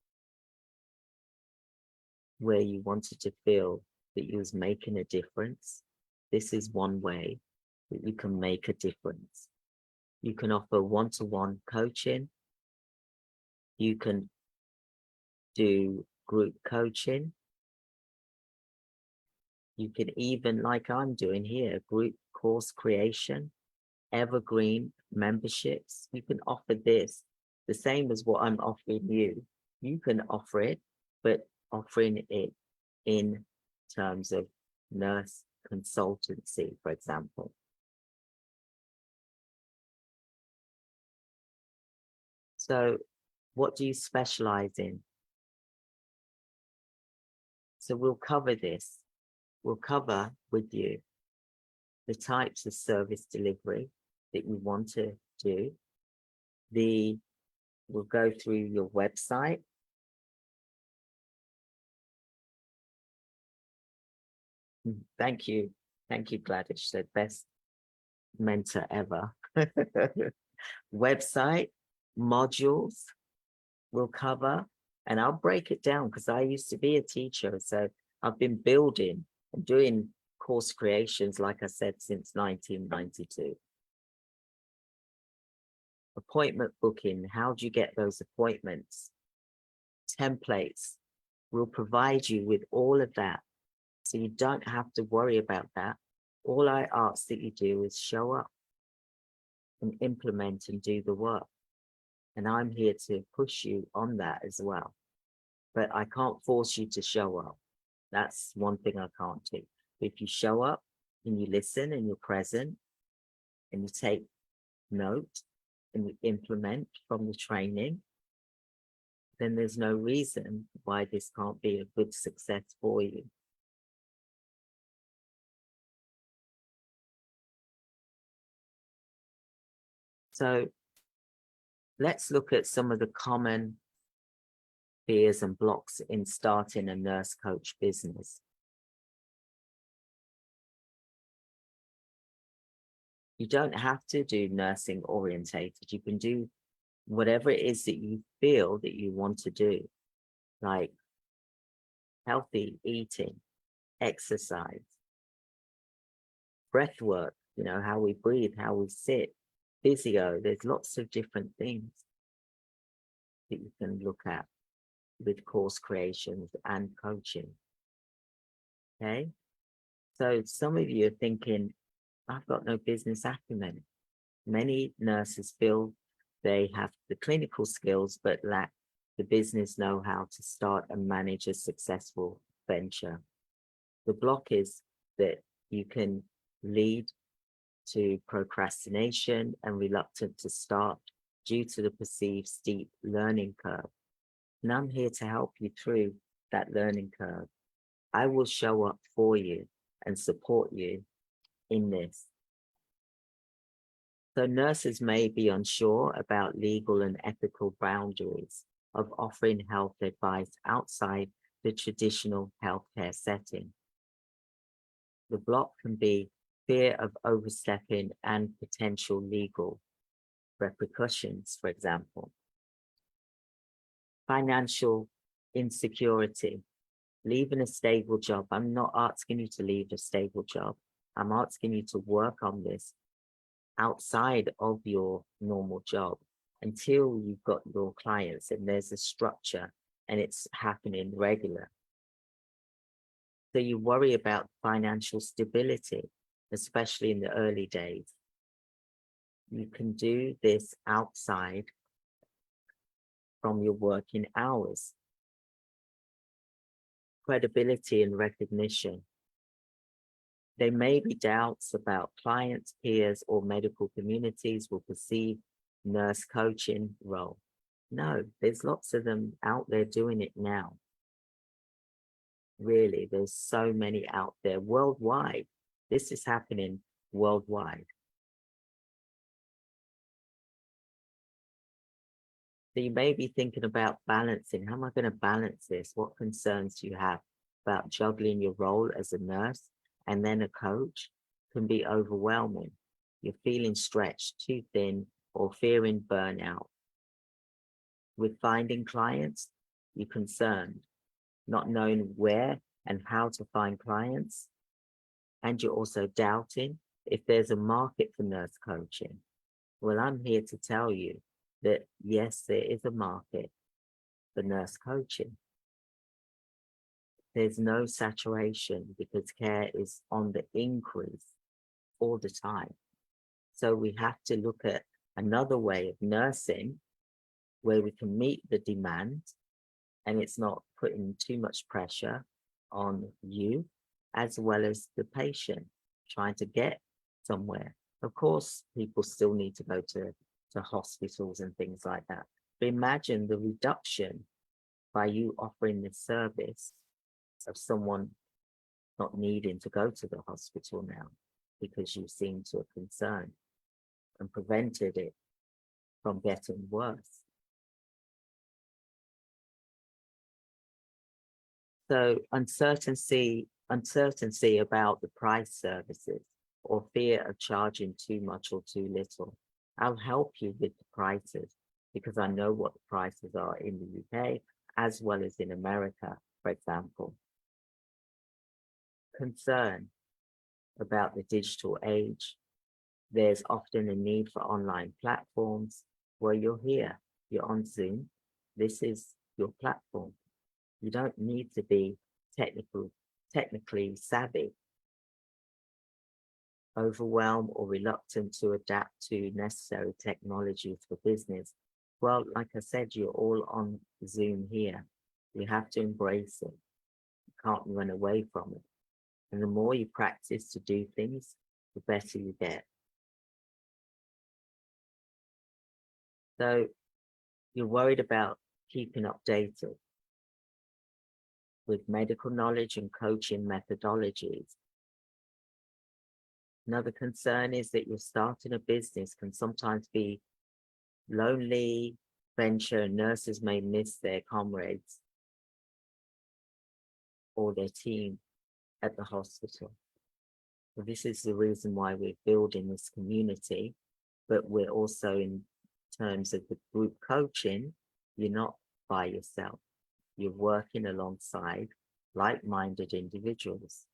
where you wanted to feel that you was making a difference. This is one way that you can make a difference. You can offer one-to-one coaching. You can do group coaching. You can even, like I'm doing here, group course creation, evergreen memberships. You can offer this the same as what I'm offering you. You can offer it, but offering it in terms of nurse consultancy, for example. So what do you specialize in? So we'll cover this. We'll cover with you the types of service delivery that you want to do. We'll go through your website. Thank you. Thank you, Gladys. The best mentor ever. Website, modules we'll cover, and I'll break it down because I used to be a teacher. So I've been building and doing course creations, like I said, since 1992. Appointment booking, how do you get those appointments? Templates, we'll provide you with all of that. So you don't have to worry about that. All I ask that you do is show up and implement and do the work. And I'm here to push you on that as well. But I can't force you to show up. That's one thing I can't do. But if you show up and you listen and you're present and you take note and you implement from the training, then there's no reason why this can't be a good success for you. So let's look at some of the common fears and blocks in starting a nurse coach business. You don't have to do nursing orientated. You can do whatever it is that you feel that you want to do, like healthy eating, exercise, breath work, you know, how we breathe, how we sit, physio. There's lots of different things that you can look at with course creations and coaching. Okay. So some of you are thinking, I've got no business acumen. Many nurses feel they have the clinical skills, but lack the business know-how to start and manage a successful venture. The block is that you can lead to procrastination and reluctant to start due to the perceived steep learning curve. And I'm here to help you through that learning curve. I will show up for you and support you in this. So nurses may be unsure about legal and ethical boundaries of offering health advice outside the traditional healthcare setting. The block can be fear of overstepping and potential legal repercussions, for example. Financial insecurity, leaving a stable job. I'm not asking you to leave a stable job. I'm asking you to work on this outside of your normal job until you've got your clients and there's a structure and it's happening regular. So you worry about financial stability, especially in the early days. You can do this outside from your working hours. Credibility and recognition. There may be doubts about clients, peers, or medical communities will perceive nurse coaching role. No, there's lots of them out there doing it now. Really, there's so many out there worldwide. This is happening worldwide. So you may be thinking about balancing. How am I going to balance this? What concerns do you have about juggling your role as a nurse and then a coach? Can be overwhelming. You're feeling stretched, too thin, or fearing burnout. With finding clients, you're concerned, not knowing where and how to find clients. And you're also doubting if there's a market for nurse coaching. Well, I'm here to tell you that yes, there is a market for nurse coaching. There's no saturation because care is on the increase all the time. So we have to look at another way of nursing where we can meet the demand and it's not putting too much pressure on you as well as the patient trying to get somewhere. Of course, people still need to go to hospitals and things like that. But imagine the reduction by you offering this service of someone not needing to go to the hospital now because you seem to have concerned and prevented it from getting worse. So uncertainty about the price services or fear of charging too much or too little. I'll help you with the prices because I know what the prices are in the UK as well as in America, for example. Concern about the digital age. There's often a need for online platforms where you're here, you're on Zoom. This is your platform. You don't need to be technically savvy, overwhelmed or reluctant to adapt to necessary technologies for business. Well, like I said, you're all on Zoom here. You have to embrace it. You can't run away from it. And the more you practice to do things, the better you get. So you're worried about keeping updated with medical knowledge and coaching methodologies. Another concern is that you're starting a business can sometimes be lonely venture. Nurses may miss their comrades or their team at the hospital. So this is the reason why we're building this community, but we're also in terms of the group coaching, you're not by yourself. You're working alongside like-minded individuals.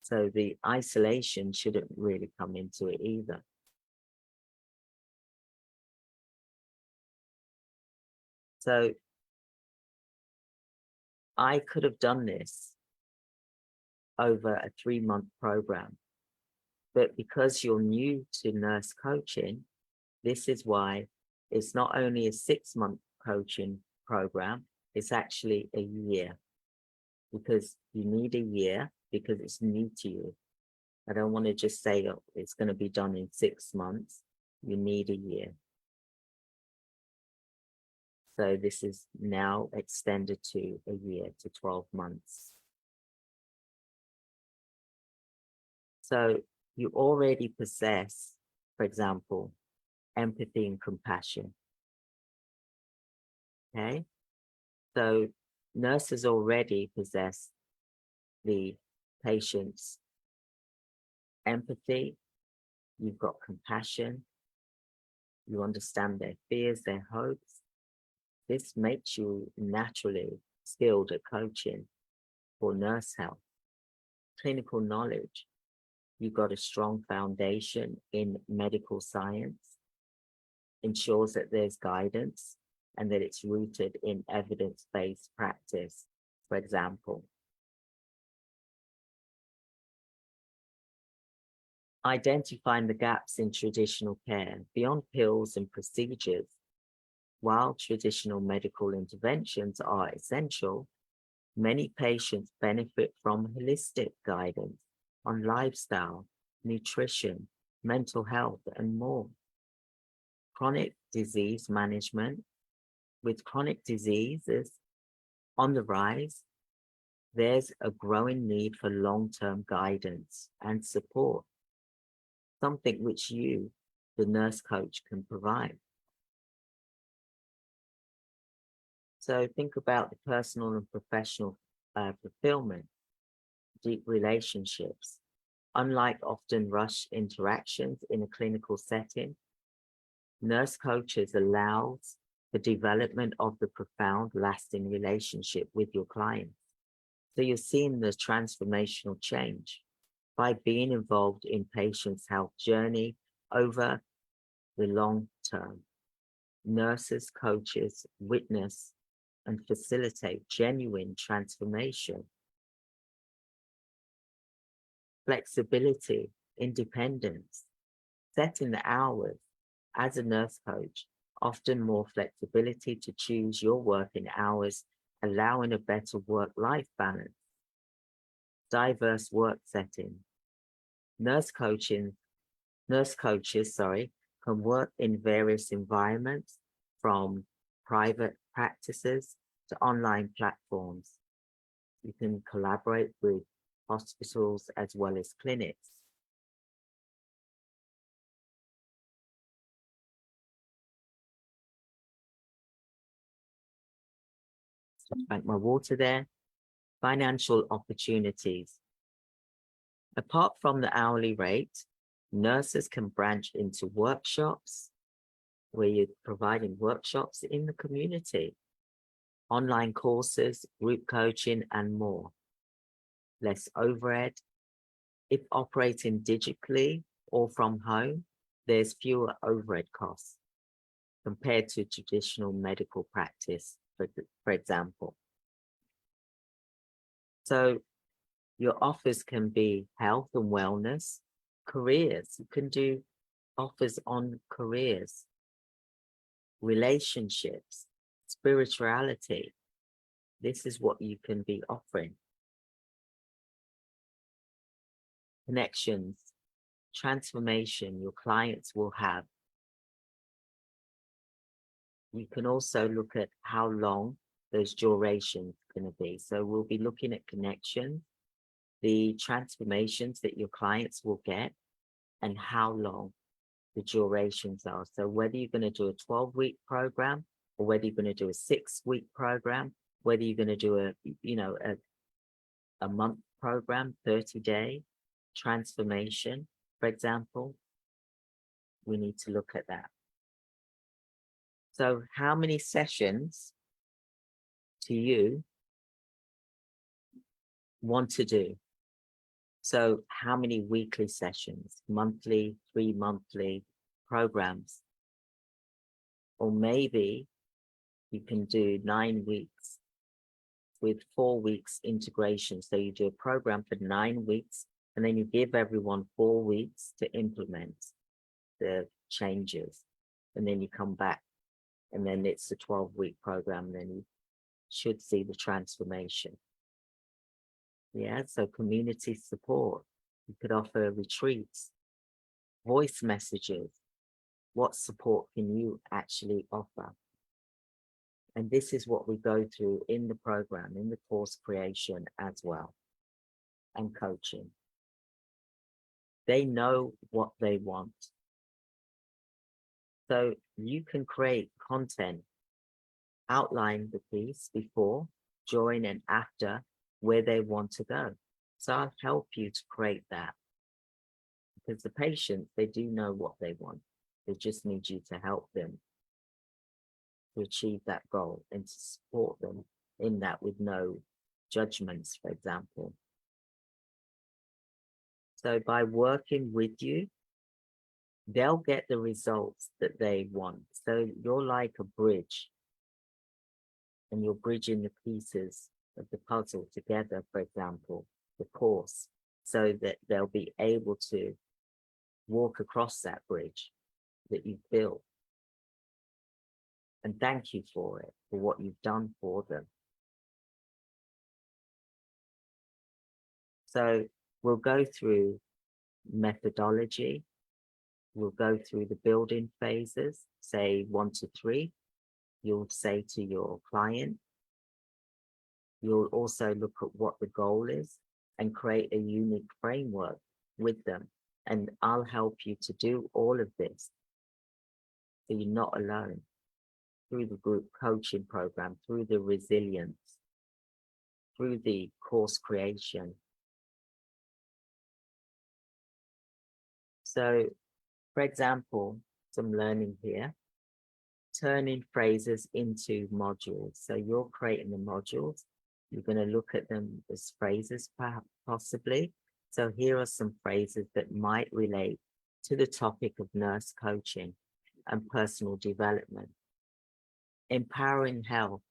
So the isolation shouldn't really come into it either. So I could have done this over a 3-month program, but because you're new to nurse coaching, this is why it's not only a 6-month coaching program, it's actually a year, because you need a year because it's new to you. I don't want to just say, oh, it's going to be done in 6 months. You need a year. So this is now extended to a year, to 12 months. So you already possess, for example, empathy and compassion. Okay? So nurses already possess the patient's empathy. You've got compassion. You understand their fears, their hopes. This makes you naturally skilled at coaching for nurse health. Clinical knowledge. You've got a strong foundation in medical science, ensures that there's guidance and that it's rooted in evidence-based practice, for example. Identifying the gaps in traditional care beyond pills and procedures. While traditional medical interventions are essential, many patients benefit from holistic guidance on lifestyle, nutrition, mental health, and more. Chronic disease management. With chronic diseases on the rise, there's a growing need for long-term guidance and support, something which you, the nurse coach, can provide. So think about the personal and professional fulfillment, deep relationships. Unlike often rushed interactions in a clinical setting, nurse coaches allows the development of the profound, lasting relationship with your clients. So you're seeing the transformational change by being involved in patients' health journey over the long term. Nurses, coaches witness and facilitate genuine transformation. Flexibility, independence, setting the hours. As a nurse coach, often more flexibility to choose your working hours, allowing a better work-life balance. Diverse work setting. Nurse coaches, can work in various environments, from private practices to online platforms. You can collaborate with hospitals as well as clinics. Drink my water there. Financial opportunities. Apart from the hourly rate, nurses can branch into workshops, where you're providing workshops in the community, online courses, group coaching, and more. Less overhead. If operating digitally or from home, there's fewer overhead costs compared to traditional medical practice, for example. So your offers can be health and wellness, careers. You can do offers on careers, relationships, spirituality. This is what you can be offering. Connections, transformation your clients will have. You can also look at how long those durations are going to be. So we'll be looking at connections, the transformations that your clients will get, and how long the durations are. So whether you're going to do a 12-week program, or whether you're going to do a 6-week program, whether you're going to do a month program, 30-day transformation, for example, we need to look at that. So how many sessions do you want to do? So how many weekly sessions, monthly, 3 monthly programs? Or maybe you can do 9 weeks with 4 weeks integration. So you do a program for 9 weeks, and then you give everyone 4 weeks to implement the changes. And then you come back, and then it's a 12-week program. Then you should see the transformation. Yeah, so community support. You could offer retreats, voice messages. What support can you actually offer? And this is what we go through in the program, in the course creation as well, and coaching. They know what they want. So you can create content, outline the piece before, during, and after where they want to go. So I'll help you to create that. Because the patients, they do know what they want. They just need you to help them to achieve that goal and to support them in that with no judgments, for example. So by working with you, they'll get the results that they want. So you're like a bridge, and you're bridging the pieces of the puzzle together, for example, the course, so that they'll be able to walk across that bridge that you've built. And thank you for it, for what you've done for them. So we'll go through methodology. We'll go through the building phases, say 1 to 3. You'll say to your client. You'll also look at what the goal is and create a unique framework with them. And I'll help you to do all of this so you're not alone, through the group coaching program, through the resilience, through the course creation. So, for example, some learning here, turning phrases into modules. So you're creating the modules. You're going to look at them as phrases, possibly. So here are some phrases that might relate to the topic of nurse coaching and personal development. Empowering health,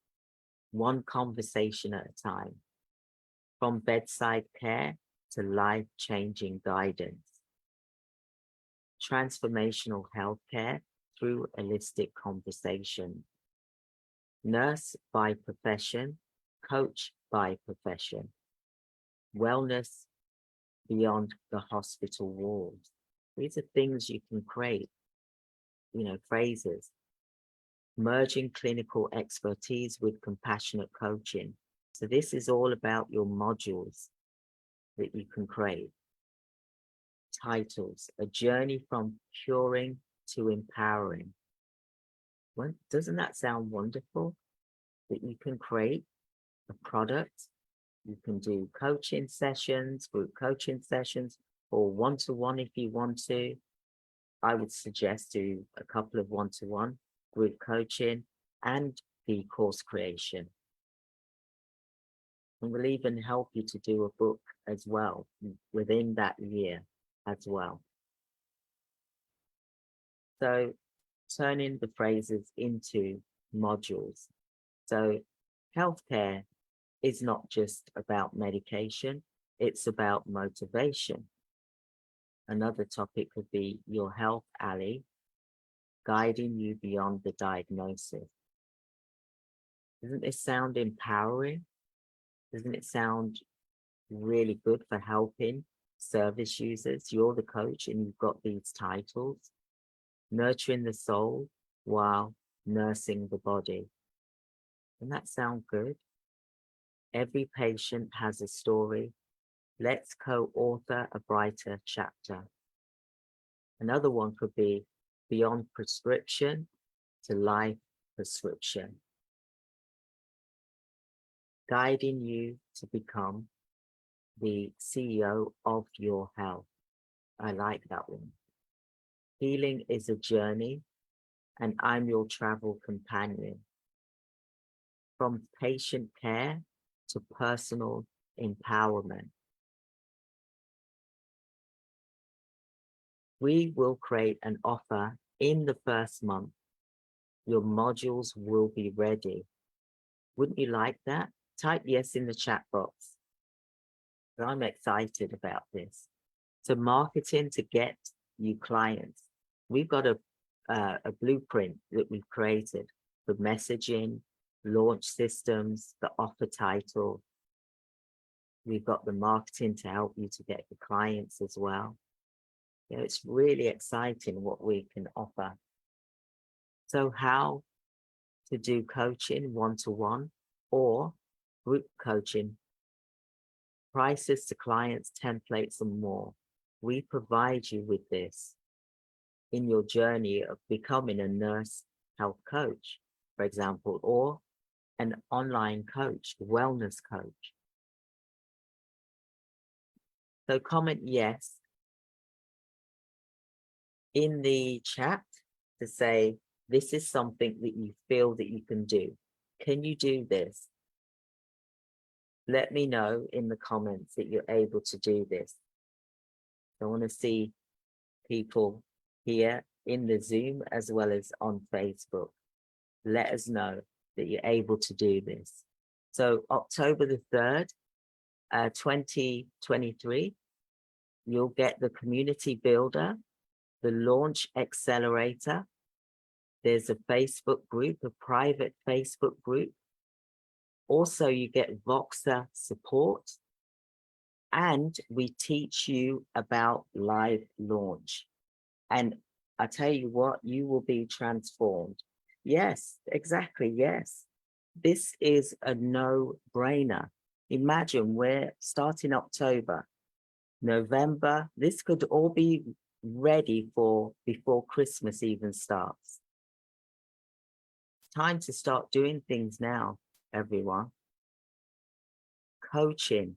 one conversation at a time, from bedside care to life-changing guidance. Transformational healthcare through holistic conversation. Nurse by profession, coach by profession. Wellness beyond the hospital walls. These are things you can create, phrases. Merging clinical expertise with compassionate coaching. So this is all about your modules that you can create. Titles, a journey from curing to empowering. Well, doesn't that sound wonderful? That you can create a product. You can do coaching sessions, group coaching sessions, or one-to-one if you want to. I would suggest do a couple of one-to-one group coaching and the course creation. And we'll even help you to do a book as well within that year as well. So turning the phrases into modules. So healthcare is not just about medication, it's about motivation. Another topic could be your health ally, guiding you beyond the diagnosis. Doesn't this sound empowering? Doesn't it sound really good for helping service users? You're the coach and you've got these titles. Nurturing the soul while nursing the body. Doesn't that sound good? Every patient has a story. Let's co-author a brighter chapter. Another one could be beyond prescription to life prescription. Guiding you to become the CEO of your health. I like that one. Healing is a journey, and I'm your travel companion. From patient care to personal empowerment. we will create an offer in the first month. Your modules will be ready. Wouldn't you like that? Type yes in the chat box. I'm excited about this. So marketing to get you clients. We've got a blueprint that we've created for messaging, launch systems, the offer title. We've got the marketing to help you to get the clients as well. You know, it's really exciting what we can offer. So how to do coaching one-to-one or group coaching, prices to clients, templates, and more. We provide you with this in your journey of becoming a nurse health coach, for example, or an online coach, wellness coach. So comment yes in the chat to say, this is something that you feel that you can do. Can you do this? Let me know in the comments that you're able to do this. I want to see people here in the Zoom as well as on Facebook. Let us know that you're able to do this. So October the 3rd, 2023, you'll get the community builder, the launch accelerator. There's a Facebook group, a private Facebook group. Also, you get Voxer support. And we teach you about live launch. And I tell you what, you will be transformed. Yes, exactly, yes. This is a no-brainer. Imagine we're starting October, November. This could all be ready for before Christmas even starts. Time to start doing things now, everyone. Coaching.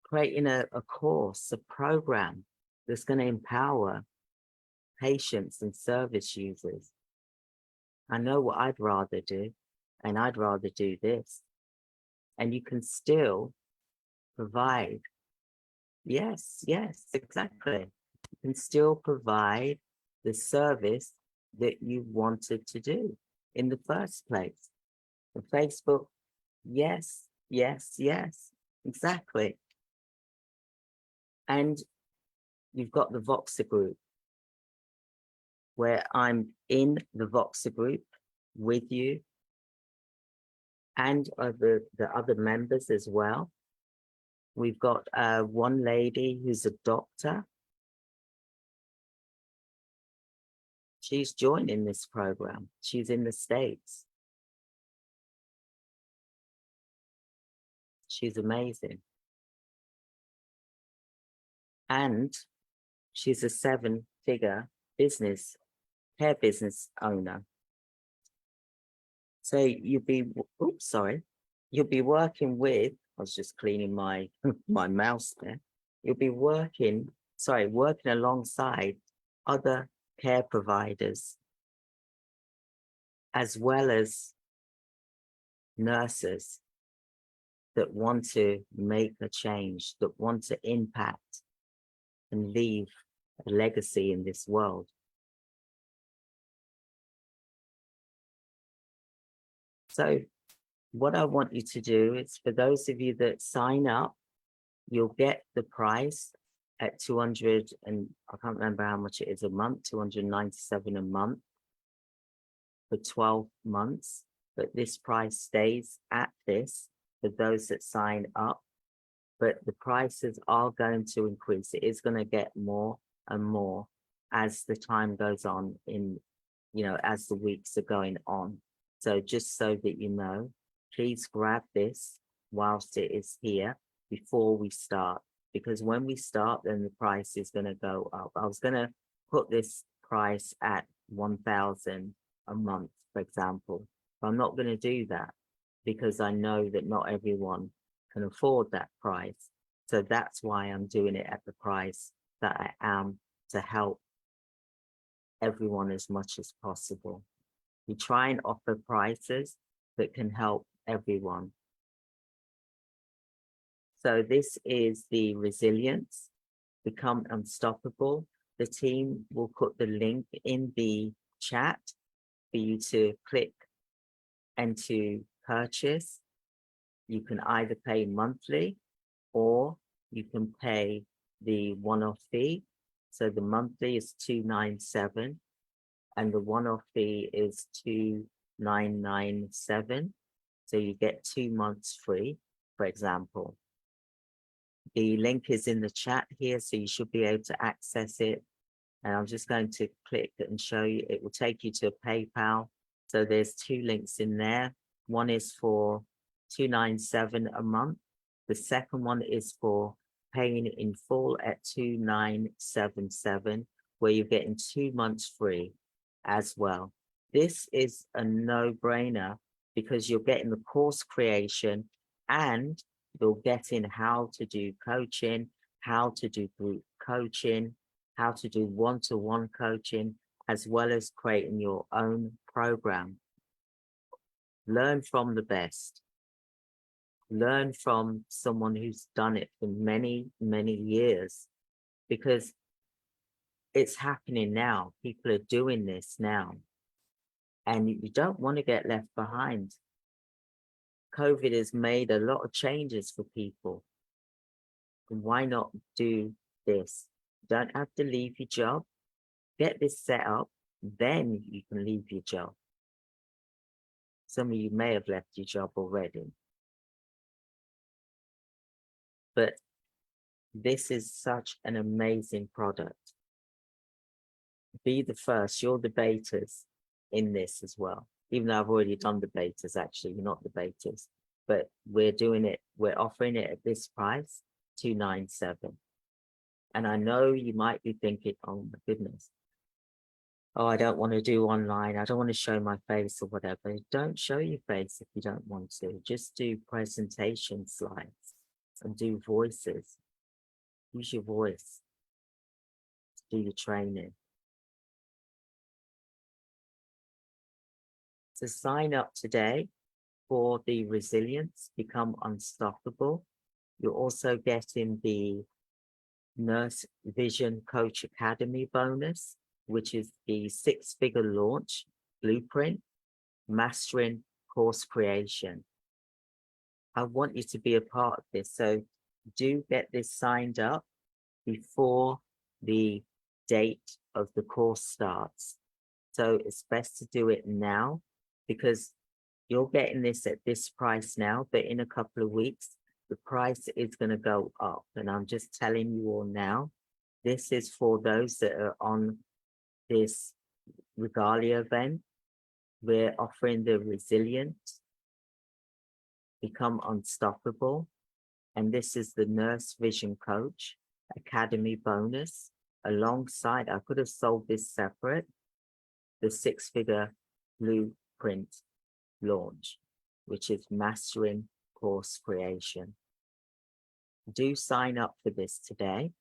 Creating a course, a program that's going to empower patients and service users. I know what I'd rather do, and I'd rather do this. And you can still provide. Yes, yes, exactly. You can still provide the service that you wanted to do in the first place. And Facebook, yes, yes, yes, exactly. And you've got the Voxer group, where I'm in the Voxer group with you and the other members as well. We've got one lady who's a doctor. She's joining this program. She's in the States. She's amazing. And she's a 7-figure hair business owner. So you'll be, you'll be working with, I was just cleaning my, my mouse there. You'll be working alongside other care providers, as well as nurses that want to make a change, that want to impact and leave a legacy in this world. So what I want you to do is, for those of you that sign up, you'll get the price at 200, and I can't remember how much it is a month, 297 a month for 12 months. But this price stays at this for those that sign up. But the prices are going to increase. It is going to get more and more as the time goes on, as the weeks are going on. So just so that you know, please grab this whilst it is here before we start, because when we start, then the price is going to go up. I was going to put this price at 1,000 a month, for example, but I'm not going to do that because I know that not everyone can afford that price. So that's why I'm doing it at the price that I am, to help everyone as much as possible. We try and offer prices that can help everyone. So this is the resilience, become unstoppable. The team will put the link in the chat for you to click and to purchase. You can either pay monthly or you can pay the one-off fee. So the monthly is $297 and the one-off fee is $2,997. So you get 2 months free, for example. The link is in the chat here, so you should be able to access it. And I'm just going to click and show you. It will take you to PayPal. So there's 2 links in there. One is for $297 a month. The second one is for paying in full at $2,977, where you're getting 2 months free as well. This is a no-brainer because you're getting the course creation and you're getting how to do coaching, how to do group coaching, how to do one-to-one coaching, as well as creating your own program. Learn from the best. Learn from someone who's done it for many, many years, because it's happening now. People are doing this now. And you don't want to get left behind. COVID has made a lot of changes for people. Why not do this? You don't have to leave your job. Get this set up, then you can leave your job. Some of you may have left your job already. But this is such an amazing product. Be the first. You're the betas in this as well. Even though I've already done the betas, actually, you're not the betas. But we're doing it, we're offering it at this price, $297. And I know you might be thinking, oh my goodness, oh, I don't want to do online. I don't want to show my face or whatever. Don't show your face if you don't want to. Just do presentation slides and do voices. Use your voice to do your training. So sign up today for the Resilience, Become Unstoppable. You're also getting the Nurse Vision Coach Academy bonus, which is the 6-figure launch blueprint, mastering course creation. I want you to be a part of this. So do get this signed up before the date of the course starts. So it's best to do it now because you're getting this at this price now, but in a couple of weeks, the price is going to go up. And I'm just telling you all now, this is for those that are on this Regalia event. We're offering the Resilience, Become Unstoppable. And this is the Nurse Vision Coach Academy bonus. Alongside, I could have sold this separate, the 6-figure blueprint launch, which is mastering course creation. Do sign up for this today.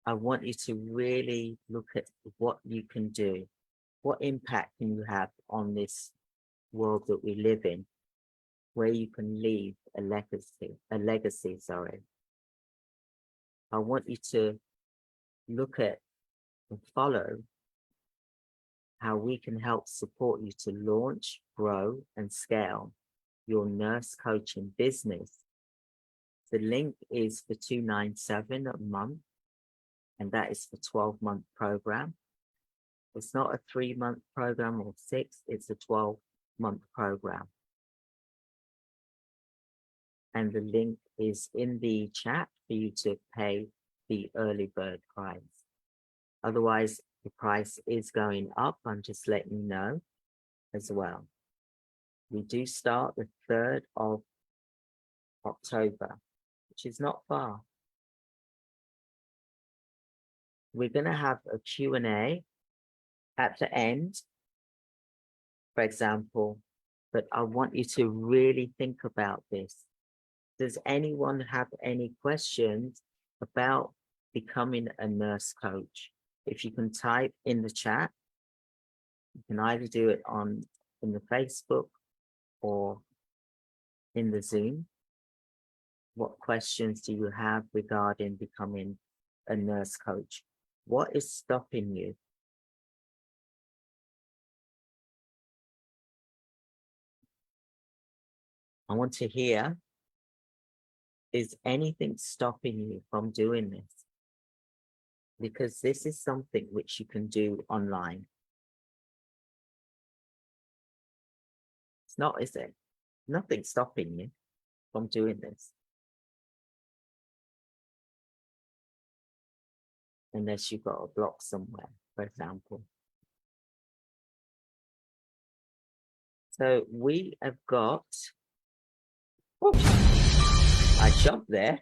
I want you to really look at what you can do. What impact can you have on this world that we live in, where you can leave a legacy, sorry. I want you to look at and follow how we can help support you to launch, grow, and scale your nurse coaching business. The link is for $297 a month, and that is for 12-month program. It's not a 3-month program or 6, it's a 12-month program. And the link is in the chat for you to pay the early bird price. Otherwise, the price is going up. I'm just letting you know as well. We do start the 3rd of October, which is not far. We're going to have a Q&A at the end, for example, but I want you to really think about this. Does anyone have any questions about becoming a nurse coach? If you can type in the chat, you can either do it in the Facebook or in the Zoom. What questions do you have regarding becoming a nurse coach? What is stopping you? I want to hear, is anything stopping you from doing this? Because this is something which you can do online. It's not, is it? Nothing stopping you from doing this. Unless you've got a block somewhere, for example. So we have got, oh, I jumped there.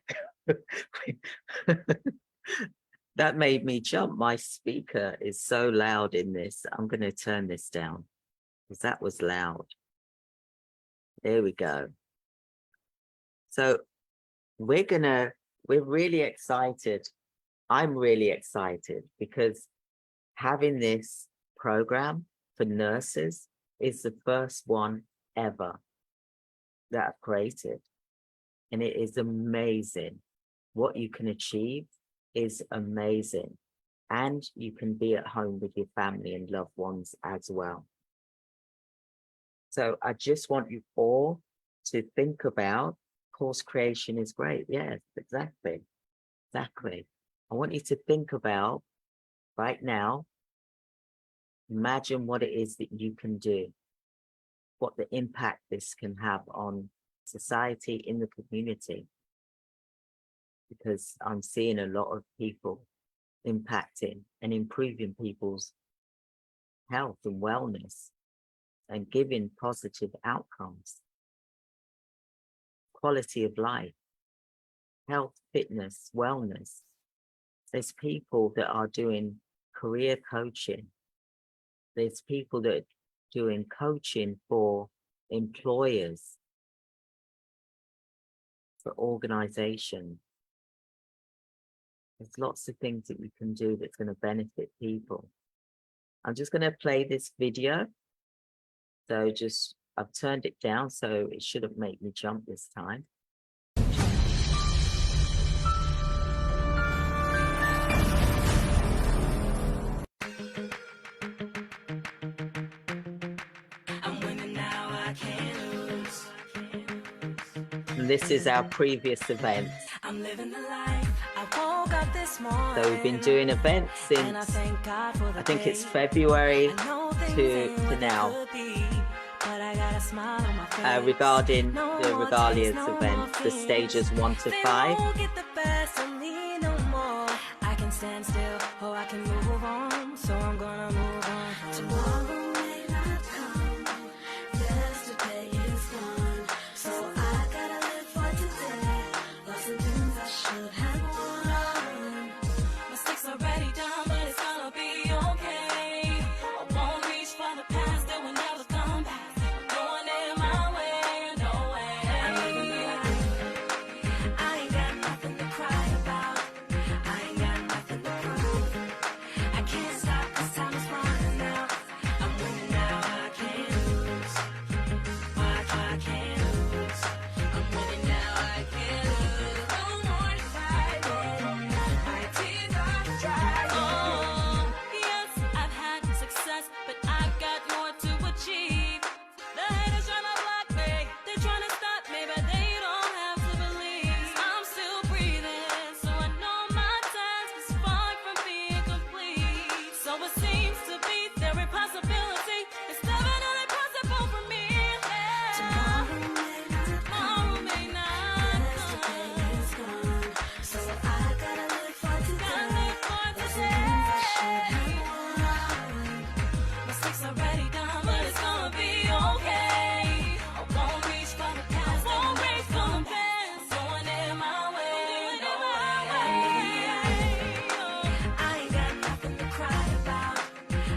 That made me jump. My speaker is so loud in this. I'm going to turn this down because that was loud. There we go. So we're really excited. I'm really excited because having this program for nurses is the first one ever that I've created. And it is amazing. What you can achieve is amazing. And you can be at home with your family and loved ones as well. So I just want you all to think about course creation is great. Yes, exactly. Exactly. I want you to think about right now, imagine what it is that you can do, what the impact this can have on society, in the community. Because I'm seeing a lot of people impacting and improving people's health and wellness and giving positive outcomes, quality of life, health, fitness, wellness. There's people that are doing career coaching. There's people that are doing coaching for employers, for organizations. There's lots of things that you can do that's going to benefit people. I'm just going to play this video. So I've turned it down, so it shouldn't make me jump this time. And this is our previous events. I'm living the life. I woke up this morning. So we've been doing events since, I think it's February to now, regarding the Regalias events, the stages 1 to 5. I can stand still or I can move on, so I'm gonna move on. Tomorrow may not come, yesterday is gone, so I gotta live for today. Lots of things I should have won. Mistakes already done, but it's gonna be okay. I won't reach for the past, that will never come back. I'm going in my way, no way. I'm living the life. I ain't got nothing to cry about. I ain't got nothing to prove. I can't stop, this time is running out. I'm winning now, I can't lose. I can't lose. I'm winning now, I can't lose. No more fighting. My tears are dry. Oh, yes, I've had success, but I've got more to achieve. The haters tryna block me, they tryna stop me, but they don't have to believe. I'm still breathing, so I know my task is far from being complete. So it seems to be there a possibility. It's definitely possible for me. Tomorrow may not come. So I gotta live for today. Mistakes already done, but it's gonna be okay. I won't reach for the past, won't reach for the past. Going in my way, no way. I ain't got nothing to cry about.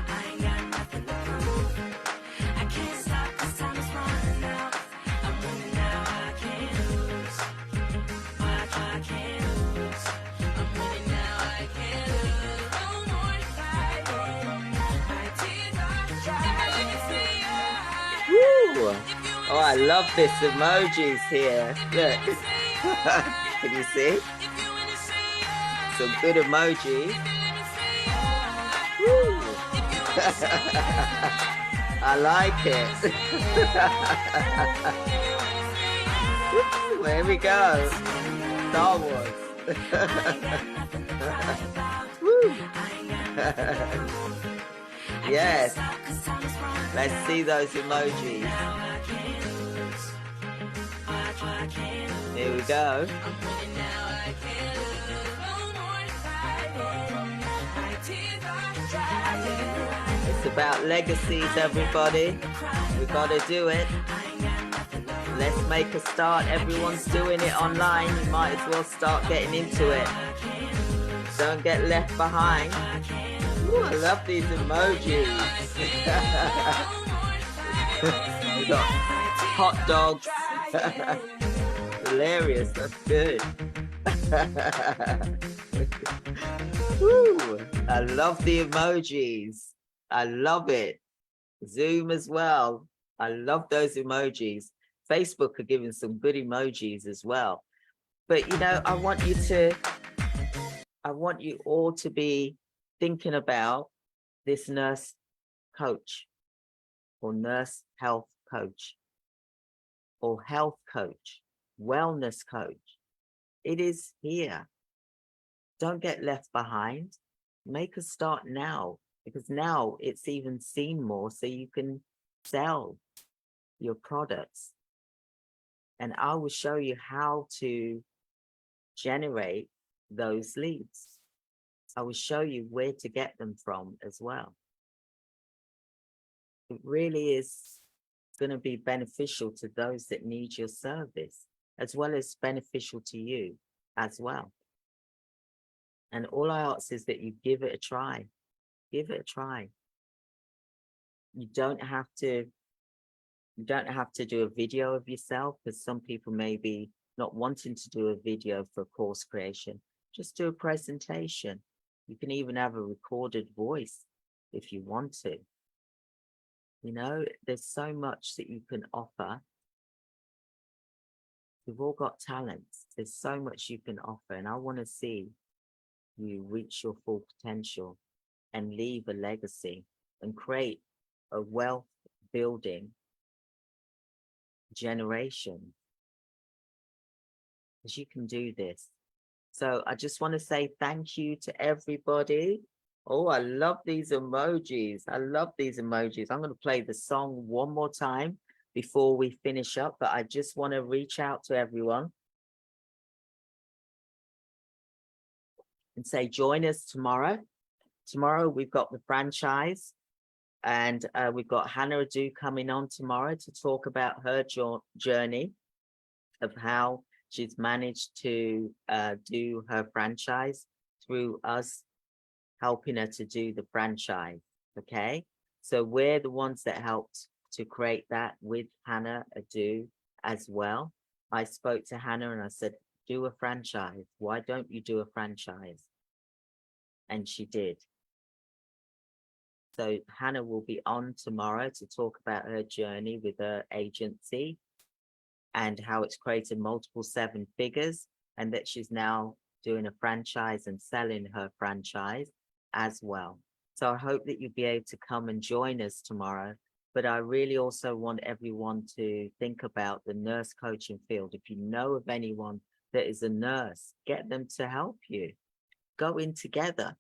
I ain't got nothing to prove. I can't stop, this time is running out. I'm winning now, I can't lose. I can't lose. I'm winning now, I can't lose. No more fighting. My tears are dry. If you see your Woo! Oh, I love this emojis here. Look. Can you see? Some good emojis. Woo. I like it. Woo, here we go. Star Wars. Woo. Yes. Let's see those emojis. Here we go. It's about legacies, everybody. We gotta do it. Let's make a start. Everyone's doing it online. You might as well start getting into it. Don't get left behind. Ooh, I love these emojis. We got hot dogs. Hilarious. That's good. Woo, I love the emojis. I love it. Zoom as well. I love those emojis. Facebook are giving some good emojis as well. But you know, I want you all to be thinking about this nurse coach or nurse health coach or health coach, wellness coach. It is here. Don't get left behind. Make a start now, because now it's even seen more, so you can sell your products. And I will show you how to generate those leads. I will show you where to get them from as well. It really is going to be beneficial to those that need your service, as well as beneficial to you as well. And all I ask is that you give it a try. Give it a try. You don't have to do a video of yourself, because some people may be not wanting to do a video for course creation. Just do a presentation. You can even have a recorded voice if you want to. You know, there's so much that you can offer. We've all got talents. There's so much you can offer, and I want to see you reach your full potential and leave a legacy and create a wealth building generation, because you can do this. So I just want to say thank you to everybody. Oh, I love these emojis. I love these emojis. I'm going to play the song one more time before we finish up, but I just want to reach out to everyone and say, join us tomorrow. Tomorrow we've got the franchise, and we've got Hannah Adu coming on tomorrow to talk about her journey of how she's managed to do her franchise through us helping her to do the franchise. Okay, so we're the ones that helped to create that with Hannah Adu as well. I spoke to Hannah and I said, do a franchise. Why don't you do a franchise? And she did. So Hannah will be on tomorrow to talk about her journey with her agency and how it's created multiple 7 figures, and that she's now doing a franchise and selling her franchise as well. So I hope that you'll be able to come and join us tomorrow. But I really also want everyone to think about the nurse coaching field. If you know of anyone that is a nurse, get them to help you. Go in together.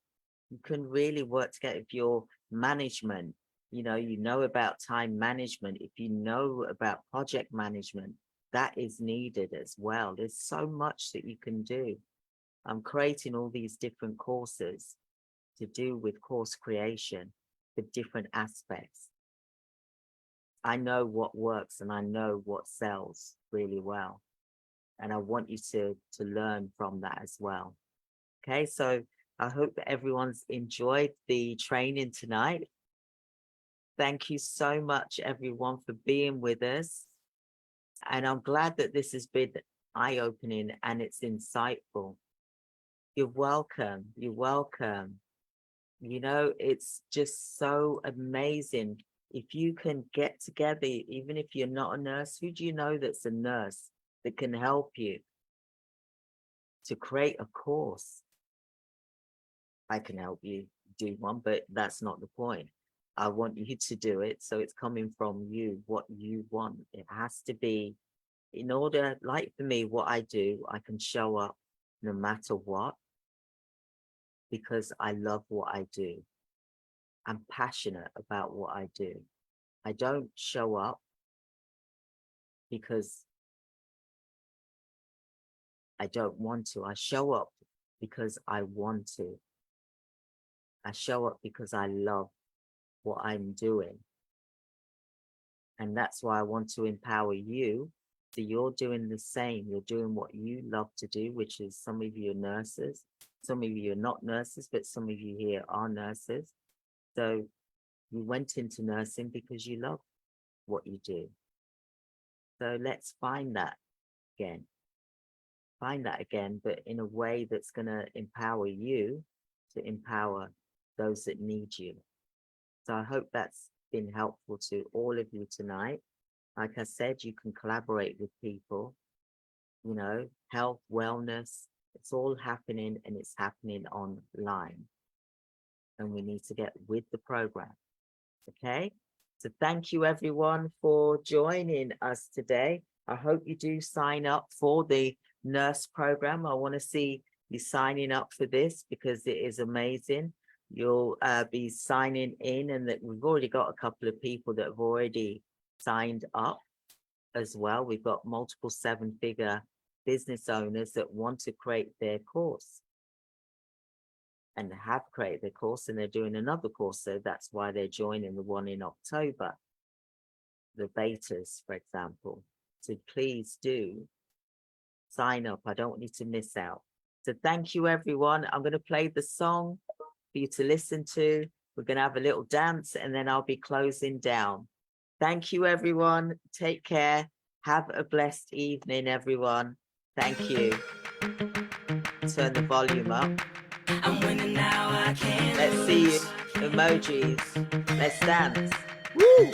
You can really work together. If you're management, you know about time management, if you know about project management, that is needed as well. There's so much that you can do. I'm creating all these different courses to do with course creation for different aspects. I know what works and I know what sells really well. And I want you to learn from that as well. Okay, so I hope that everyone's enjoyed the training tonight. Thank you so much, everyone, for being with us. And I'm glad that this has been eye-opening and it's insightful. You're welcome. You're welcome. You know, it's just so amazing. If you can get together, even if you're not a nurse, who do you know that's a nurse that can help you? to create a course. I can help you do one, but that's not the point. I want you to do it. So it's coming from you, what you want. It has to be, in order, like for me, what I do, I can show up no matter what, because I love what I do. I'm passionate about what I do. I don't show up because I don't want to. I show up because I want to. I show up because I love what I'm doing. And that's why I want to empower you. So you're doing the same. You're doing what you love to do, which is, some of you are nurses. Some of you are not nurses, but some of you here are nurses. So you went into nursing because you love what you do. So let's find that again. Find that again, but in a way that's going to empower you to empower those that need you. So I hope that's been helpful to all of you tonight. Like I said, you can collaborate with people, you know, health, wellness, it's all happening, and it's happening online. And we need to get with the program. Okay. So thank you everyone for joining us today. I hope you do sign up for the nurse program. I want to see you signing up for this because it is amazing. You'll be signing in, and that we've already got a couple of people that have already signed up as well. We've got multiple 7-figure business owners that want to create their course and have created their course, and they're doing another course. So that's why they're joining the one in October, the betas, for example. So please do sign up. I don't want you to miss out. So thank you, everyone. I'm going to play the song for you to listen to. We're going to have a little dance, and then I'll be closing down. Thank you, everyone. Take care. Have a blessed evening, everyone. Thank you. Turn the volume up. I'm winning now, I can't Let's lose. see you. Emojis. Let's dance. Woo!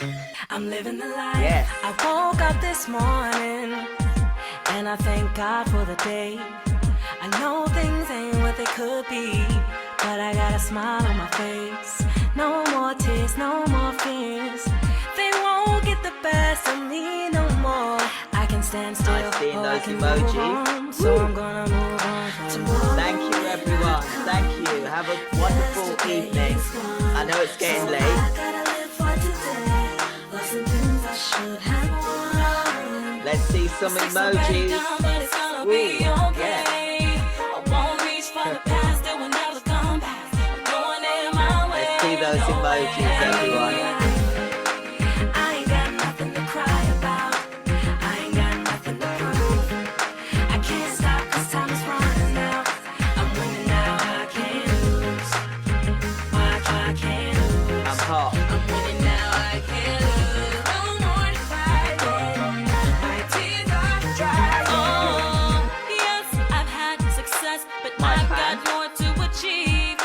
I'm living the life. Yes. I woke up this morning and I thank God for the day. I know things ain't what they could be, but I got a smile on my face. No more tears, no more fears. They won't get the best of me no more. I can stand still, Nice seeing or I those can emojis. move on. So I'm gonna move on. Thank you, everyone. Thank you. Have a wonderful evening. I know it's getting late. Let's see some emojis. Ooh, yeah. Let's see those emojis, everyone. I ain't got nothing to cry about. I ain't got nothing to prove. I can't stop 'cause time is running out. I'm winning now, I can't lose. I can't lose. I'm hot. I'm winning now, I can't lose. No more to fight. My tears are dry. Oh, yes, I've had success, but My I've fan. got more to achieve.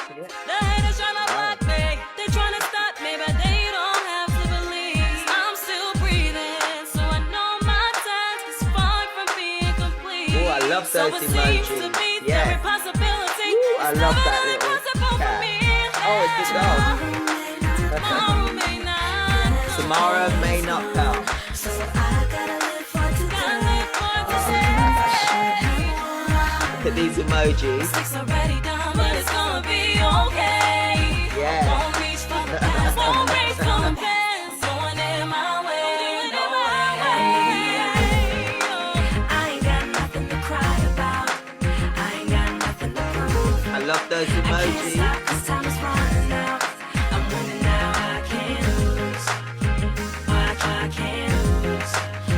The haters tryna block me, they tryna stop me, but they don't have to believe. I'm still breathing, so I know my task is far from being complete. Ooh, I love So those it seems to emojis. be Yeah. every possibility. Ooh, I It's love never that really little possible for cat. me. Oh, it's a dog. Tomorrow may not come. Tomorrow may not come. So I gotta live for today. Look at these emojis. Mistakes already done, but it's gonna be okay. Yeah. Won't reach for the past, won't reach for the past. Going in my way, no way. I ain't got nothing to cry about. I ain't got nothing to prove. I love those I can't emojis. stop 'cause time is running out. I'm winning now, I can't lose. I can't lose.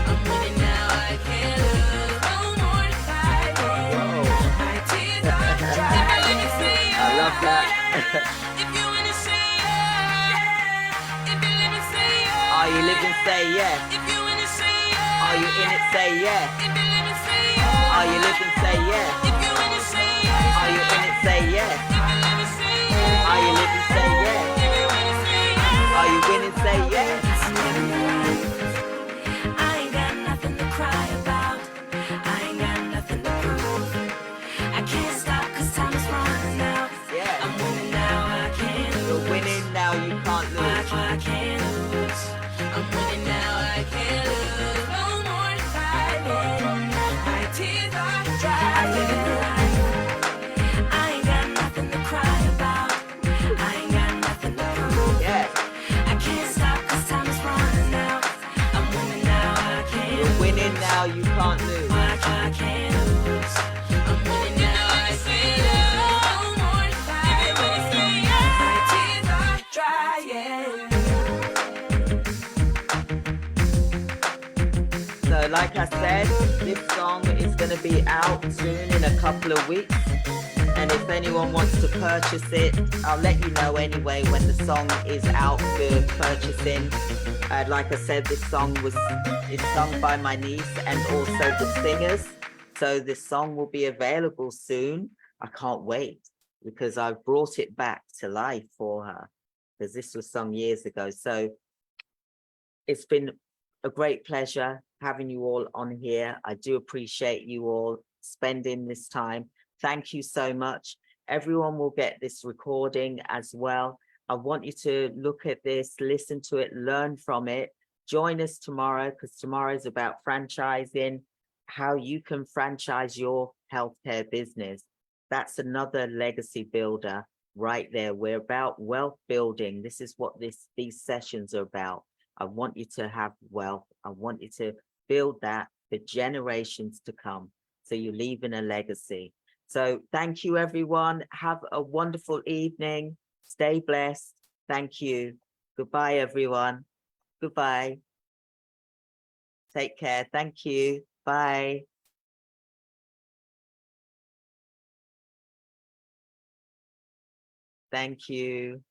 I'm winning now, I can't lose. No more to fight. My tears are dry. I love that. If you wanna say yeah, if you live and say yeah. Are you living? Say yes. If you wanna say yeah. Are you in it? Say yes. If you live and say yeah. Are you living? Say yes. If you wanna say yeah. Are you in it? Say yes. If you live and say yeah. Are you living? Say yes. If you wanna say yeah. Are you winning? Say yes. I'm living the life. I ain't got nothing to cry about. I ain't got nothing to prove. I now you can't lose. But I can't lose. I'm winning now. I say no more fight with me. My tears are drying. So like I said, this song is going to be out soon in a couple of weeks. And if anyone wants to purchase it, I'll let you know anyway when the song is out for purchasing. Like I said, this song is sung by my niece and also the singers. So this song will be available soon. I can't wait because I've brought it back to life for her because this was sung years ago. So it's been a great pleasure having you all on here. I do appreciate you all spending this time. Thank you so much. Everyone will get this recording as well. I want you to look at this, listen to it, learn from it. Join us tomorrow because tomorrow is about franchising, how you can franchise your healthcare business. That's another legacy builder right there. We're about wealth building. This is what these sessions are about. I want you to have wealth. I want you to build that for generations to come. So you're leaving a legacy. So thank you, everyone. Have a wonderful evening. Stay blessed. Thank you. Goodbye, everyone. Goodbye. Take care. Thank you. Bye. Thank you.